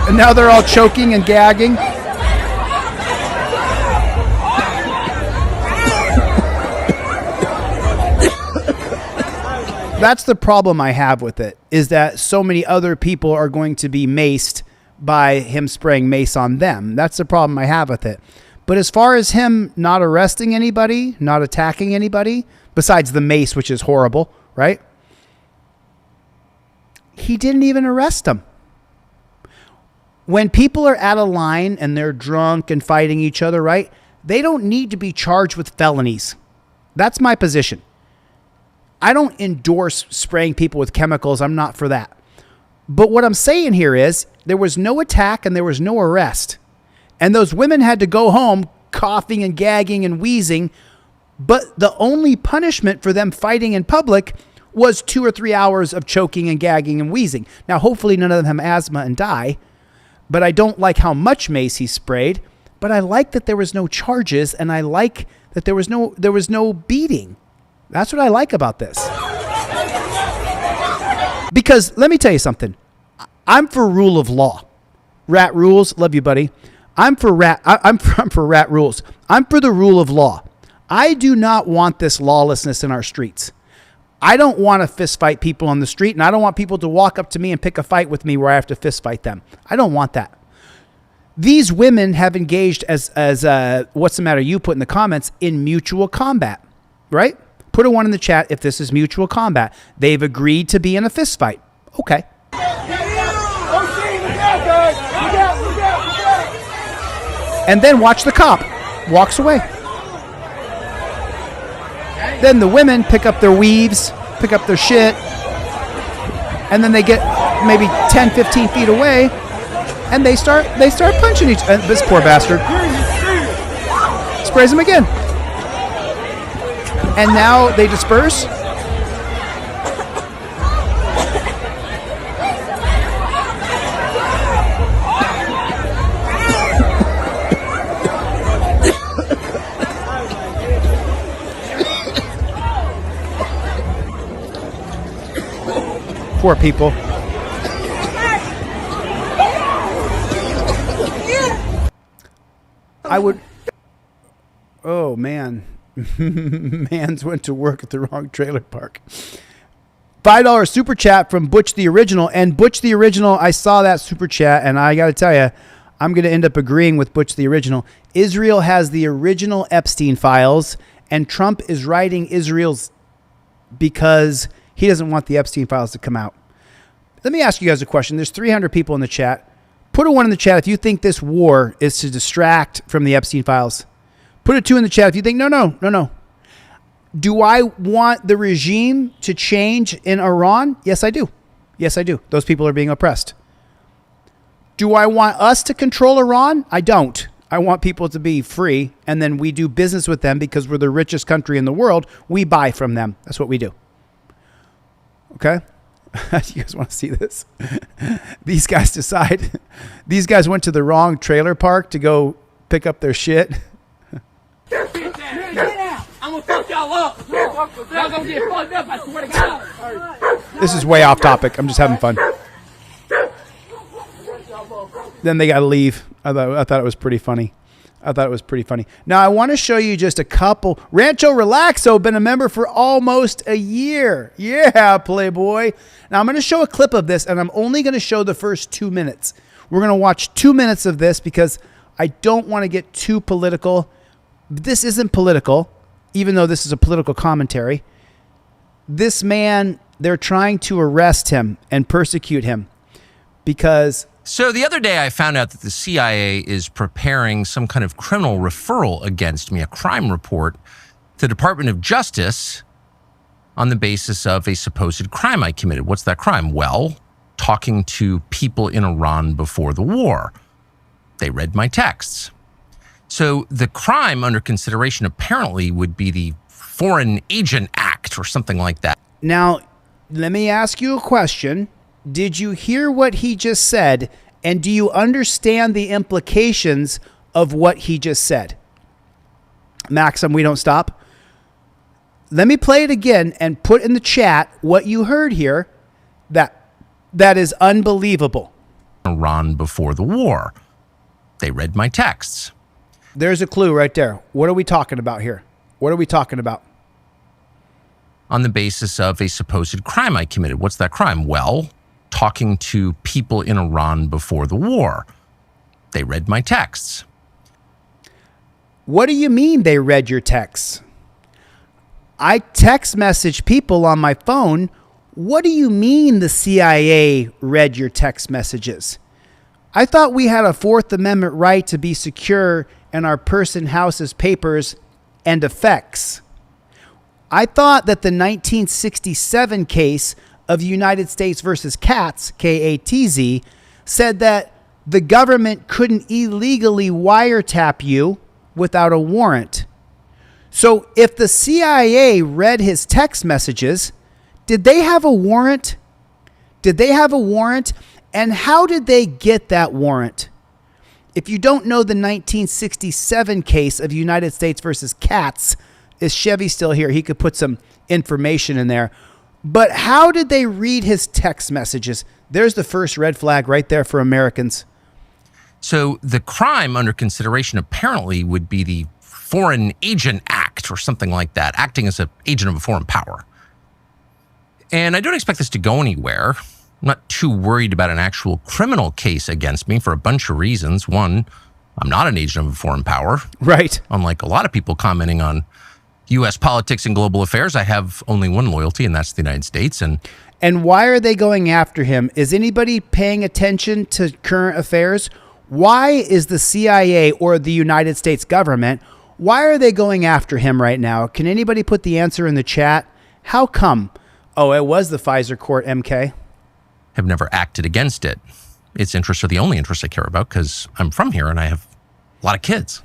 And now they're all choking and gagging. That's the problem I have with it, is that so many other people are going to be maced by him spraying mace on them. That's the problem I have with it. But as far as him not arresting anybody, not attacking anybody, besides the mace, which is horrible, right? He didn't even arrest them. When people are at a line and they're drunk and fighting each other, right? They don't need to be charged with felonies. That's my position. I don't endorse spraying people with chemicals. I'm not for that. But what I'm saying here is there was no attack and there was no arrest. And those women had to go home coughing and gagging and wheezing. But the only punishment for them fighting in public was 2 or 3 hours of choking and gagging and wheezing. Now, hopefully none of them have asthma and die. But I don't like how much mace he sprayed. But I like that there was no charges, and I like that there was no beating. That's what I like about this. Because let me tell you something. I'm for rule of law. Rat rules. Love you, buddy. I'm for rat rules. I'm for the rule of law. I do not want this lawlessness in our streets. I don't want to fist fight people on the street, and I don't want people to walk up to me and pick a fight with me where I have to fist fight them. I don't want that. These women have engaged as what's the matter you put in the comments, in mutual combat, right? Put a 1 in the chat if this is mutual combat. They've agreed to be in a fist fight. Okay. And then watch the cop. Walks away. Then the women pick up their weaves, pick up their shit, and then they get maybe 10, 15 feet away, and they start punching each other. This poor bastard. Sprays him again. And now they disperse. Poor people. Oh, man. Mans went to work at the wrong trailer park. $5 super chat from Butch the Original. And Butch the Original, I saw that super chat, and I got to tell you, I'm going to end up agreeing with Butch the Original. Israel has the original Epstein files, and Trump is writing Israel's because he doesn't want the Epstein files to come out. Let me ask you guys a question. There's 300 people in the chat. Put a 1 in the chat if you think this war is to distract from the Epstein files. Put a 2 in the chat if you think, no. Do I want the regime to change in Iran? Yes, I do. Yes, I do. Those people are being oppressed. Do I want us to control Iran? I don't. I want people to be free, and then we do business with them because we're the richest country in the world. We buy from them. That's what we do. Okay? You guys want to see this? These guys decide. These guys went to the wrong trailer park to go pick up their shit. Get out! I'm gonna fuck y'all up! Y'all gonna get fucked up, I swear to God! This is way off topic. I'm just having fun. Then they got to leave. I thought it was pretty funny. Now, I want to show you just a couple. Rancho Relaxo, been a member for almost a year. Yeah, Playboy. Now, I'm going to show a clip of this, and I'm only going to show the first 2 minutes. We're going to watch 2 minutes of this because I don't want to get too political. This isn't political, even though this is a political commentary. This man, they're trying to arrest him and persecute him because... So the other day I found out that the CIA is preparing some kind of criminal referral against me, a crime report, to the Department of Justice on the basis of a supposed crime I committed. What's that crime? Well, talking to people in Iran before the war. They read my texts. So the crime under consideration apparently would be the Foreign Agent Act or something like that. Now, let me ask you a question. Did you hear what he just said? And do you understand the implications of what he just said? Maxim, we don't stop. Let me play it again and put in the chat what you heard here. That is unbelievable. Iran before the war. They read my texts. There's a clue right there. What are we talking about here? What are we talking about? On the basis of a supposed crime I committed. What's that crime? Well, talking to people in Iran before the war. They read my texts. What do you mean they read your texts? I text message people on my phone. What do you mean the CIA read your text messages? I thought we had a Fourth Amendment right to be secure in our person, houses, papers, and effects. I thought that the 1967 case of United States versus Katz, K-A-T-Z, said that the government couldn't illegally wiretap you without a warrant. So if the CIA read his text messages, did they have a warrant? Did they have a warrant? And how did they get that warrant? If you don't know the 1967 case of United States versus Katz, is Chevy still here? He could put some information in there. But how did they read his text messages? There's the first red flag right there for Americans. So the crime under consideration apparently would be the Foreign Agent Act or something like that, acting as an agent of a foreign power. And I don't expect this to go anywhere. I'm not too worried about an actual criminal case against me for a bunch of reasons. One, I'm not an agent of a foreign power. Right. Unlike a lot of people commenting on U.S. politics and global affairs, I have only one loyalty, and that's the United States. And why are they going after him? Is anybody paying attention to current affairs? Why is the CIA or the United States government, why are they going after him right now? Can anybody put the answer in the chat? How come? Oh, it was the Pfizer court, MK. Have never acted against it. Its interests are the only interests I care about because I'm from here and I have a lot of kids.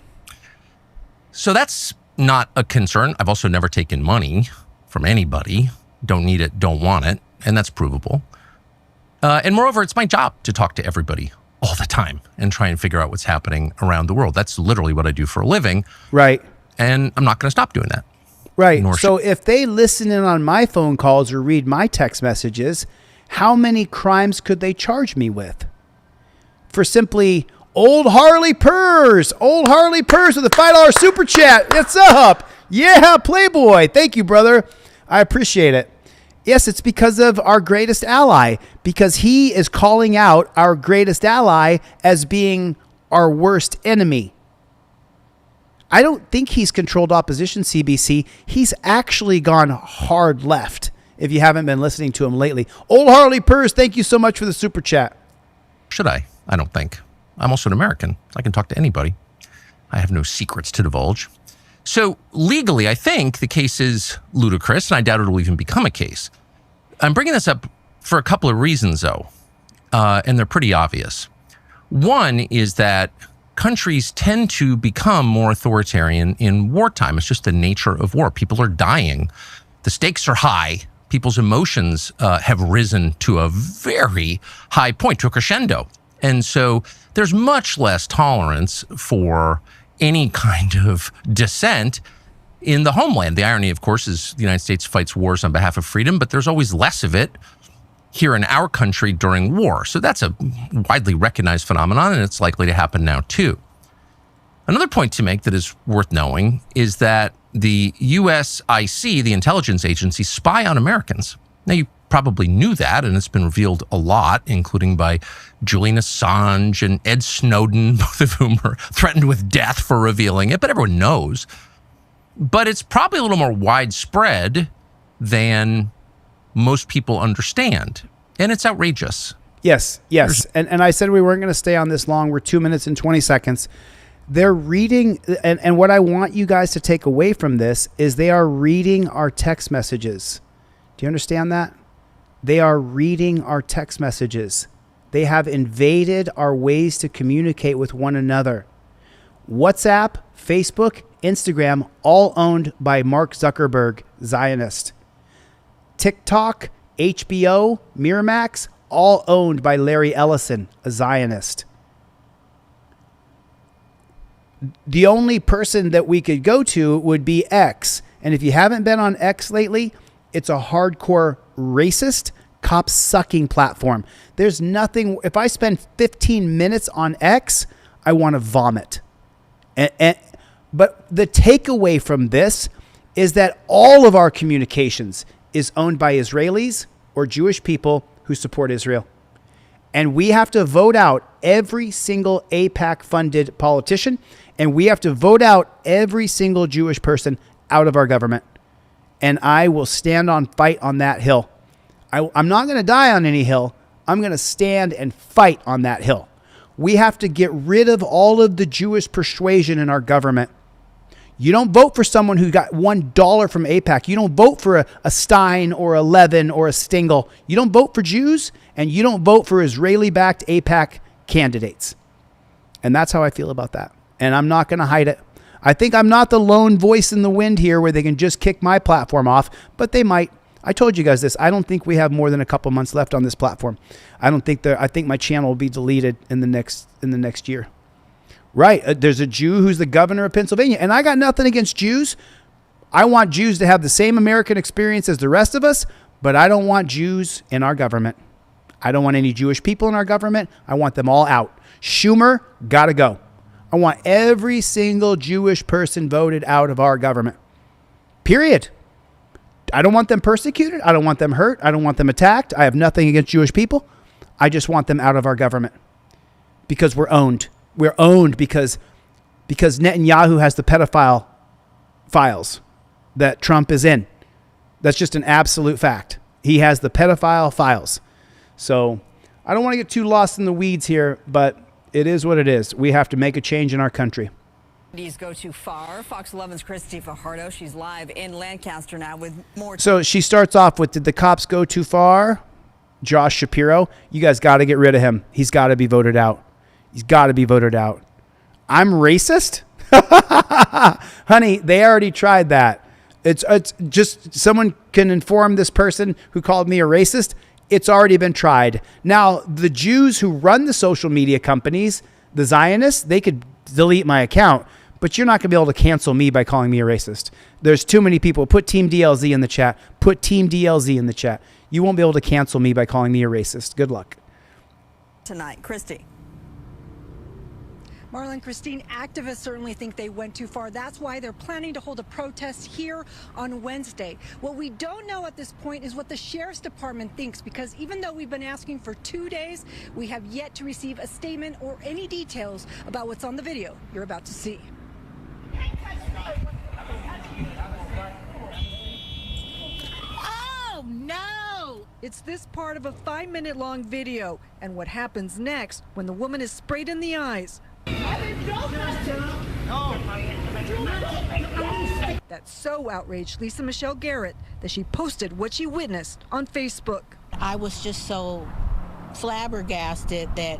So that's not a concern. I've also never taken money from anybody. Don't need it, don't want it. And that's provable. And moreover, it's my job to talk to everybody all the time and try and figure out what's happening around the world. That's literally what I do for a living. Right. And I'm not going to stop doing that. Right. So if they listen in on my phone calls or read my text messages, how many crimes could they charge me with? For simply Old Harley Purrs with a $5 super chat. What's up? Yeah, Playboy. Thank you, brother. I appreciate it. Yes, it's because of our greatest ally, because he is calling out our greatest ally as being our worst enemy. I don't think he's controlled opposition, CBC. He's actually gone hard left, if you haven't been listening to him lately. Old Harley Purrs, thank you so much for the super chat. Should I? I don't think. I'm also an American. I can talk to anybody. I have no secrets to divulge. So legally, I think the case is ludicrous, and I doubt it will even become a case. I'm bringing this up for a couple of reasons, though, and they're pretty obvious. One is that countries tend to become more authoritarian in wartime. It's just the nature of war. People are dying. The stakes are high. People's emotions have risen to a very high point, to a crescendo. And so there's much less tolerance for any kind of dissent in the homeland. The irony, of course, is the United States fights wars on behalf of freedom, but there's always less of it here in our country during war. So that's a widely recognized phenomenon, and it's likely to happen now too. Another point to make that is worth knowing is that the USIC, the intelligence agency, spy on Americans. Now, you probably knew that, and it's been revealed a lot, including by Julian Assange and Ed Snowden, both of whom are threatened with death for revealing it, but everyone knows. But it's probably a little more widespread than most people understand, and it's outrageous. Yes. And I said we weren't going to stay on this long. We're 2 minutes and 20 seconds. They're reading, and what I want you guys to take away from this is they are reading our text messages. Do you understand that? They are reading our text messages. They have invaded our ways to communicate with one another. WhatsApp, Facebook, Instagram, all owned by Mark Zuckerberg, Zionist. TikTok, HBO, Miramax, all owned by Larry Ellison, a Zionist. The only person that we could go to would be X. And if you haven't been on X lately, it's a hardcore racist, cop-sucking platform. There's nothing. If I spend 15 minutes on X, I want to vomit. But the takeaway from this is that all of our communications is owned by Israelis or Jewish people who support Israel. And we have to vote out every single AIPAC-funded politician, and we have to vote out every single Jewish person out of our government. And I will stand on fight on that hill. I'm not going to die on any hill. I'm going to stand and fight on that hill. We have to get rid of all of the Jewish persuasion in our government. You don't vote for someone who got $1 from AIPAC. You don't vote for a Stein or a Levin or a Stingel. You don't vote for Jews, and you don't vote for Israeli-backed AIPAC candidates. And that's how I feel about that. And I'm not going to hide it. I think I'm not the lone voice in the wind here where they can just kick my platform off, but they might. I told you guys this. I don't think we have more than a couple months left on this platform. I think my channel will be deleted in the next year. Right. There's a Jew who's the governor of Pennsylvania, and I got nothing against Jews. I want Jews to have the same American experience as the rest of us, but I don't want Jews in our government. I don't want any Jewish people in our government. I want them all out. Schumer, gotta go. I want every single Jewish person voted out of our government. Period. I don't want them persecuted. I don't want them hurt. I don't want them attacked. I have nothing against Jewish people. I just want them out of our government because we're owned. We're owned because Netanyahu has the pedophile files that Trump is in. That's just an absolute fact. He has the pedophile files. So I don't want to get too lost in the weeds here, but it is what it is. We have to make a change in our country. Go too far. Fox 11's Christy Fajardo. She's live in Lancaster now with more. So she starts off with, did the cops go too far? Josh Shapiro, you guys got to get rid of him. He's got to be voted out. He's got to be voted out. I'm racist? Honey, they already tried that. It's just someone can inform this person who called me a racist. It's already been tried. Now, the Jews who run the social media companies, the Zionists, they could delete my account, but you're not going to be able to cancel me by calling me a racist. There's too many people. Put Team DLZ in the chat. Put Team DLZ in the chat. You won't be able to cancel me by calling me a racist. Good luck. Tonight, Christy. Marlon, Christine, activists certainly think they went too far. That's why they're planning to hold a protest here on Wednesday. What we don't know at this point is what the Sheriff's Department thinks, because even though we've been asking for 2 days, we have yet to receive a statement or any details about what's on the video you're about to see. Oh, no! It's this part of a 5-minute long video and what happens next when the woman is sprayed in the eyes. That's so outraged Lisa Michelle Garrett that she posted what she witnessed on Facebook. I was just so flabbergasted that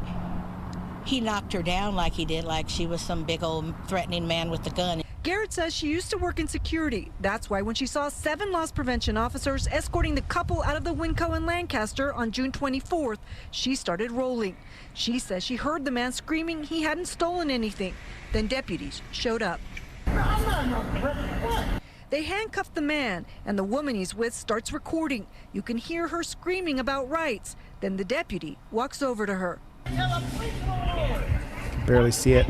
he knocked her down like he did, like she was some big old threatening man with a gun. Garrett says she used to work in security. That's why when she saw 7 loss prevention officers escorting the couple out of the Winco in Lancaster on June 24th, she started rolling. She says she heard the man screaming he hadn't stolen anything. Then deputies showed up. They handcuffed the man, and the woman he's with starts recording. You can hear her screaming about rights. Then the deputy walks over to her. Barely see it.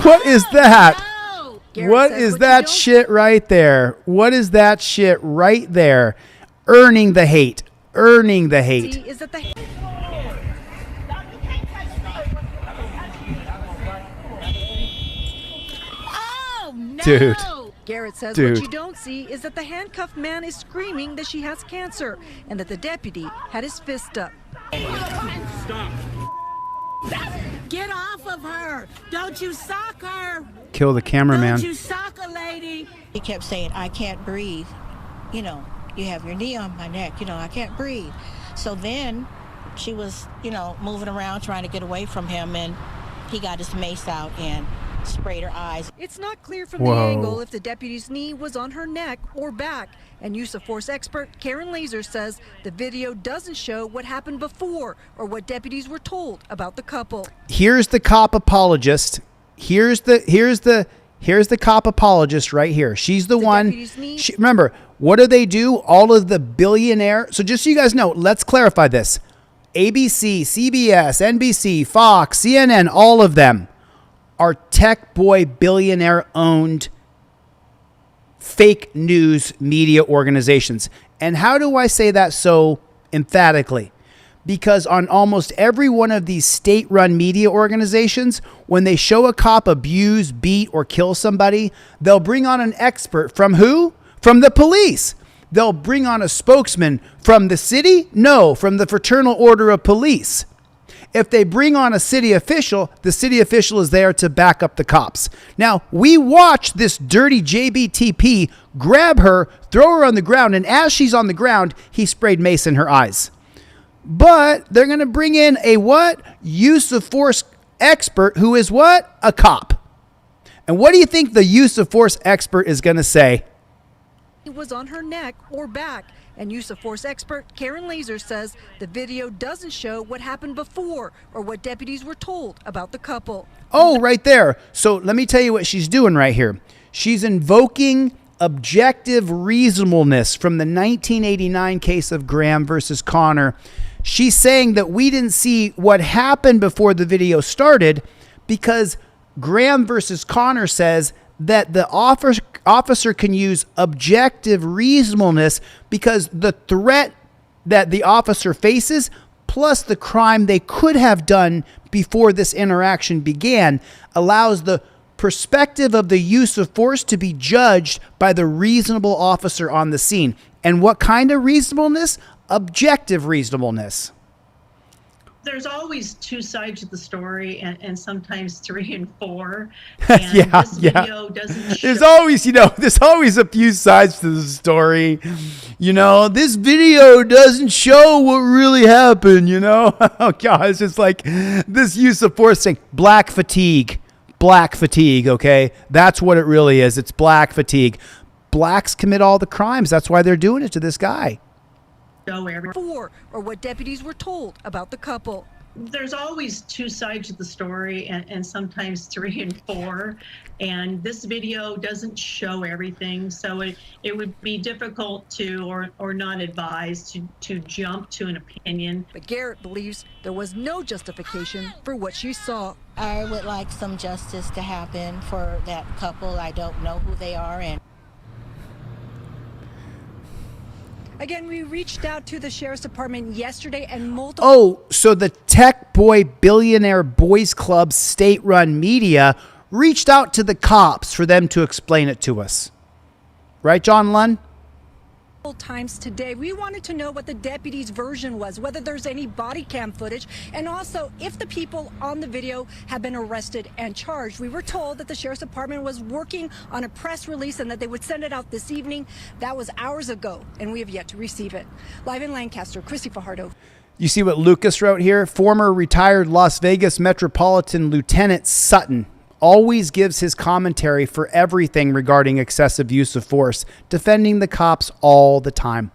What is that? What is that shit right there? What is that shit right there? Earning the hate. Earning the hate. Dude. Garrett says Dude. what you don't see is that the handcuffed man is screaming that she has cancer and that the deputy had his fist up. Stop. Get off of her. Don't you sock her. Kill the cameraman. Don't you sock a lady. He kept saying, I can't breathe. You know, you have your knee on my neck. You know, I can't breathe. So then she was, you know, moving around trying to get away from him, and he got his mace out and sprayed her eyes. It's not clear from the angle if the deputy's knee was on her neck or back. And use of force expert Karen Lawz says the video doesn't show what happened before or what deputies were told about the couple. Here's the cop apologist. Here's the cop apologist right here. She's the one. Remember, what do? All of the billionaire. So just so you guys know, let's clarify this. ABC, CBS, NBC, Fox, CNN, all of them are tech boy billionaire owned fake news media organizations. And how do I say that so emphatically? Because on almost every one of these state-run media organizations, when they show a cop abuse, beat, or kill somebody, they'll bring on an expert from who? From the police. They'll bring on a spokesman from the city? No, from the Fraternal Order of Police. If they bring on a city official, the city official is there to back up the cops. Now, we watched this dirty JBTP grab her, throw her on the ground, and as she's on the ground, he sprayed mace in her eyes. But they're going to bring in a what? Use of force expert who is what? A cop. And what do you think the use of force expert is going to say? It was on her neck or back. And use of force expert Karen Lawz says the video doesn't show what happened before or what deputies were told about the couple. Oh, right there. So let me tell you what she's doing right here. She's invoking objective reasonableness from the 1989 case of Graham versus Connor. She's saying that we didn't see what happened before the video started because Graham versus Connor says that the officer can use objective reasonableness because the threat that the officer faces plus the crime they could have done before this interaction began allows the perspective of the use of force to be judged by the reasonable officer on the scene. And what kind of reasonableness? Objective reasonableness. There's always 2 sides of the story, and sometimes 3 and 4. And this video doesn't show. There's always a few sides to the story. This video doesn't show what really happened, Oh, God, it's just like this use of force thing. Black fatigue, okay? That's what it really is. It's black fatigue. Blacks commit all the crimes. That's why they're doing it to this guy. Before or what deputies were told about the couple. There's always two sides of the story, and sometimes 3 and 4. And this video doesn't show everything, so it would be difficult to or not advised to jump to an opinion. But Garrett believes there was no justification for what she saw. I would like some justice to happen for that couple. I don't know who they are, and Again, we reached out to the Sheriff's Department yesterday and multiple... Oh, so the Tech Boy Billionaire Boys Club state-run media reached out to the cops for them to explain it to us. Right, John Lunn? times today. We wanted to know what the deputy's version was, whether there's any body cam footage, and also if the people on the video have been arrested and charged. We were told that the Sheriff's Department was working on a press release and that they would send it out this evening. That was hours ago, and we have yet to receive it. Live in Lancaster, Chrissy Fajardo. You see what Lucas wrote here? Former retired Las Vegas Metropolitan Lieutenant Sutton always gives his commentary for everything regarding excessive use of force, defending the cops all the time.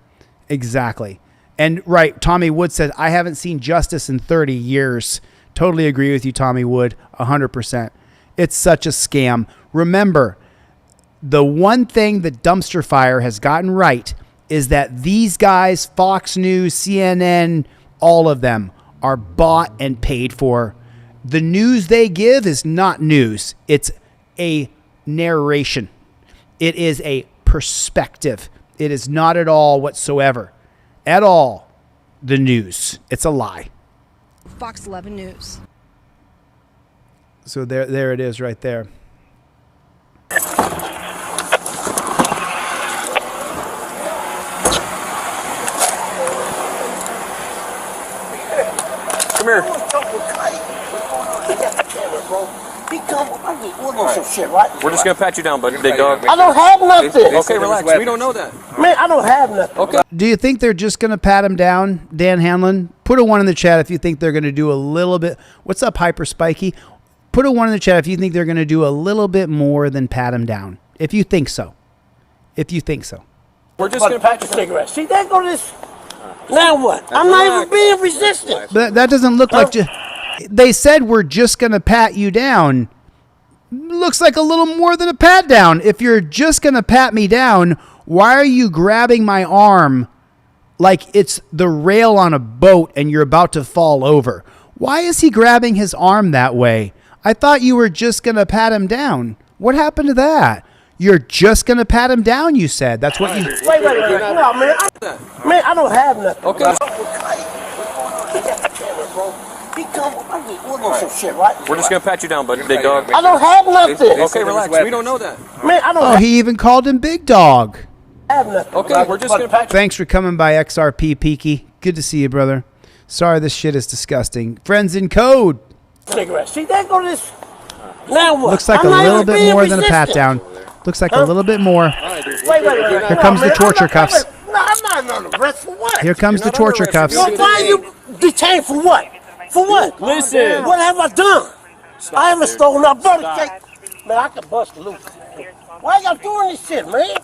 Exactly. And right, Tommy Wood said, I haven't seen justice in 30 years. Totally agree with you, Tommy Wood, 100%. It's such a scam. Remember, the one thing that Dumpster Fire has gotten right is that these guys, Fox News, CNN, all of them are bought and paid for. The news they give is not news. It's a narration. It is a perspective. It is not at all whatsoever, at all, the news. It's a lie. Fox 11 News. So there it is right there. Come here. We're just gonna pat you down, buddy, big dog. I don't have nothing. Okay, relax. We don't know that. Man, I don't have nothing. Okay. Do you think they're just going to pat him down, Dan Hanlon? Put a 1 in the chat if you think they're going to do a little bit. What's up, Hyper Spiky? Put a 1 in the chat if you think they're going to do a little bit more than pat him down. If you think so. If you think so. We're just gonna pack a cigarette. See, there go this. Now what? I'm not even being resistant. But that doesn't look like... They said we're just going to pat you down. Looks like a little more than a pat down. If you're just going to pat me down, why are you grabbing my arm like it's the rail on a boat and you're about to fall over? Why is he grabbing his arm that way? I thought you were just going to pat him down. What happened to that? You're just going to pat him down, you said. That's what you... Wait. No, man. I don't have nothing. Okay. We're just gonna pat you down, buddy, big dog. I don't have nothing. Okay, relax. We don't know that. Man, I don't. Oh, he even called him Big Dog. Have nothing. Okay, we're just gonna pat you. Thanks for coming by, XRP Peaky. Good to see you, brother. Sorry, this shit is disgusting. Friends in code. Cigarette. See, there go this. Now what? Looks like a little bit more than a pat down. Looks like a little bit more. Wait. Here comes the torture cuffs. No, I'm not under arrest for what? Here comes the torture cuffs. Well, why are you detained for what? For what? Listen. What have I done? I haven't stolen my birthday. Man, I can bust loose. Why y'all doing this shit, man?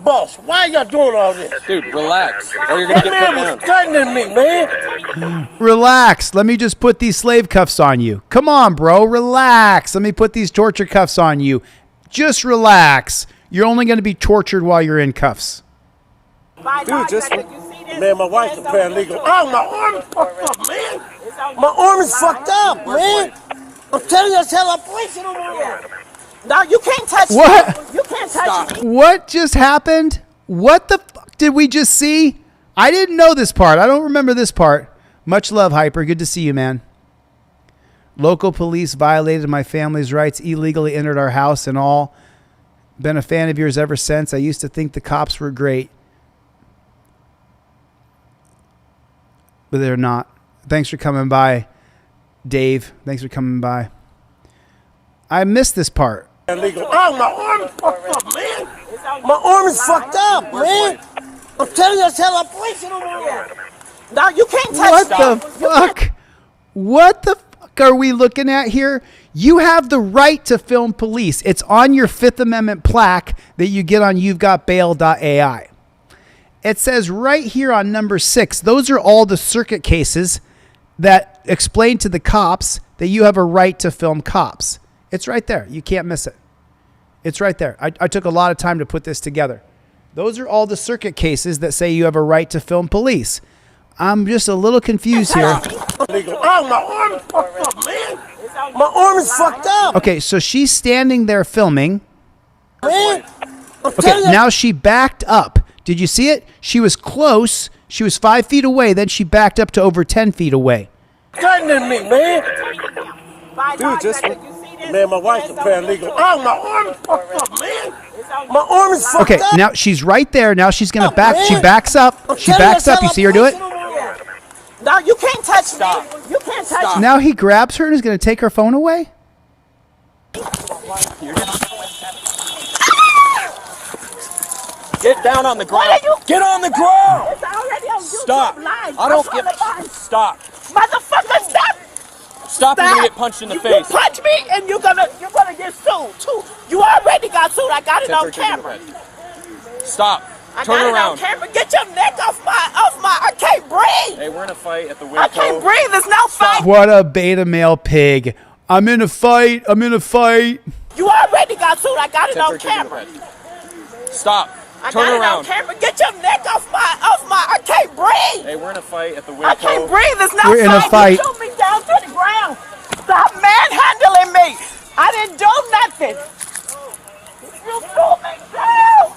Boss, why y'all doing all this? Dude, relax. Or you're gonna get That put man was down. threatening me, man. Relax. Let me just put these slave cuffs on you. Come on, bro. Relax. Let me put these torture cuffs on you. Just relax. You're only going to be tortured while you're in cuffs. Dude, just... Man, my wife's a paralegal. Oh, my arm is fucked up, man. My arm is fucked up, man. I'm telling you, tell a poison on my arm. Now, you can't touch What? me. You can't touch me. What just happened? What the fuck did we just see? I didn't know this part. I don't remember this part. Much love, Hyper. Good to see you, man. Local police violated my family's rights, illegally entered our house and all. Been a fan of yours ever since. I used to think the cops were great. But they're not. Thanks for coming by, Dave. Thanks for coming by. I missed this part. Illegal. Oh, my arm is fucked up, man. My arm is fucked up, man. I'm telling you, tell a poison on my arm. Now, you can't touch What the fuck? What the fuck are we looking at here? You have the right to film police. It's on your Fifth Amendment plaque that you get on you'vegotbail.ai. It says right here on number 6, those are all the circuit cases that explained to the cops that you have a right to film cops. It's right there. You can't miss it. It's right there. I took a lot of time to put this together. Those are all the circuit cases that say you have a right to film police. I'm just a little confused here. Oh, my arm fucked up, man. My arm is fucked up. Okay, so she's standing there filming. Man, okay, now she backed up. Did you see it? She was close. She was 5 feet away. Then she backed up to over 10 feet away. Threatening me, man. Dude, just... Man, my wife's a paralegal. Oh, my arm is fucked up, man. My arm is fucked Okay, up. now she's right there. Now she's going to back. She backs up. She backs up. You see her do it? No, you can't touch me. You can't touch me. Now he grabs her and is going to take her phone away? Get down on the ground. Get on the ground. Stop. I don't give... Stop. Motherfucker, stop. Stop and you get punched in the face. You punch me and you're gonna get sued too. You already got sued. I got it on camera. Stop. I Turn got around. it on camera. Get your neck off my. I can't breathe. Hey, we're in a fight at the Winco. I can't breathe. There's no fight. What a beta male pig. I'm in a fight. I'm in a fight. You already got sued. I got it on camera. Stop. I Turn got it around. on camera. Get your neck off my. I can't breathe. Hey, we're in a fight at the Winco. I can't breathe. There's no We're in a fight. You threw me down to the ground. Stop manhandling me. I didn't do nothing. You threw me down.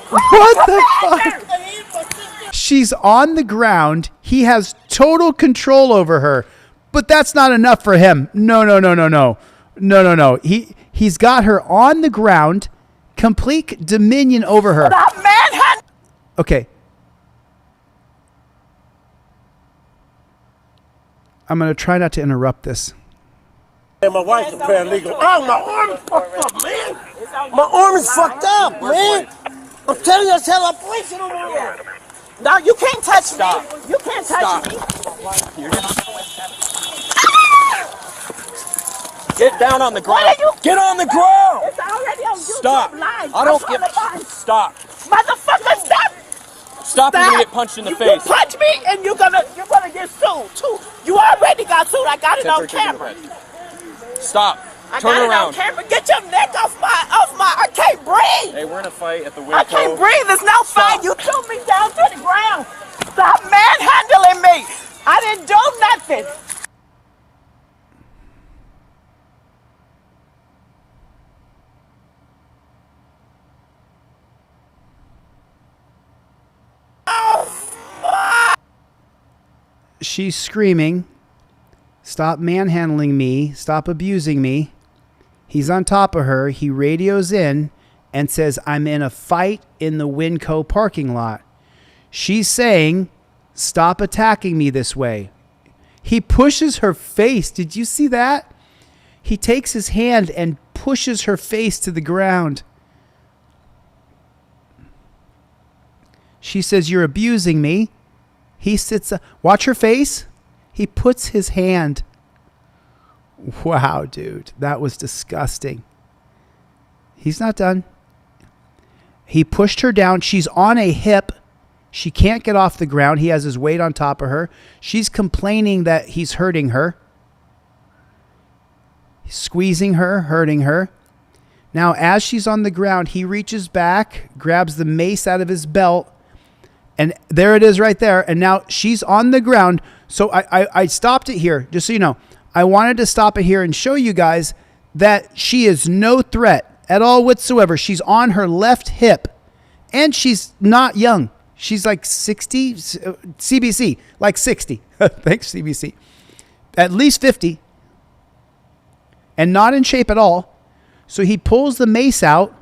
What the fuck? She's on the ground. He has total control over her. But that's not enough for him. No. He's got her on the ground. Complete dominion over her. Stop manhandling. Okay. I'm going to try not to interrupt this. Man, my wife's a paralegal. Oh, my arm is fucked up, man. My arm is fucked up, man. I'm telling you, tell a police in the room. No, you can't touch me. You can't touch me. Get down on the ground. Get on the ground. It's already on YouTube. Stop. Live. I don't give... Stop. Motherfucker, stop. Stop and you get punched in the face. You punch me and you're gonna get sued too. You already got sued. I got it on camera. Stop. I Turn got around. it on camera. Get your neck off my. I can't breathe. Hey, we're in a fight at the Winco. I can't breathe. There's no fight. You threw me down to the ground. Stop manhandling me. I didn't do nothing. She's screaming, stop manhandling me, stop abusing me. He's on top of her. He radios in and says, I'm in a fight in the Winco parking lot. She's saying, stop attacking me this way. He pushes her face. Did you see that? He takes his hand and pushes her face to the ground. She says, you're abusing me. He sits up. Watch her face. He puts his hand. Wow, dude. That was disgusting. He's not done. He pushed her down. She's on a hip. She can't get off the ground. He has his weight on top of her. She's complaining that he's hurting her. He's squeezing her, hurting her. Now, as she's on the ground, he reaches back, grabs the mace out of his belt, and there it is right there. And now she's on the ground. So I stopped it here, just so you know. I wanted to stop it here and show you guys that she is no threat at all whatsoever. She's on her left hip. And she's not young. She's like 60. CBC, like 60. Thanks, CBC. At least 50. And not in shape at all. So he pulls the mace out.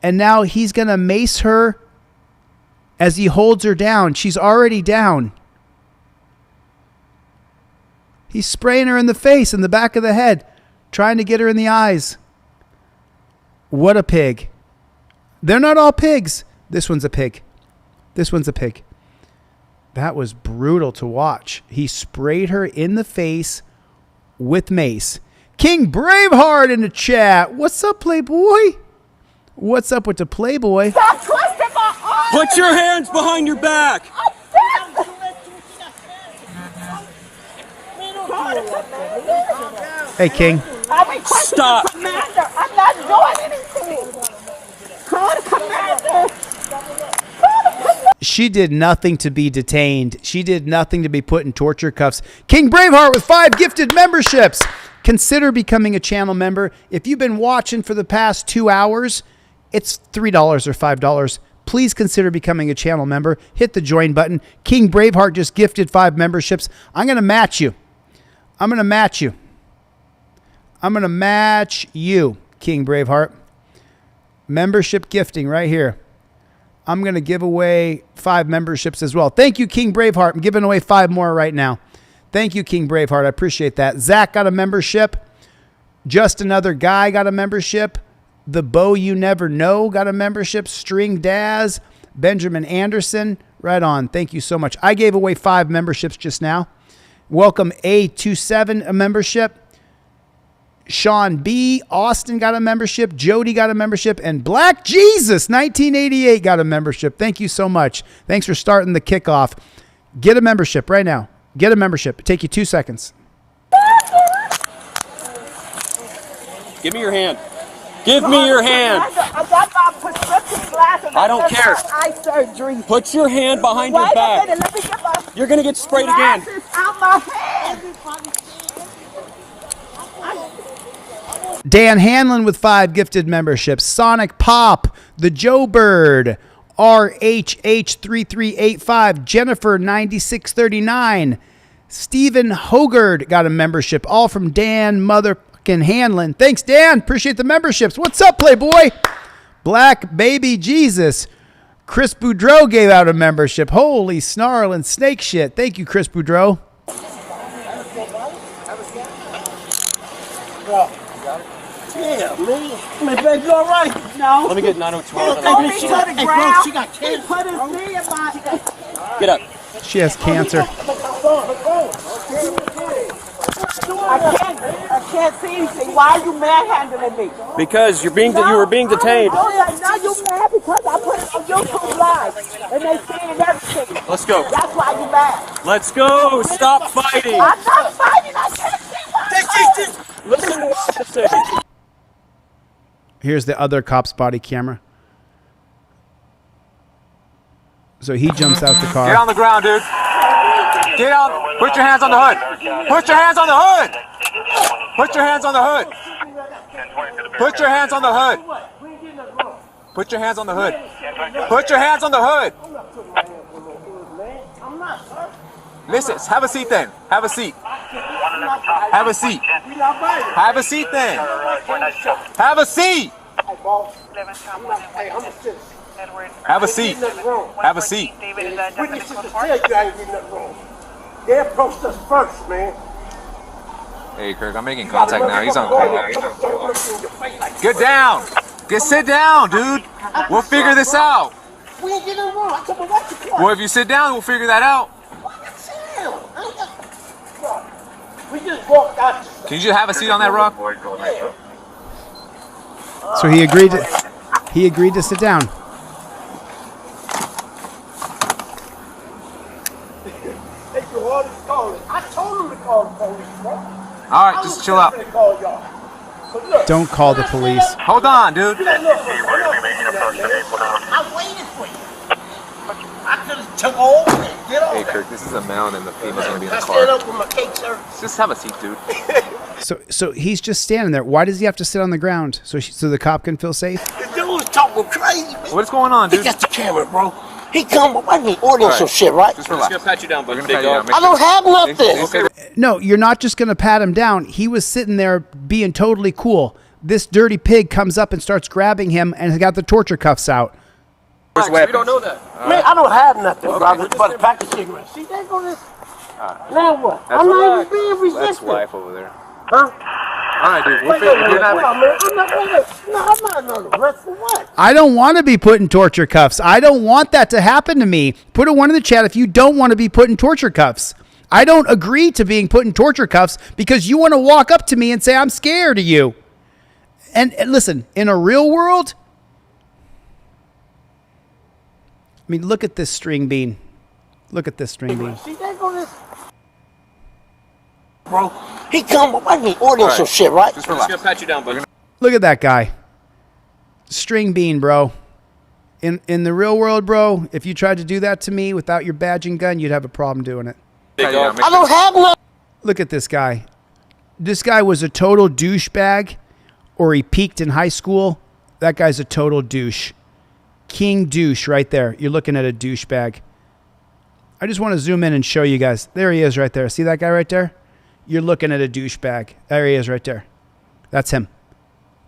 And now he's going to mace her as he holds her down. She's already down. He's spraying her in the face, in the back of the head, trying to get her in the eyes. What a pig. They're not all pigs. This one's a pig. This one's a pig. That was brutal to watch. He sprayed her in the face with mace. King Braveheart in the chat. What's up, Playboy? What's up with the Playboy? Stop twisting my arm. Put your hands behind your back. Hey, King. I requested Stop. the commander. I'm not doing anything. Call the commander. She did nothing to be detained. She did nothing to be put in torture cuffs. King Braveheart with 5 gifted memberships. Consider becoming a channel member. If you've been watching for the past 2 hours, it's $3 or $5. Please consider becoming a channel member. Hit the join button. King Braveheart just gifted 5 memberships. I'm going to match you. I'm going to match you. I'm going to match you, King Braveheart. Membership gifting right here. I'm going to give away 5 memberships as well. Thank you, King Braveheart. I'm giving away 5 more right now. Thank you, King Braveheart. I appreciate that. Zach got a membership. Just Another Guy got a membership. The Bow You Never Know got a membership. String Daz. Benjamin Anderson. Right on. Thank you so much. I gave away 5 memberships just now. Welcome A27 a membership. Sean B. Austin got a membership. Jody got a membership. And Black Jesus 1988 got a membership. Thank you so much. Thanks for starting the kickoff. Get a membership right now. Get a membership. It'll take you 2 seconds. Give me your hand. Give me your hand. I got my prescription glasses. I don't care. Eye surgery. Put your hand behind your Wait a back. minute, let me get my You're going to get sprayed again. glasses out my hand. Dan Hanlon with 5 gifted memberships. Sonic Pop, The Joe Bird, RHH3385, Jennifer 9639, Stephen Hogard got a membership, all from Dan motherfucking Hanlon. Thanks, Dan. Appreciate the memberships. What's up, Playboy? Black Baby Jesus. Chris Boudreau gave out a membership. Holy snarling snake shit. Thank you, Chris Boudreau. Yeah, man. My baby all right? No. Let me get 902. Hey, bro, she got he put his knee in my... Get up. She has cancer. I can't see anything. Why are you manhandling me? Because you were being detained. Now you mad because I put it on YouTube Live and they seeing everything. Let's go. That's why you mad. Let's go. Stop fighting. I'm not fighting. I can't see my Listen to what I say. Here's the other cop's body camera. So he jumps out the car. Get on the ground, dude. Get out. Put your hands on the hood. Put your hands on the hood. Put your hands on the hood. Put your hands on the hood. Put your hands on the hood. Put your hands on the hood. Listen, have a seat then. Have a seat. Have a seat. Have a seat then. Have a seat. Have a seat. Have a seat. They approached us first, man. Hey, Kirk, I'm making contact now. He's on call. Get down. Sit down, dude. We'll figure this out. We ain't getting wrong. I told him what you want. Well, if you sit down, we'll figure that out. We just walked out. Can you just have a seat on that rock? So he agreed to sit down. I told him to call the police, bro. All right, just chill out. Don't call the police. Hold on, dude. I waited for you. I could have took over and get on. Hey, Kirk, this is a mound and the female's going to be in the I stand car. up with my cake, sir. Just have a seat, dude. So he's just standing there. Why does he have to sit on the ground? So the cop can feel safe? The dude was talking crazy, man. What's going on, dude? He got the camera, bro. He come, I need ordering some shit, right? Just relax. Just gonna pat you down, buddy. I don't have nothing. No, you're not just going to pat him down. He was sitting there being totally cool. This dirty pig comes up and starts grabbing him and has got the torture cuffs out. We don't know that. Man, I don't have nothing, brother, but a pack of cigarettes. See, there go this. Now what? I'm not even being resistant. That's wife over there. Huh? All right, dude. Wait, I'm not under arrest for what? I don't want to be put in torture cuffs. I don't want that to happen to me. Put a 1 in the chat if you don't want to be put in torture cuffs. I don't agree to being put in torture cuffs because you want to walk up to me and say, I'm scared of you. And listen, in a real world, I mean, look at this string bean. Look at this string bean. See, there go this. Bro, he come, I can order some shit, right? Just gonna pat you down, buddy. Look at that guy. String bean, bro. In the real world, bro, if you tried to do that to me without your badge and gun, you'd have a problem doing it. I don't have no. Look at this guy. This guy was a total douchebag, or he peaked in high school. That guy's a total douche. King douche right there. You're looking at a douchebag. I just want to zoom in and show you guys. There he is right there. See that guy right there? You're looking at a douchebag. There he is right there. That's him.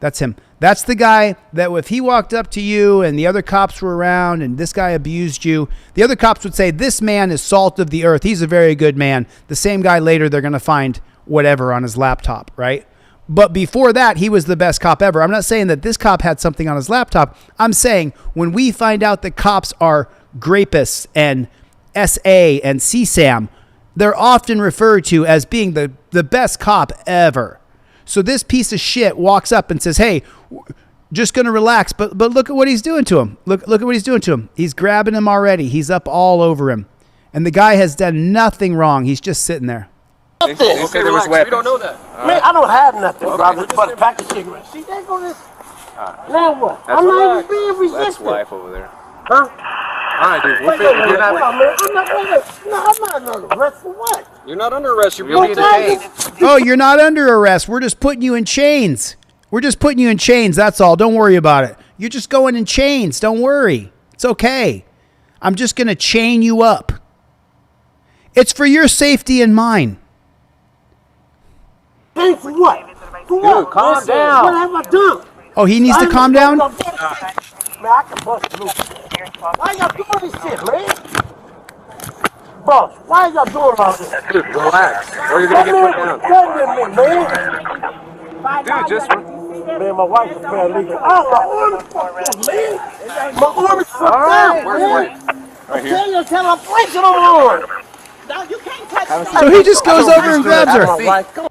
That's him. That's the guy that if he walked up to you and the other cops were around and this guy abused you, the other cops would say, this man is salt of the earth. He's a very good man. The same guy later, they're going to find whatever on his laptop, right? But before that, he was the best cop ever. I'm not saying that this cop had something on his laptop. I'm saying when we find out that cops are grapists and SA and CSAM, they're often referred to as being the best cop ever. So this piece of shit walks up and says, hey, just going to relax. But look at what he's doing to him. Look at what he's doing to him. He's grabbing him already. He's up all over him. And the guy has done nothing wrong. He's just sitting there. They said there was weapons. We don't know that. Man, I don't have nothing, brother, but a pack of cigarettes. See, there go this. Now what? I'm not even being resistant. That's life over there. Huh? All right, dude. We'll figure it out. I'm not under arrest for what? You're not under arrest. You're being detained. Oh, you're not under arrest. We're just putting you in chains. We're just putting you in chains. That's all. Don't worry about it. You're just going in chains. Don't worry. It's okay. I'm just going to chain you up. It's for your safety and mine. Chain for what? For what? Dude, calm down. What have I done? Oh, he needs to calm down? Man, I can bust loose. Why y'all doing this shit, man? Boss, why y'all doing all this? Dude, relax. Or you're going to get put down. Man. Dude, just... Man, my wife's a paralegal. Oh, my arm is fucked up, man. My arm is fucked up, man. Right here. Tell I'm breaking on my arm. No, you can't touch me. So he just goes over and grabs her.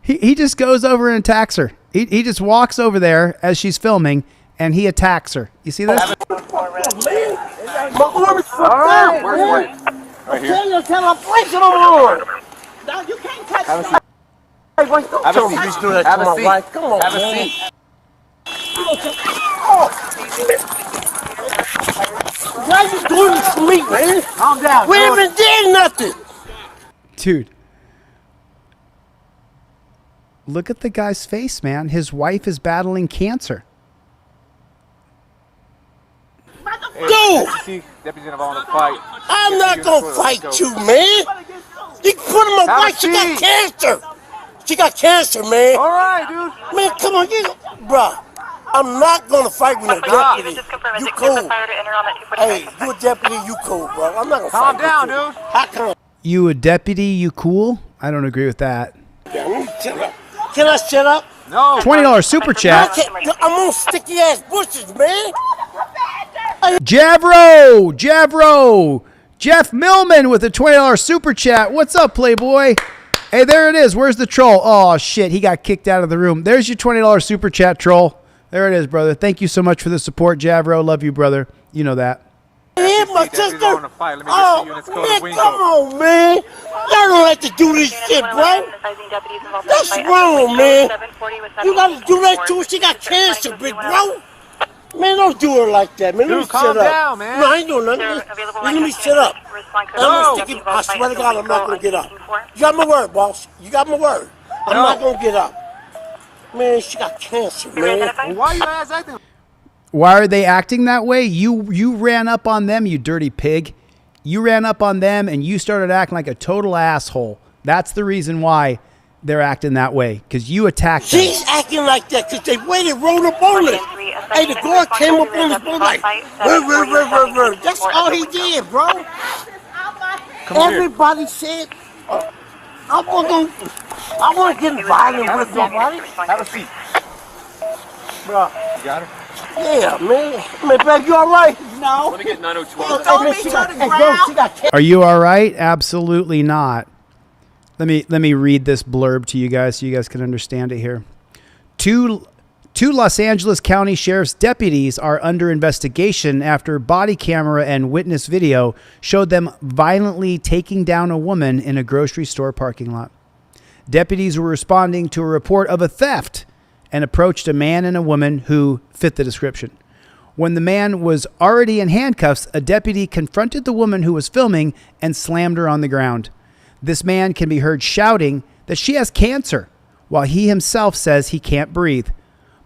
He just goes over and attacks her. He just walks over there as she's filming, and he attacks her. You see this? My arm is fucked up, man. Right here. Tell I'm breaking on my arm. No, you can't touch me. Hey, wait, don't tell me you do that to my wife. Come on, Have man. a seat. Why you doing this to me, man? Calm down. We haven't did nothing. Dude. Look at the guy's face, man. His wife is battling cancer. Dude! Deputy's involved in a fight. I'm not gonna fight you, man. You put in my wife, she got cancer. She got cancer, man. All right, dude. Man, come on, bruh. I'm not gonna fight with a deputy. You cool. Hey, you a deputy, you cool, bro. I'm not gonna Calm fight down, with you. dude. How come? You a deputy, you cool? I don't agree with that. Can I shut up? No. $20 super chat. I'm on sticky ass bushes, man. Javro. Jeff Millman with a $20 super chat. What's up, Playboy? Hey, there it is. Where's the troll? Oh, shit. He got kicked out of the room. There's your $20 super chat, troll. There it is, brother. Thank you so much for the support, Javro. Love you, brother. You know that. Hey, my sister. Oh, man, come on, man. Y'all don't have to do this shit, bro. That's wrong, man. You gotta do that too. She got cancer, big bro. Man, don't do her like that, man. Let me calm shut up. down, man. No, I ain't doing nothing. Let me shut up. I swear to God, I'm not gonna get up. You got my word, boss. You got my word. I'm not gonna get up. Man, she got cancer, man. Why you guys acting? Why are they acting that way? You ran up on them, you dirty pig. You ran up on them and you started acting like a total asshole. That's the reason why they're acting that way, because you attacked them. She's acting like that because they waited, rolled up on it. Hey, the guard came up on his boat like, that's all he did, bro. Everybody said, I want to get violent with nobody. Have a seat. Bro. You got her? Yeah, man. Man, babe, you all right? No. Let me get 9012. Are you all right? Absolutely not. Let me read this blurb to you guys so you guys can understand it here. Two Los Angeles County Sheriff's deputies are under investigation after body camera and witness video showed them violently taking down a woman in a grocery store parking lot. Deputies were responding to a report of a theft and approached a man and a woman who fit the description. When the man was already in handcuffs, a deputy confronted the woman who was filming and slammed her on the ground. This man can be heard shouting that she has cancer, while he himself says he can't breathe.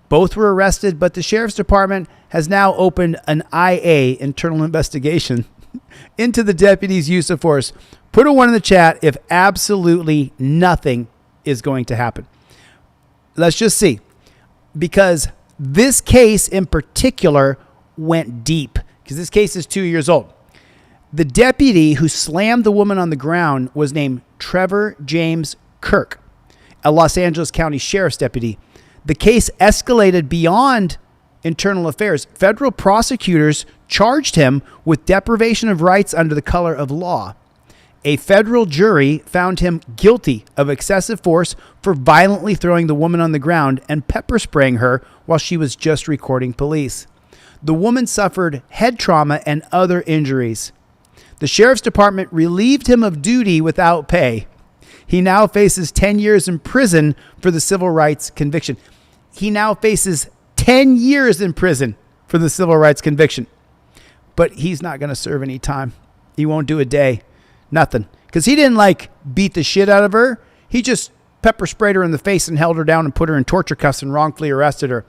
Both were arrested, but the sheriff's department has now opened an IA, internal investigation, into the deputy's use of force. Put a 1 in the chat if absolutely nothing is going to happen. Let's just see. Because this case in particular went deep, because this case is 2 years old. The deputy who slammed the woman on the ground was named Trevor James Kirk, a Los Angeles County Sheriff's deputy. The case escalated beyond internal affairs. Federal prosecutors charged him with deprivation of rights under the color of law. A federal jury found him guilty of excessive force for violently throwing the woman on the ground and pepper spraying her while she was just recording police. The woman suffered head trauma and other injuries. The sheriff's department relieved him of duty without pay. He now faces 10 years in prison for the civil rights conviction. He now faces 10 years in prison for the civil rights conviction. But he's not going to serve any time. He won't do a day. Nothing. Because he didn't beat the shit out of her. He just pepper sprayed her in the face and held her down and put her in torture cuffs and wrongfully arrested her.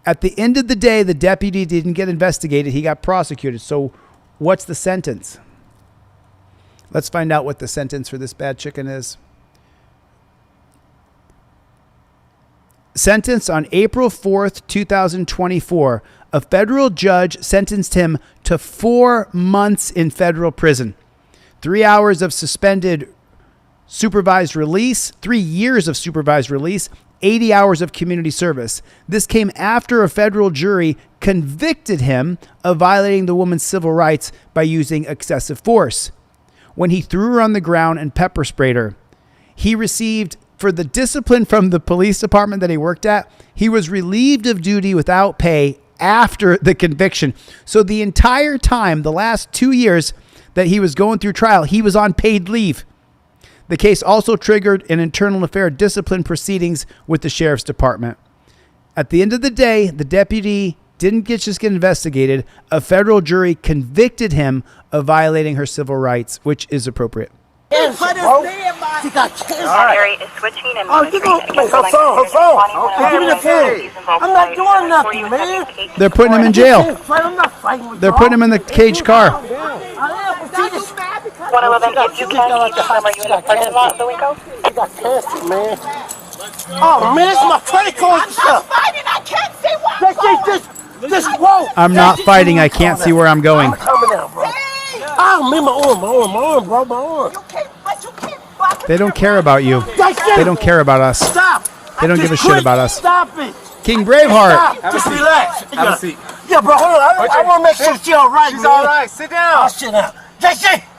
At the end of the day, the deputy didn't get investigated. He got prosecuted. So what's the sentence? Let's find out what the sentence for this bad chicken is. Sentenced on April 4th, 2024, a federal judge sentenced him to 4 months in federal prison, 3 hours of suspended supervised release, 3 years of supervised release, 80 hours of community service. This came after a federal jury convicted him of violating the woman's civil rights by using excessive force when he threw her on the ground and pepper sprayed her. He received, for the discipline from the police department that he worked at, he was relieved of duty without pay after the conviction. So the entire time, the last 2 years that he was going through trial, he was on paid leave. The case also triggered an internal affair discipline proceedings with the sheriff's department. At the end of the day, the deputy didn't just get investigated. A federal jury convicted him of violating her civil rights, which is appropriate. She got cancer. Right. Is switching and you gonna her phone. Okay, give me the phone. I'm not doing nothing, man. They're putting him in jail. I'm not fighting with They're putting him in the caged car. 111, if you can confirm, are you in the parking lot, the window? She got cancer, man. Oh, man, it's my credit card and stuff. I can't see what. Just whoa. I'm not fighting. I can't see where I'm going. I'm coming out, bro. Oh, man, my arm, bro. They don't care about you. They don't care about us. Stop. They don't give a shit about us. Stop it. King Braveheart. Stop. Just relax. Have a seat. Yeah, bro, hold on. I want to make sure she's all right, man. She's all right. Sit down. I'll sit down.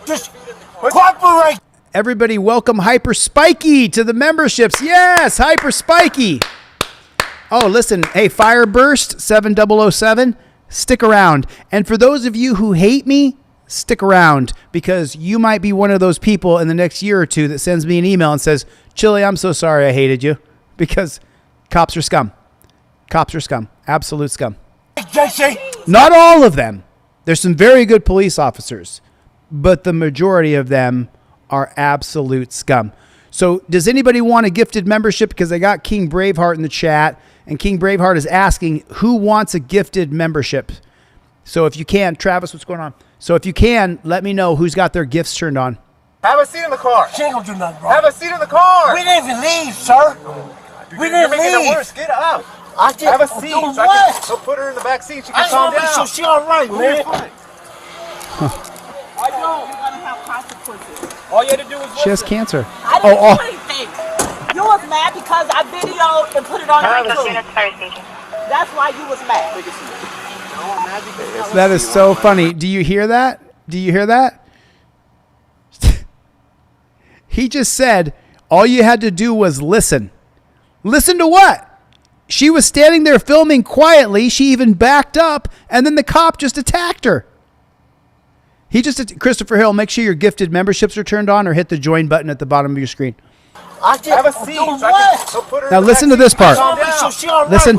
Just cooperate. Everybody welcome Hyper Spiky to the memberships. Yes, Hyper Spiky. Oh, listen. Hey, Fireburst 7007, stick around. And for those of you who hate me, stick around, because you might be one of those people in the next year or two that sends me an email and says, Chille, I'm so sorry I hated you, because cops are scum. Cops are scum. Absolute scum. Not all of them. There's some very good police officers, but the majority of them are absolute scum. So does anybody want a gifted membership? Because I got King Braveheart in the chat, and King Braveheart is asking who wants a gifted membership. So if you can, Travis, what's going on? So if you can, let me know who's got their gifts turned on. Have a seat in the car. She ain't gonna do nothing, bro. Have a seat in the car. We didn't even leave, sir. We didn't You're making leave. it worse. Get up. I just Have a seat. doing So what? I'll put her in the back seat. She I can calm want to down. make sure she all right, man. I know you're gonna have consequences. All you had to do was She has cancer. I didn't do anything. You was mad because I videoed and put it on YouTube. That's why you was mad. That is so funny. Do you hear that? Do you hear that? He just said all you had to do was listen. Listen to what? She was standing there filming quietly. She even backed up, and then the cop just attacked her. Christopher Hill, make sure your gifted memberships are turned on, or hit the join button at the bottom of your screen. I just have a seat. What? Now listen to this part. Listen.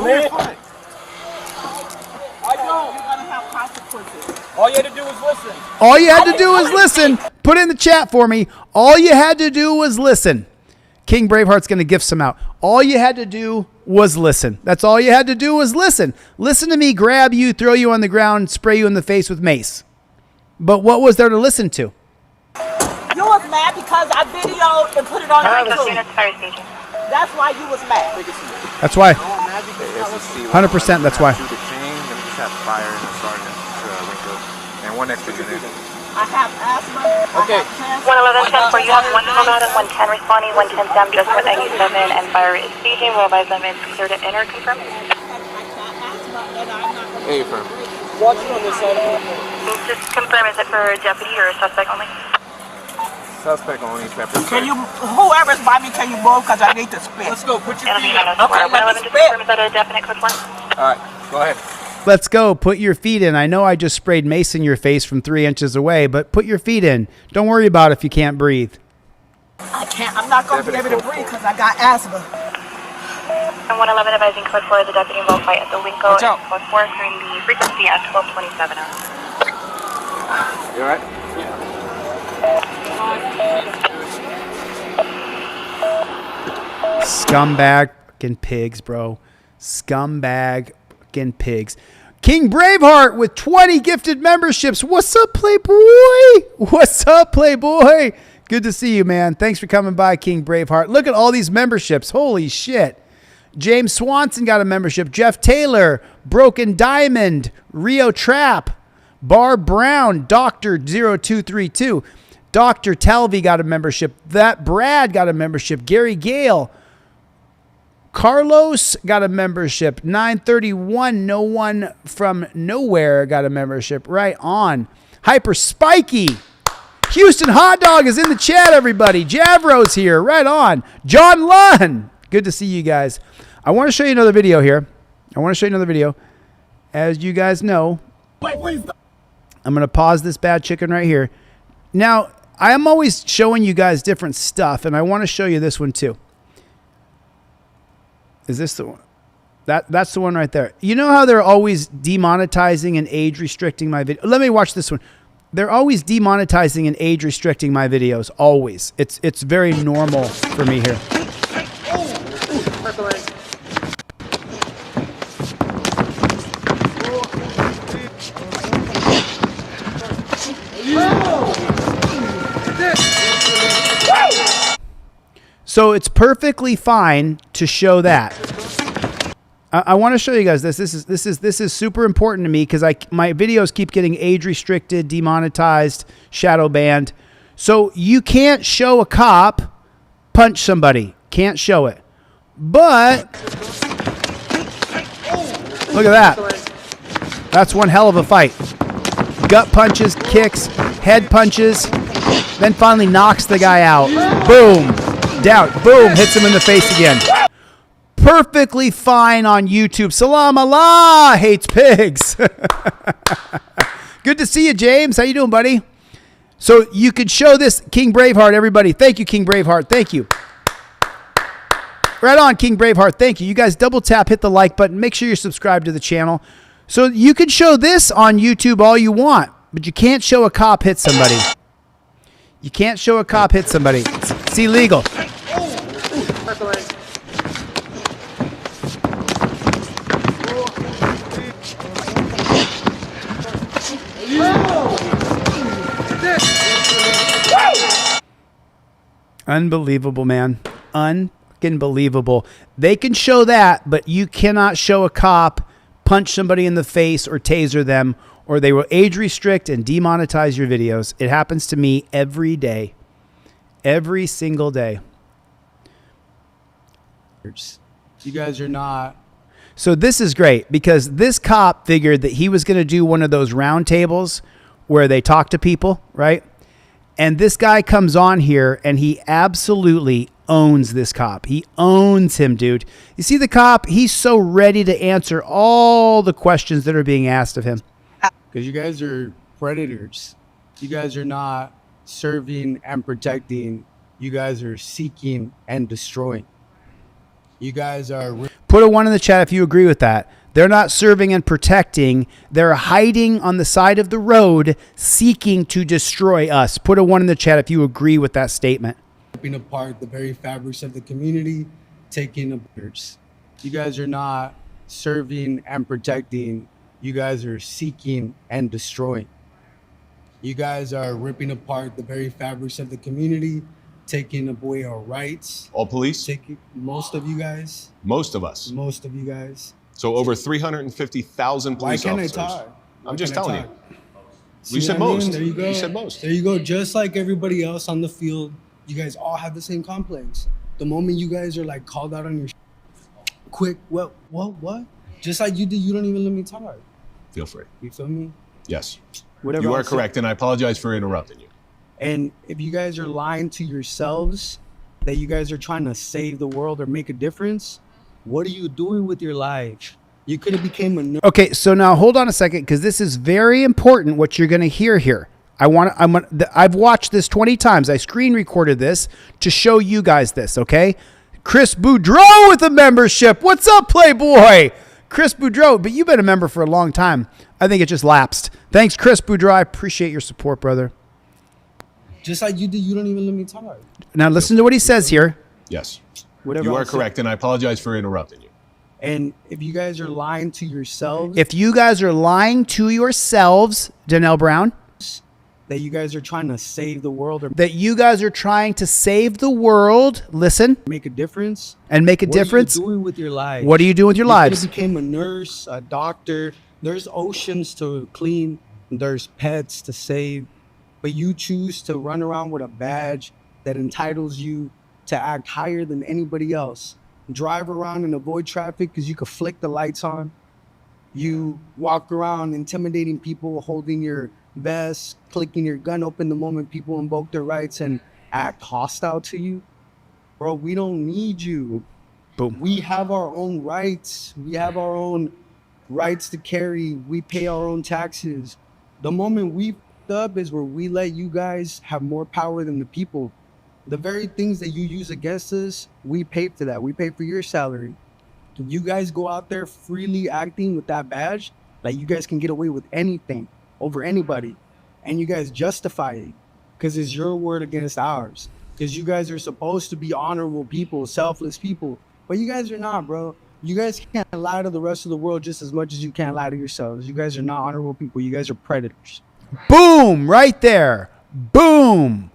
All you had to do was listen. All you had to do was listen. Put it in the chat for me. All you had to do was listen. King Braveheart's going to gift some out. All you had to do was listen. That's all you had to do was listen. Listen to me grab you, throw you on the ground, spray you in the face with mace. But what was there to listen to? You was mad because I videoed and put it on YouTube. That's why you was mad. That's why. 100%. That's why. And one extra unit. I have asthma. Okay. 111-10 for you have 111 and 110 responding. 110 Sam just went 97 and fire is staging. We'll advise them it's clear to enter. Confirm. Hey, firm. Watching on this side. Just confirm, is it for deputy or suspect only? Suspect only, pepper. Can you, whoever's by me, can you move? Because I need to spit. Let's go. Put your It'll be feet up. 111 just confirm, is that a definite quick one? All right, go ahead. Let's go. Put your feet in. I know I just sprayed mace in your face from 3 inches away, but put your feet in. Don't worry about it if you can't breathe. I can't. I'm not going to be able to breathe because I got asthma. And 111 advising code 4, the deputy will fight at the Winco and code 4, clearing the frequency at 1227 hours. You all right? Scumbag fucking pigs, bro. Scumbag fucking pigs. King Braveheart with 20 gifted memberships. What's up, Playboy? What's up, Playboy? Good to see you, man. Thanks for coming by, King Braveheart. Look at all these memberships. Holy shit. James Swanson got a membership. Jeff Taylor, Broken Diamond, Rio Trap, Bar Brown, Dr. 0232. Dr. Talvey got a membership. That Brad got a membership. Gary Gale. Carlos got a membership. 931, no one from nowhere got a membership. Right on. Hyper Spiky. Houston Hot Dog is in the chat, everybody. Javro's here. Right on. John Lunn. Good to see you guys. I want to show you another video here. As you guys know, I'm going to pause this bad chicken right here. Now, I am always showing you guys different stuff, and I want to show you this one too. Is this the one? That's the one right there. You know how they're always demonetizing and age restricting my video? Let me watch this one. They're always demonetizing and age restricting my videos. Always. It's very normal for me here. So it's perfectly fine to show that. I want to show you guys this. This is super important to me because my videos keep getting age restricted, demonetized, shadow banned. So you can't show a cop punch somebody. Can't show it. But look at that. That's one hell of a fight. Gut punches, kicks, head punches, then finally knocks the guy out. Boom. Down. Boom. Hits him in the face again. Perfectly fine on YouTube. Salam Allah hates pigs. Good to see you, James. How you doing, buddy? So you could show this, King Braveheart, everybody. Thank you, King Braveheart. Thank you. Right on, King Braveheart. Thank you. You guys double tap, hit the like button. Make sure you're subscribed to the channel. So you can show this on YouTube all you want, but you can't show a cop hit somebody. You can't show a cop hit somebody. It's illegal. Unbelievable, man. Unbelievable. They can show that, but you cannot show a cop punch somebody in the face or taser them, or they will age restrict and demonetize your videos. It happens to me every day. Every single day. You guys are not. So this is great because this cop figured that he was going to do one of those round tables where they talk to people, right? And this guy comes on here and he absolutely owns this cop. He owns him, dude. You see the cop? He's so ready to answer all the questions that are being asked of him. Because you guys are predators. You guys are not serving and protecting You guys are seeking and destroying. You guys are... Put a 1 in the chat if you agree with that. They're not serving and protecting. They're hiding on the side of the road, seeking to destroy us. Put a 1 in the chat if you agree with that statement. Ripping apart the very fabrics of the community, taking apart. You guys are not serving and protecting. You guys are seeking and destroying. You guys are ripping apart the very fabrics of the community, taking away our rights. All police? Most of you guys. Most of us. Most of you guys. So over 350,000 police officers. Why can't I talk? I'm just telling you. See You said what I mean? most. There you go. You said most. There you go. Just like everybody else on the field, you guys all have the same complex. The moment you guys are like called out on your quick, what? Just like you did, you don't even let me talk. Feel free. You feel me? Yes. Whatever You are I'm saying. correct, and I apologize for interrupting you. And if you guys are lying to yourselves that you guys are trying to save the world or make a difference, what are you doing with your life? You could have became a nurse. Okay, so now hold on a second, because this is very important what you're going to hear here. I've watched this 20 times. I screen recorded this to show you guys this, okay? Chris Boudreau with a membership. What's up, Playboy? Chris Boudreau, but you've been a member for a long time. I think it just lapsed. Thanks, Chris Boudreau. I appreciate your support, brother. Just like you did, you don't even let me talk. Now listen to what he says here. Yes. Whatever You are I'm saying. correct, and I apologize for interrupting you. And if you guys are lying to yourselves, If you guys are lying to yourselves, Danelle Brown, that you guys are trying to save the world or that you guys are trying to save the world, listen, make a difference, and make a difference. What are you doing with your life? What are you doing with your lives? You became a nurse, a doctor. There's oceans to clean. There's pets to save. But you choose to run around with a badge that entitles you to act higher than anybody else. Drive around and avoid traffic because you could flick the lights on. You walk around intimidating people, holding your vest, clicking your gun open the moment people invoke their rights and act hostile to you. Bro, we don't need you. Boom. We have our own rights. We have our own rights to carry. We pay our own taxes. The moment we f***ed up is where we let you guys have more power than the people. The very things that you use against us, we pay for that. We pay for your salary. You guys go out there freely acting with that badge, like you guys can get away with anything over anybody. And you guys justify it because it's your word against ours. Because you guys are supposed to be honorable people, selfless people. But you guys are not, bro. You guys can't lie to the rest of the world just as much as you can't lie to yourselves. You guys are not honorable people. You guys are predators. Boom, right there. Boom.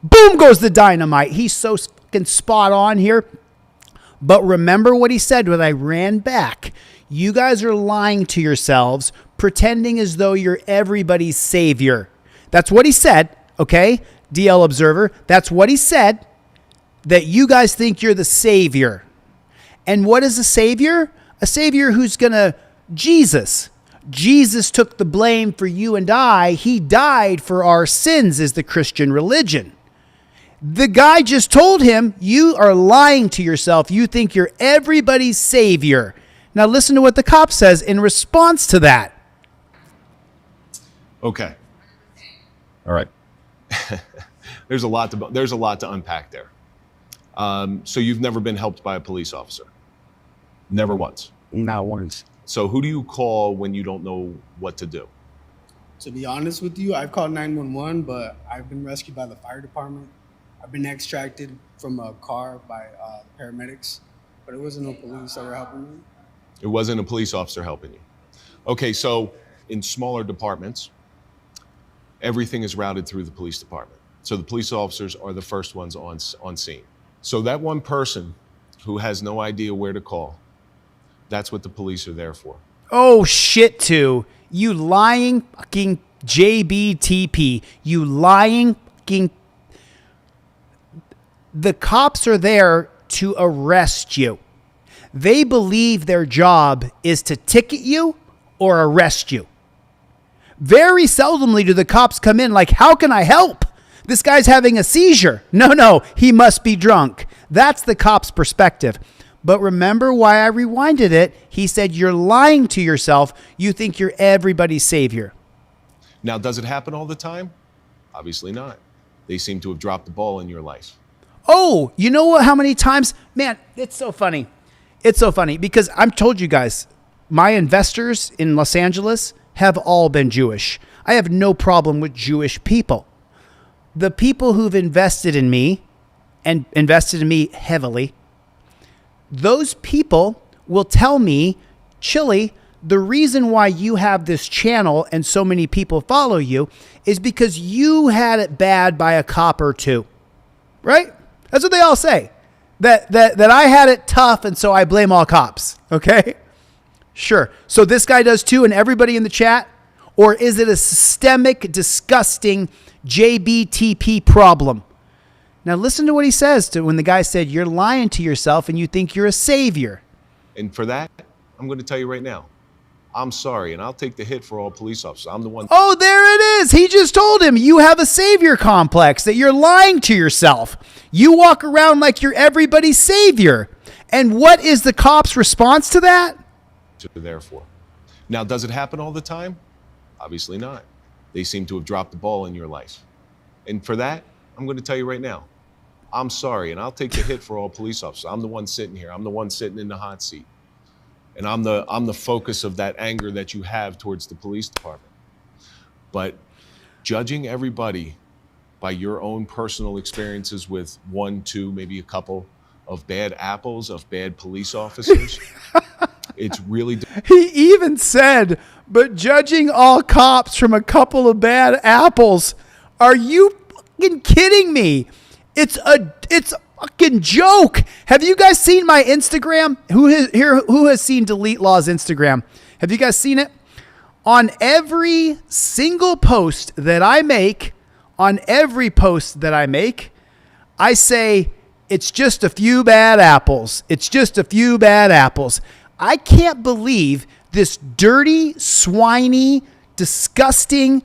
Boom goes the dynamite. He's so fucking spot on here. But remember what he said when I ran back. You guys are lying to yourselves, pretending as though you're everybody's savior. That's what he said, okay? DL Observer, that's what he said, that you guys think you're the savior. And what is a savior? A savior who's gonna, Jesus. Jesus took the blame for you and I. He died for our sins, is the Christian religion. The guy just told him, you are lying to yourself. You think you're everybody's savior. Now listen to what the cop says in response to that. Okay. All right. There's a lot to unpack there. So you've never been helped by a police officer? Never once? Not once. So who do you call when you don't know what to do? To be honest with you, I've called 911, but I've been rescued by the fire department. I've been extracted from a car by paramedics, but it wasn't no police that were helping me. It wasn't a police officer helping you. Okay, so in smaller departments, everything is routed through the police department. So the police officers are the first ones on scene. So that one person who has no idea where to call, that's what the police are there for. Oh, shit, too. You lying fucking JBTP. You lying fucking... The cops are there to arrest you. They believe their job is to ticket you or arrest you. Very seldomly do the cops come in like, how can I help? This guy's having a seizure. No, he must be drunk. That's the cop's perspective. But remember why I rewinded it. He said, you're lying to yourself. You think you're everybody's savior. Now, does it happen all the time? Obviously not. They seem to have dropped the ball in your life. Oh, you know what? How many times? Man, it's so funny. It's so funny because I've told you guys, my investors in Los Angeles have all been Jewish. I have no problem with Jewish people. The people who've invested in me and invested in me heavily, those people will tell me, Chille, the reason why you have this channel and so many people follow you is because you had it bad by a cop or two, right? That's what they all say. That I had it tough and so I blame all cops. Okay. Sure. So this guy does too and everybody in the chat? Or is it a systemic, disgusting JBTP problem? Now listen to what he says to when the guy said, you're lying to yourself and you think you're a savior. And for that, I'm going to tell you right now, I'm sorry, and I'll take the hit for all police officers. I'm the one. Oh, there it is. He just told him you have a savior complex, that you're lying to yourself. You walk around like you're everybody's savior. And what is the cop's response to that? Therefore. Now, does it happen all the time? Obviously not. They seem to have dropped the ball in your life. And for that, I'm going to tell you right now, I'm sorry, and I'll take the hit for all police officers. I'm the one sitting here. I'm the one sitting in the hot seat. And I'm the focus of that anger that you have towards the police department. But judging everybody by your own personal experiences with one, two, maybe a couple of bad apples, of bad police officers, it's really... He even said, but judging all cops from a couple of bad apples, are you fucking kidding me? It's a fucking joke. Have you guys seen my Instagram? Who has seen Delete Law's Instagram? Have you guys seen it? On every single post that I make, I say, it's just a few bad apples. It's just a few bad apples. I can't believe this dirty, swiney, disgusting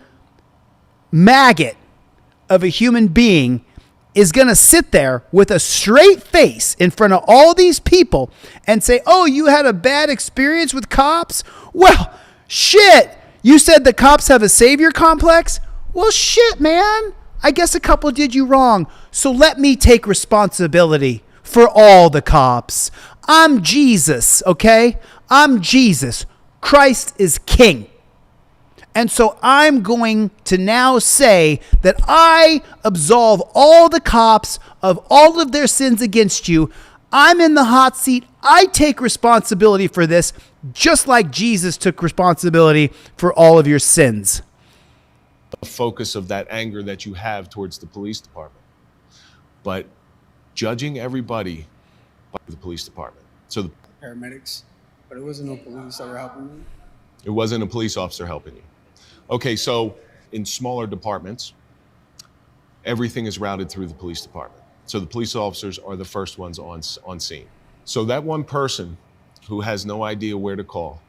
maggot of a human being is going to sit there with a straight face in front of all these people and say, oh, you had a bad experience with cops? Well, shit. You said the cops have a savior complex? Well, shit, man. I guess a couple did you wrong. So let me take responsibility for all the cops. I'm Jesus, okay? I'm Jesus. Christ is king. And so I'm going to now say that I absolve all the cops of all of their sins against you. I'm in the hot seat. I take responsibility for this, just like Jesus took responsibility for all of your sins. The focus of that anger that you have towards the police department. But judging everybody by the police department. So the paramedics, but it wasn't no police that were helping me. It wasn't a police officer helping you. Okay, so in smaller departments, everything is routed through the police department. So the police officers are the first ones on scene. So that one person who has no idea where to call,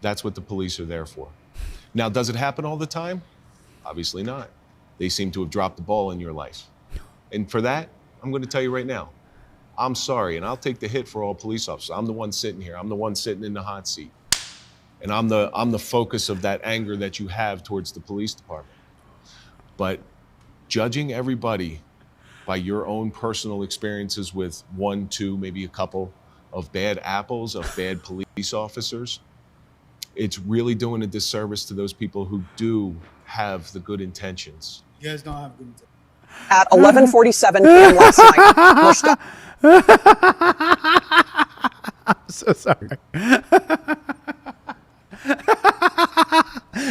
that's what the police are there for. Now, does it happen all the time? Obviously not. They seem to have dropped the ball in your life. And for that, I'm going to tell you right now, I'm sorry, and I'll take the hit for all police officers. I'm the one sitting here. I'm the one sitting in the hot seat. And I'm the focus of that anger that you have towards the police department. But judging everybody by your own personal experiences with one, two, maybe a couple of bad apples, of bad police officers, it's really doing a disservice to those people who do have the good intentions. You guys don't have good intentions. At 11:47 p.m. last night. I'm so sorry.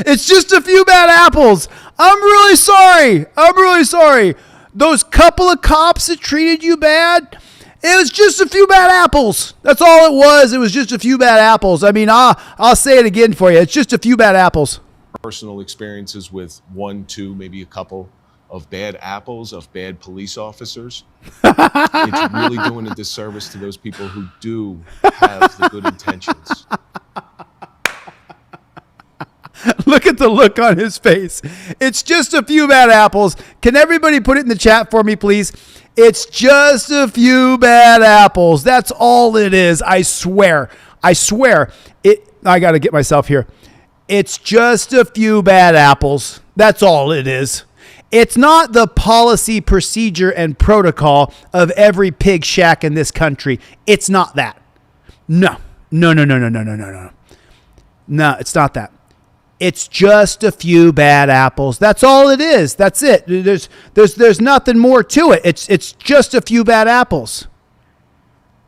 It's just a few bad apples. I'm really sorry. Those couple of cops that treated you bad, it was just a few bad apples. That's all it was. It was just a few bad apples. I mean, I'll say it again for you. It's just a few bad apples. Personal experiences with one, two, maybe a couple of bad apples, of bad police officers. It's really doing a disservice to those people who do have the good intentions. Look at the look on his face. It's just a few bad apples. Can everybody put it in the chat for me, please? It's just a few bad apples. That's all it is. I swear. I got to get myself here. It's just a few bad apples. That's all it is. It's not the policy, procedure, and protocol of every pig shack in this country. It's not that. No, it's not that. It's just a few bad apples. That's all it is. That's it. There's nothing more to it. It's just a few bad apples.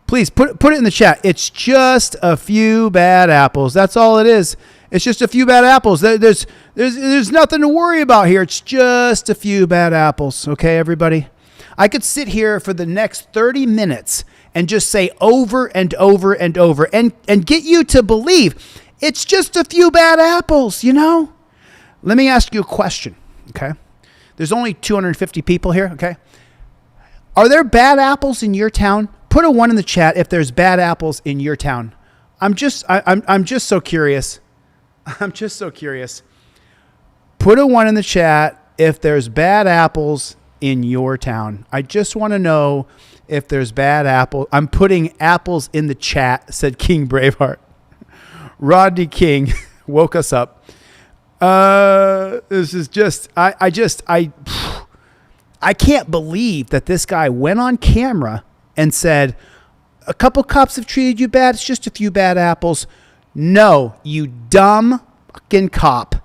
Please put it in the chat. It's just a few bad apples. That's all it is. It's just a few bad apples. There's nothing to worry about here. It's just a few bad apples. Okay, everybody? I could sit here for the next 30 minutes and just say over and over and over and get you to believe it's just a few bad apples, you know? Let me ask you a question, okay? There's only 250 people here, okay? Are there bad apples in your town? Put a 1 in the chat if there's bad apples in your town. I'm just so curious. I'm just so curious. Put a 1 in the chat if there's bad apples in your town. I just want to know if there's bad apples. I'm putting apples in the chat, said King Braveheart. Rodney King woke us up. This is just, I can't believe that this guy went on camera and said, a couple cops have treated you bad. It's just a few bad apples. No, you dumb fucking cop.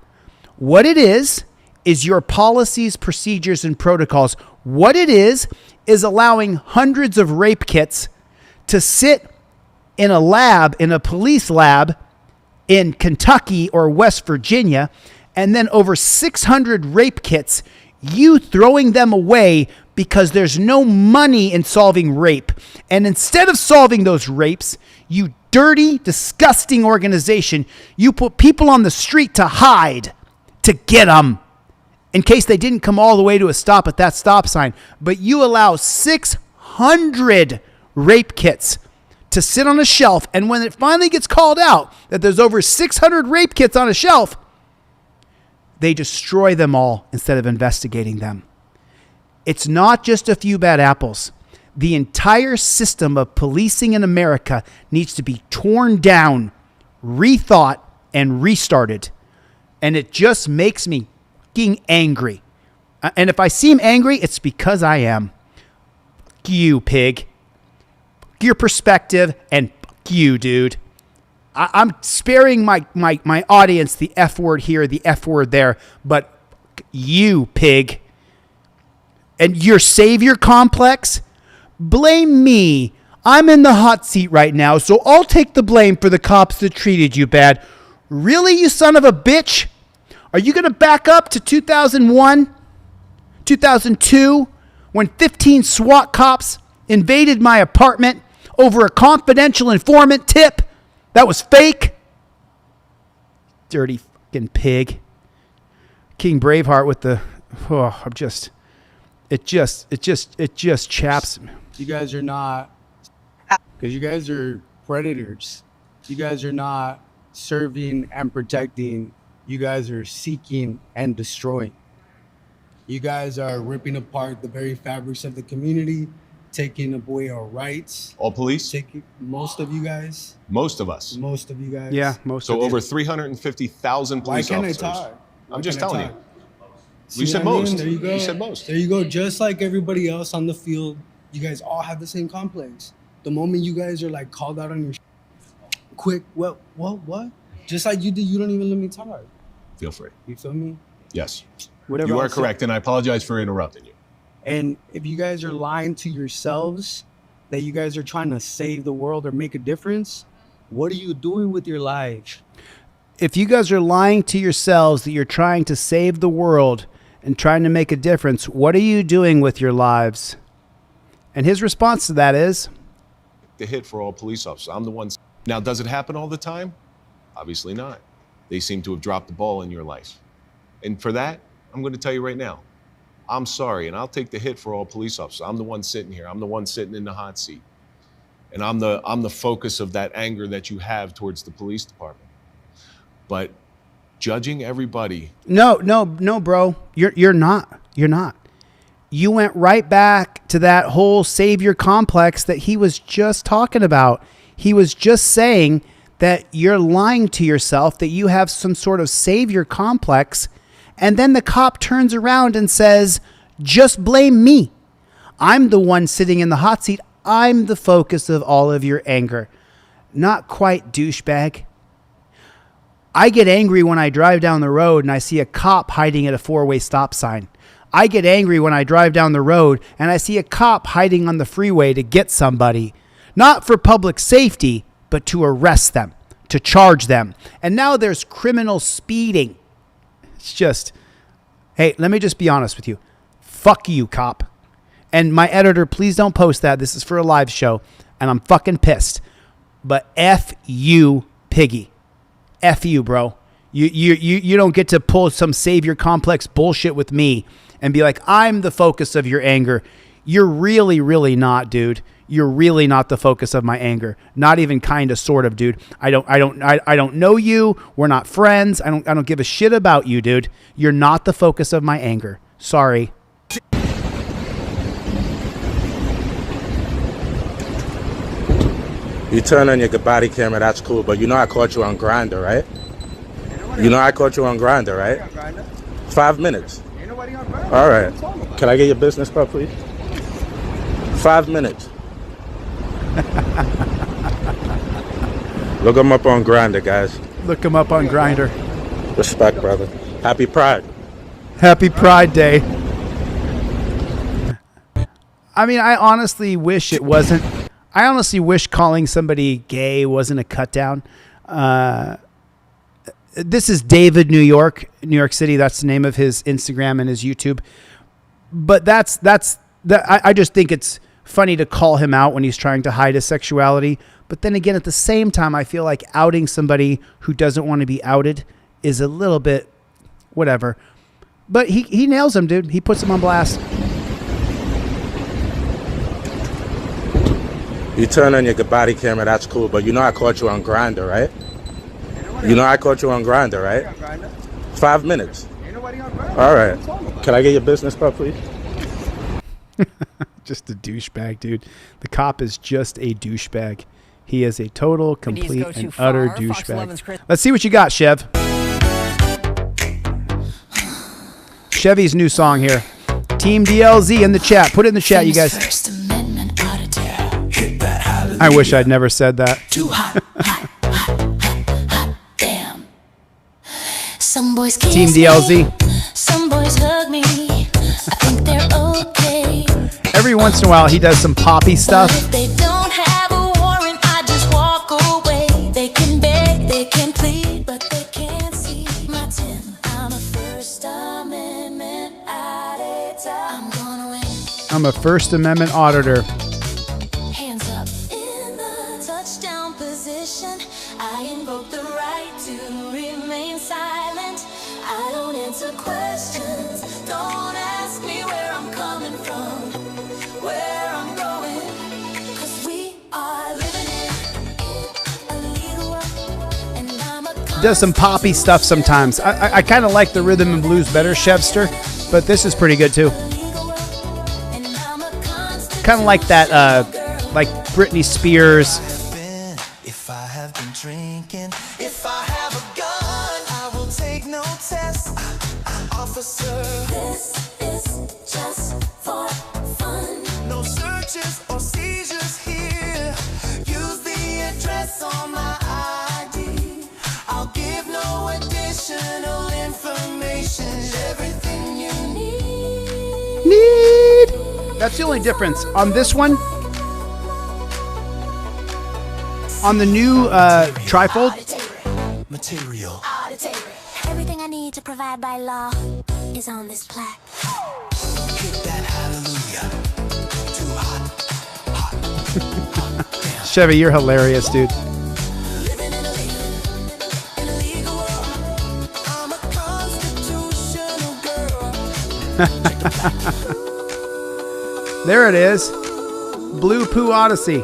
What it is your policies, procedures, and protocols. What it is allowing hundreds of rape kits to sit in a lab, in a police lab in Kentucky or West Virginia, and then over 600 rape kits, you throwing them away because there's no money in solving rape. And instead of solving those rapes, you dirty, disgusting organization, you put people on the street to hide, to get them, in case they didn't come all the way to a stop at that stop sign. But you allow 600 rape kits to sit on a shelf, and when it finally gets called out that there's over 600 rape kits on a shelf, they destroy them all instead of investigating them. It's not just a few bad apples. The entire system of policing in America needs to be torn down, rethought, and restarted. And it just makes me fucking angry. And if I seem angry, it's because I am. Fuck you, pig. Fuck your perspective, and fuck you, dude. I'm sparing my audience the F word here, the F word there, but fuck you, pig. And your savior complex? Blame me. I'm in the hot seat right now, so I'll take the blame for the cops that treated you bad. Really, you son of a bitch? Are you going to back up to 2001, 2002, when 15 SWAT cops invaded my apartment over a confidential informant tip that was fake? Dirty fucking pig. King Braveheart with the, it just chaps me. You guys are not, because you guys are predators. You guys are not serving and protecting. You guys are seeking and destroying. You guys are ripping apart the very fabrics of the community, taking away our rights. All police? Most of you guys. Most of us. Most of you guys. Yeah, most of you. So over 350,000 police officers. Why can't I talk? I'm just telling you. See You said what I mean? most. There you go. You said most. There you go. Just like everybody else on the field, you guys all have the same complex. The moment you guys are like called out on your quick, what? Just like you did, you don't even let me talk. Feel free. You feel me? Yes. Whatever you are I'll say. correct, and I apologize for interrupting you. And if you guys are lying to yourselves that you guys are trying to save the world or make a difference, what are you doing with your life? If you guys are lying to yourselves that you're trying to save the world and trying to make a difference, what are you doing with your lives? And his response to that is, The hit for all police officers. I'm the one. Now, does it happen all the time? Obviously not. They seem to have dropped the ball in your life. And for that, I'm going to tell you right now, I'm sorry, and I'll take the hit for all police officers. I'm the one sitting here. I'm the one sitting in the hot seat. And I'm the focus of that anger that you have towards the police department. But judging everybody. No, bro. You're not. You're not. You went right back to that whole savior complex that he was just talking about. He was just saying that you're lying to yourself, that you have some sort of savior complex, And then the cop turns around and says, just blame me. I'm the one sitting in the hot seat. I'm the focus of all of your anger. Not quite, douchebag. I get angry when I drive down the road and I see a cop hiding at a four-way stop sign. I get angry when I drive down the road and I see a cop hiding on the freeway to get somebody. Not for public safety, but to arrest them, to charge them. And now there's criminal speeding. It's just, hey, let me just be honest with you. Fuck you, cop. And my editor, please don't post that. This is for a live show, and I'm fucking pissed. But F you, piggy. F you, bro. You don't get to pull some savior complex bullshit with me and be like, I'm the focus of your anger. You're really, really not, dude. You're really not the focus of my anger. Not even kind of, sort of, dude. I don't know you. We're not friends. I don't give a shit about you, dude. You're not the focus of my anger. Sorry. You turn on your body camera, that's cool, but you know I caught you on Grindr, right? You know I caught you on Grindr, right? 5 minutes. All right. Can I get your business card, please? 5 minutes. Look him up on Grindr, guys. Look him up on Grindr. Respect, brother. Happy Pride. Happy Pride Day. I mean, I honestly wish it wasn't. I honestly wish calling somebody gay wasn't a cut down. This is David, New York City. That's the name of his Instagram and his YouTube. But I just think it's funny to call him out when he's trying to hide his sexuality. But then again, at the same time, I feel like outing somebody who doesn't want to be outed is a little bit whatever. But he nails him, dude. He puts him on blast. You turn on your body camera, that's cool, but you know I caught you on Grindr, right? You know I caught you on Grindr, right? 5 minutes. All right. Can I get your business card, please? Just a douchebag, dude. The cop is just a douchebag. He is a total, complete, and utter douchebag. Let's see what you got, Chev. Chevy's new song here. Team DLZ in the chat. Put it in the chat, you guys. I wish I'd never said that. Too hot, damn. Some boys kiss Team DLZ. me, some boys hug me. I think they're okay. Every once in a while, he does some poppy stuff. If they don't have a warrant, I just walk away. They can beg, they can plead, but they can't see my tin. I'm a First Amendment auditor. I'm gonna win. I'm a First Amendment auditor. Hands up in the touchdown position. I invoke the right to remain silent. I don't answer questions. Don't ask me where I'm coming from, where I'm going. 'Cause we are living in a legal world, and I'm a He does some poppy stuff sometimes. I kind of like the rhythm and blues better, Chevster, but this is pretty good too. Kind of like that, like Britney Spears. If I have been drinking, if I have a gun, I will take no test. Officer, this is just for fun. No searches or seizures here. Use the address on my ID. I'll give no additional information. Everything you Need. That's the only difference. On this one, on the new trifold, material. Everything I need to provide by law is on this plaque. Hit that hallelujah. Too hot. Chevy, you're hilarious, dude. There it is. Blue Poo Odyssey.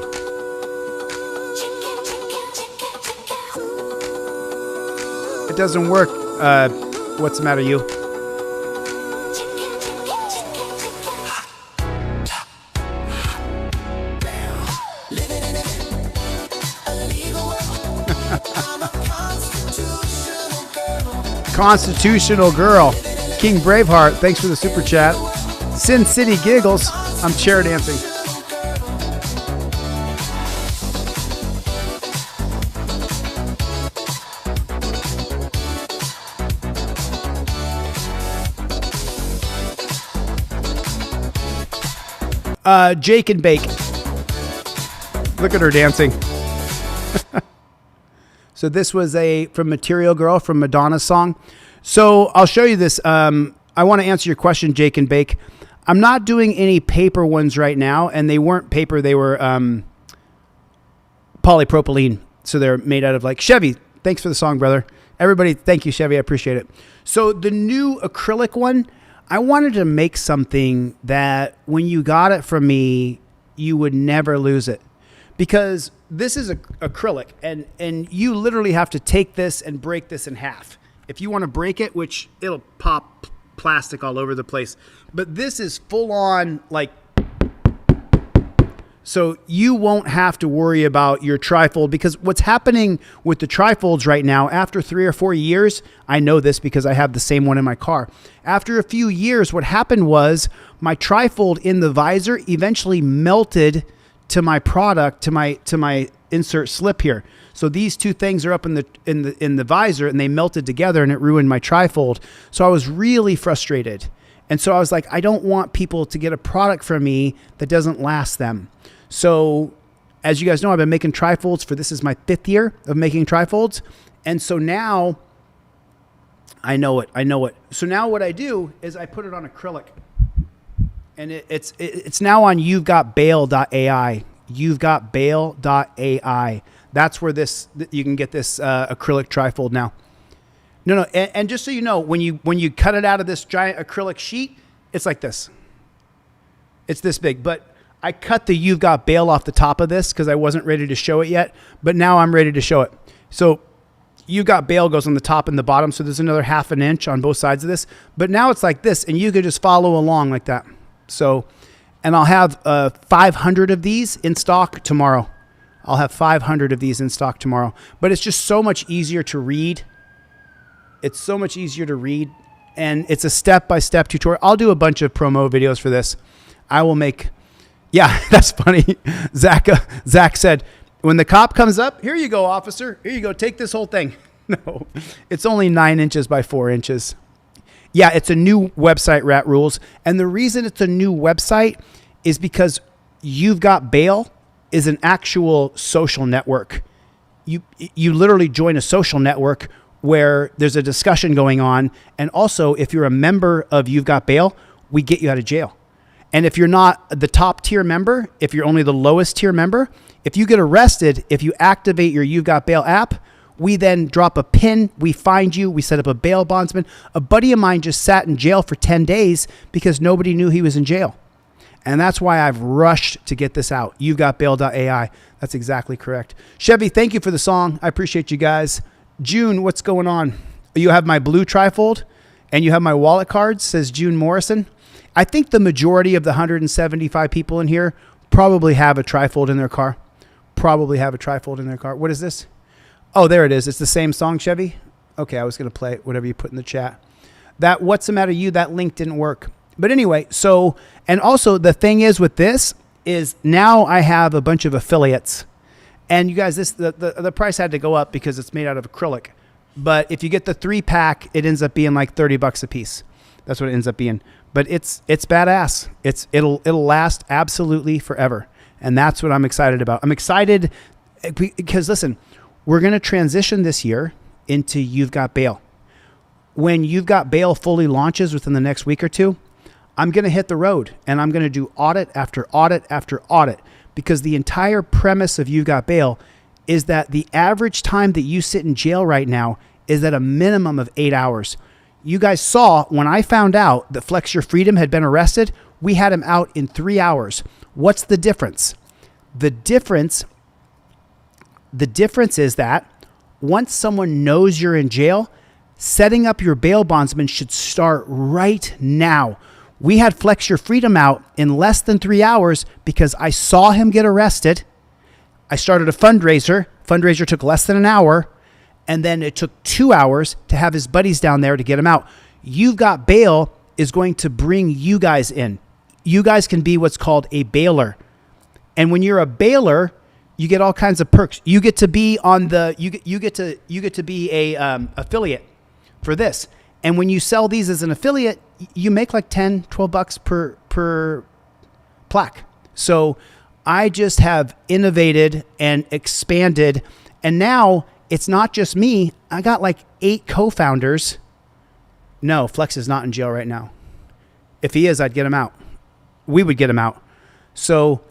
It doesn't work. What's the matter, you? Constitutional girl. King Braveheart, thanks for the super chat. Sin City Giggles, I'm chair dancing. Jake and Bake. Look at her dancing. So this was from Material Girl from Madonna's song. So I'll show you this. I want to answer your question, Jake and Bake. I'm not doing any paper ones right now, and they weren't paper. They were polypropylene. So they're made out of like Chevy. Thanks for the song, brother. Everybody, thank you, Chevy. I appreciate it. So the new acrylic one, I wanted to make something that when you got it from me, you would never lose it. Because this is acrylic, and you literally have to take this and break this in half. If you want to break it, which it'll pop plastic all over the place. But this is full on like, so you won't have to worry about your trifold, because what's happening with the trifolds right now, after 3 or 4 years, I know this because I have the same one in my car. After a few years, what happened was my trifold in the visor eventually melted to my product, to my insert slip here. So these two things are up in the visor, and they melted together, and it ruined my trifold. So I was really frustrated. And so I was like, I don't want people to get a product from me that doesn't last them. So as you guys know, I've been making trifolds this is my 5th year of making trifolds. And so now I know it. So now what I do is I put it on acrylic, and it's now on you'vegotbail.ai. You'vegotbail.ai. That's where you can get this acrylic trifold now. No, and just so you know, when you cut it out of this giant acrylic sheet, it's like this. It's this big, but I cut the You've Got Bail off the top of this because I wasn't ready to show it yet, but now I'm ready to show it. So You've Got Bail goes on the top and the bottom, so there's another 1/2 inch on both sides of this, but now it's like this, and you could just follow along like that. So, and I'll have 500 of these in stock tomorrow. I'll have 500 of these in stock tomorrow, but it's just so much easier to read. It's so much easier to read, and it's a step-by-step tutorial. I'll do a bunch of promo videos for this. I will make... Yeah, that's funny. Zach said, when the cop comes up, here you go, officer. Here you go. Take this whole thing. No, it's only 9 inches by 4 inches. Yeah, it's a new website, Rat Rules. And the reason it's a new website is because You've Got Bail is an actual social network. You literally join a social network where there's a discussion going on. And also, if you're a member of You've Got Bail, we get you out of jail. And if you're not the top tier member, if you're only the lowest tier member, if you get arrested, if you activate your You've Got Bail app, we then drop a pin, we find you, we set up a bail bondsman. A buddy of mine just sat in jail for 10 days because nobody knew he was in jail. And that's why I've rushed to get this out. You've Got Bail.ai. That's exactly correct. Chevy, thank you for the song. I appreciate you guys. June, what's going on? You have my blue trifold and you have my wallet cards, says June Morrison. I think the majority of the 175 people in here probably have a trifold in their car. What is this? Oh, there it is. It's the same song, Chevy. Okay, I was going to play it, whatever you put in the chat. That What's the Matter You, that link didn't work. But anyway, so, and also the thing is with this is now I have a bunch of affiliates. And you guys, the price had to go up because it's made out of acrylic. But if you get the 3-pack, it ends up being like $30 a piece. That's what it ends up being. But it's badass. It'll last absolutely forever. And that's what I'm excited about. I'm excited because listen, we're going to transition this year into You've Got Bail. When You've Got Bail fully launches within the next week or two, I'm going to hit the road and I'm going to do audit after audit after audit, because the entire premise of You've Got Bail is that the average time that you sit in jail right now is at a minimum of 8 hours. You guys saw when I found out that Flex Your Freedom had been arrested, we had him out in 3 hours. What's the difference? The difference is that once someone knows you're in jail, setting up your bail bondsman should start right now. We had Flex Your Freedom out in less than 3 hours because I saw him get arrested. I started a fundraiser. Fundraiser took less than an hour. And then it took 2 hours to have his buddies down there to get him out. You've Got Bail is going to bring you guys in. You guys can be what's called a bailer. And when you're a bailer, you get all kinds of perks. You get to be on the, you get to be a affiliate for this. And when you sell these as an affiliate, you make like 10, 12 bucks per plaque. So I just have innovated and expanded. And now it's not just me. I got like 8 co-founders. No, Flex is not in jail right now. If he is, I'd get him out. We would get him out. So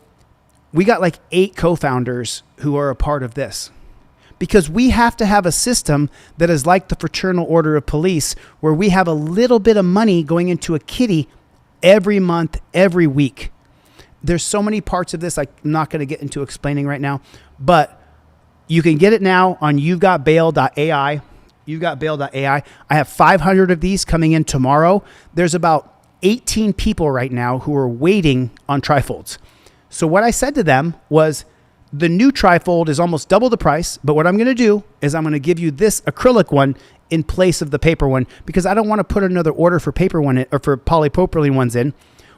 we got like 8 co-founders who are a part of this. Because we have to have a system that is like the Fraternal Order of Police, where we have a little bit of money going into a kitty every month, every week. There's so many parts of this I'm not going to get into explaining right now, but you can get it now on you'vegotbail.ai. You'vegotbail.ai. I have 500 of these coming in tomorrow. There's about 18 people right now who are waiting on trifolds. So what I said to them was, the new trifold is almost double the price, but what I'm going to do is I'm going to give you this acrylic one in place of the paper one, because I don't want to put another order for paper one or for polypropylene ones in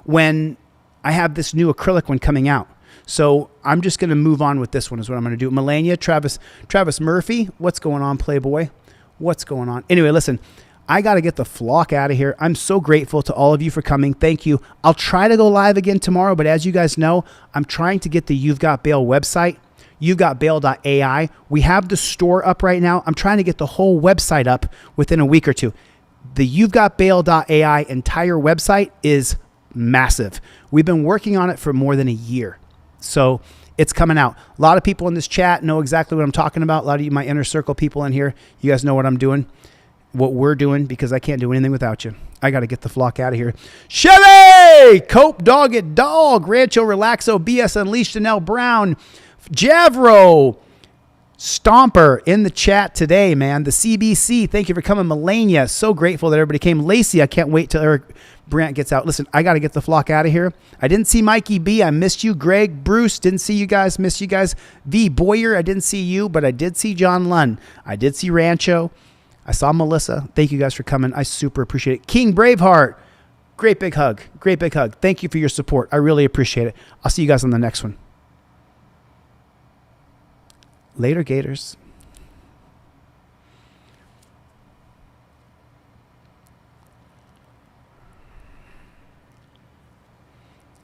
when I have this new acrylic one coming out. So I'm just going to move on with this one is what I'm going to do. Melania, Travis Murphy, what's going on, Playboy? What's going on? Anyway, listen, I got to get the flock out of here. I'm so grateful to all of you for coming. Thank you. I'll try to go live again tomorrow, but as you guys know, I'm trying to get the You've Got Bail website, you'vegotbail.ai. We have the store up right now. I'm trying to get the whole website up within a week or two. The you'vegotbail.ai entire website is massive. We've been working on it for more than a year. So it's coming out. A lot of people in this chat know exactly what I'm talking about. A lot of you, my inner circle people in here, you guys know what I'm doing. What we're doing, because I can't do anything without you. I got to get the flock out of here. Chille, Cope, Dog It Dog, Rancho Relaxo, BS Unleashed, Danelle Brown, Javro, Stomper in the chat today, man. The CBC, thank you for coming. Melania, so grateful that everybody came. Lacey, I can't wait till Eric Brandt gets out. Listen, I got to get the flock out of here. I didn't see Mikey B. I missed you. Greg, Bruce, didn't see you guys. Missed you guys. V. Boyer, I didn't see you, but I did see John Lunn. I did see Rancho. I saw Melissa. Thank you guys for coming. I super appreciate it. King Braveheart, great big hug. Great big hug. Thank you for your support. I really appreciate it. I'll see you guys on the next one. Later, Gators.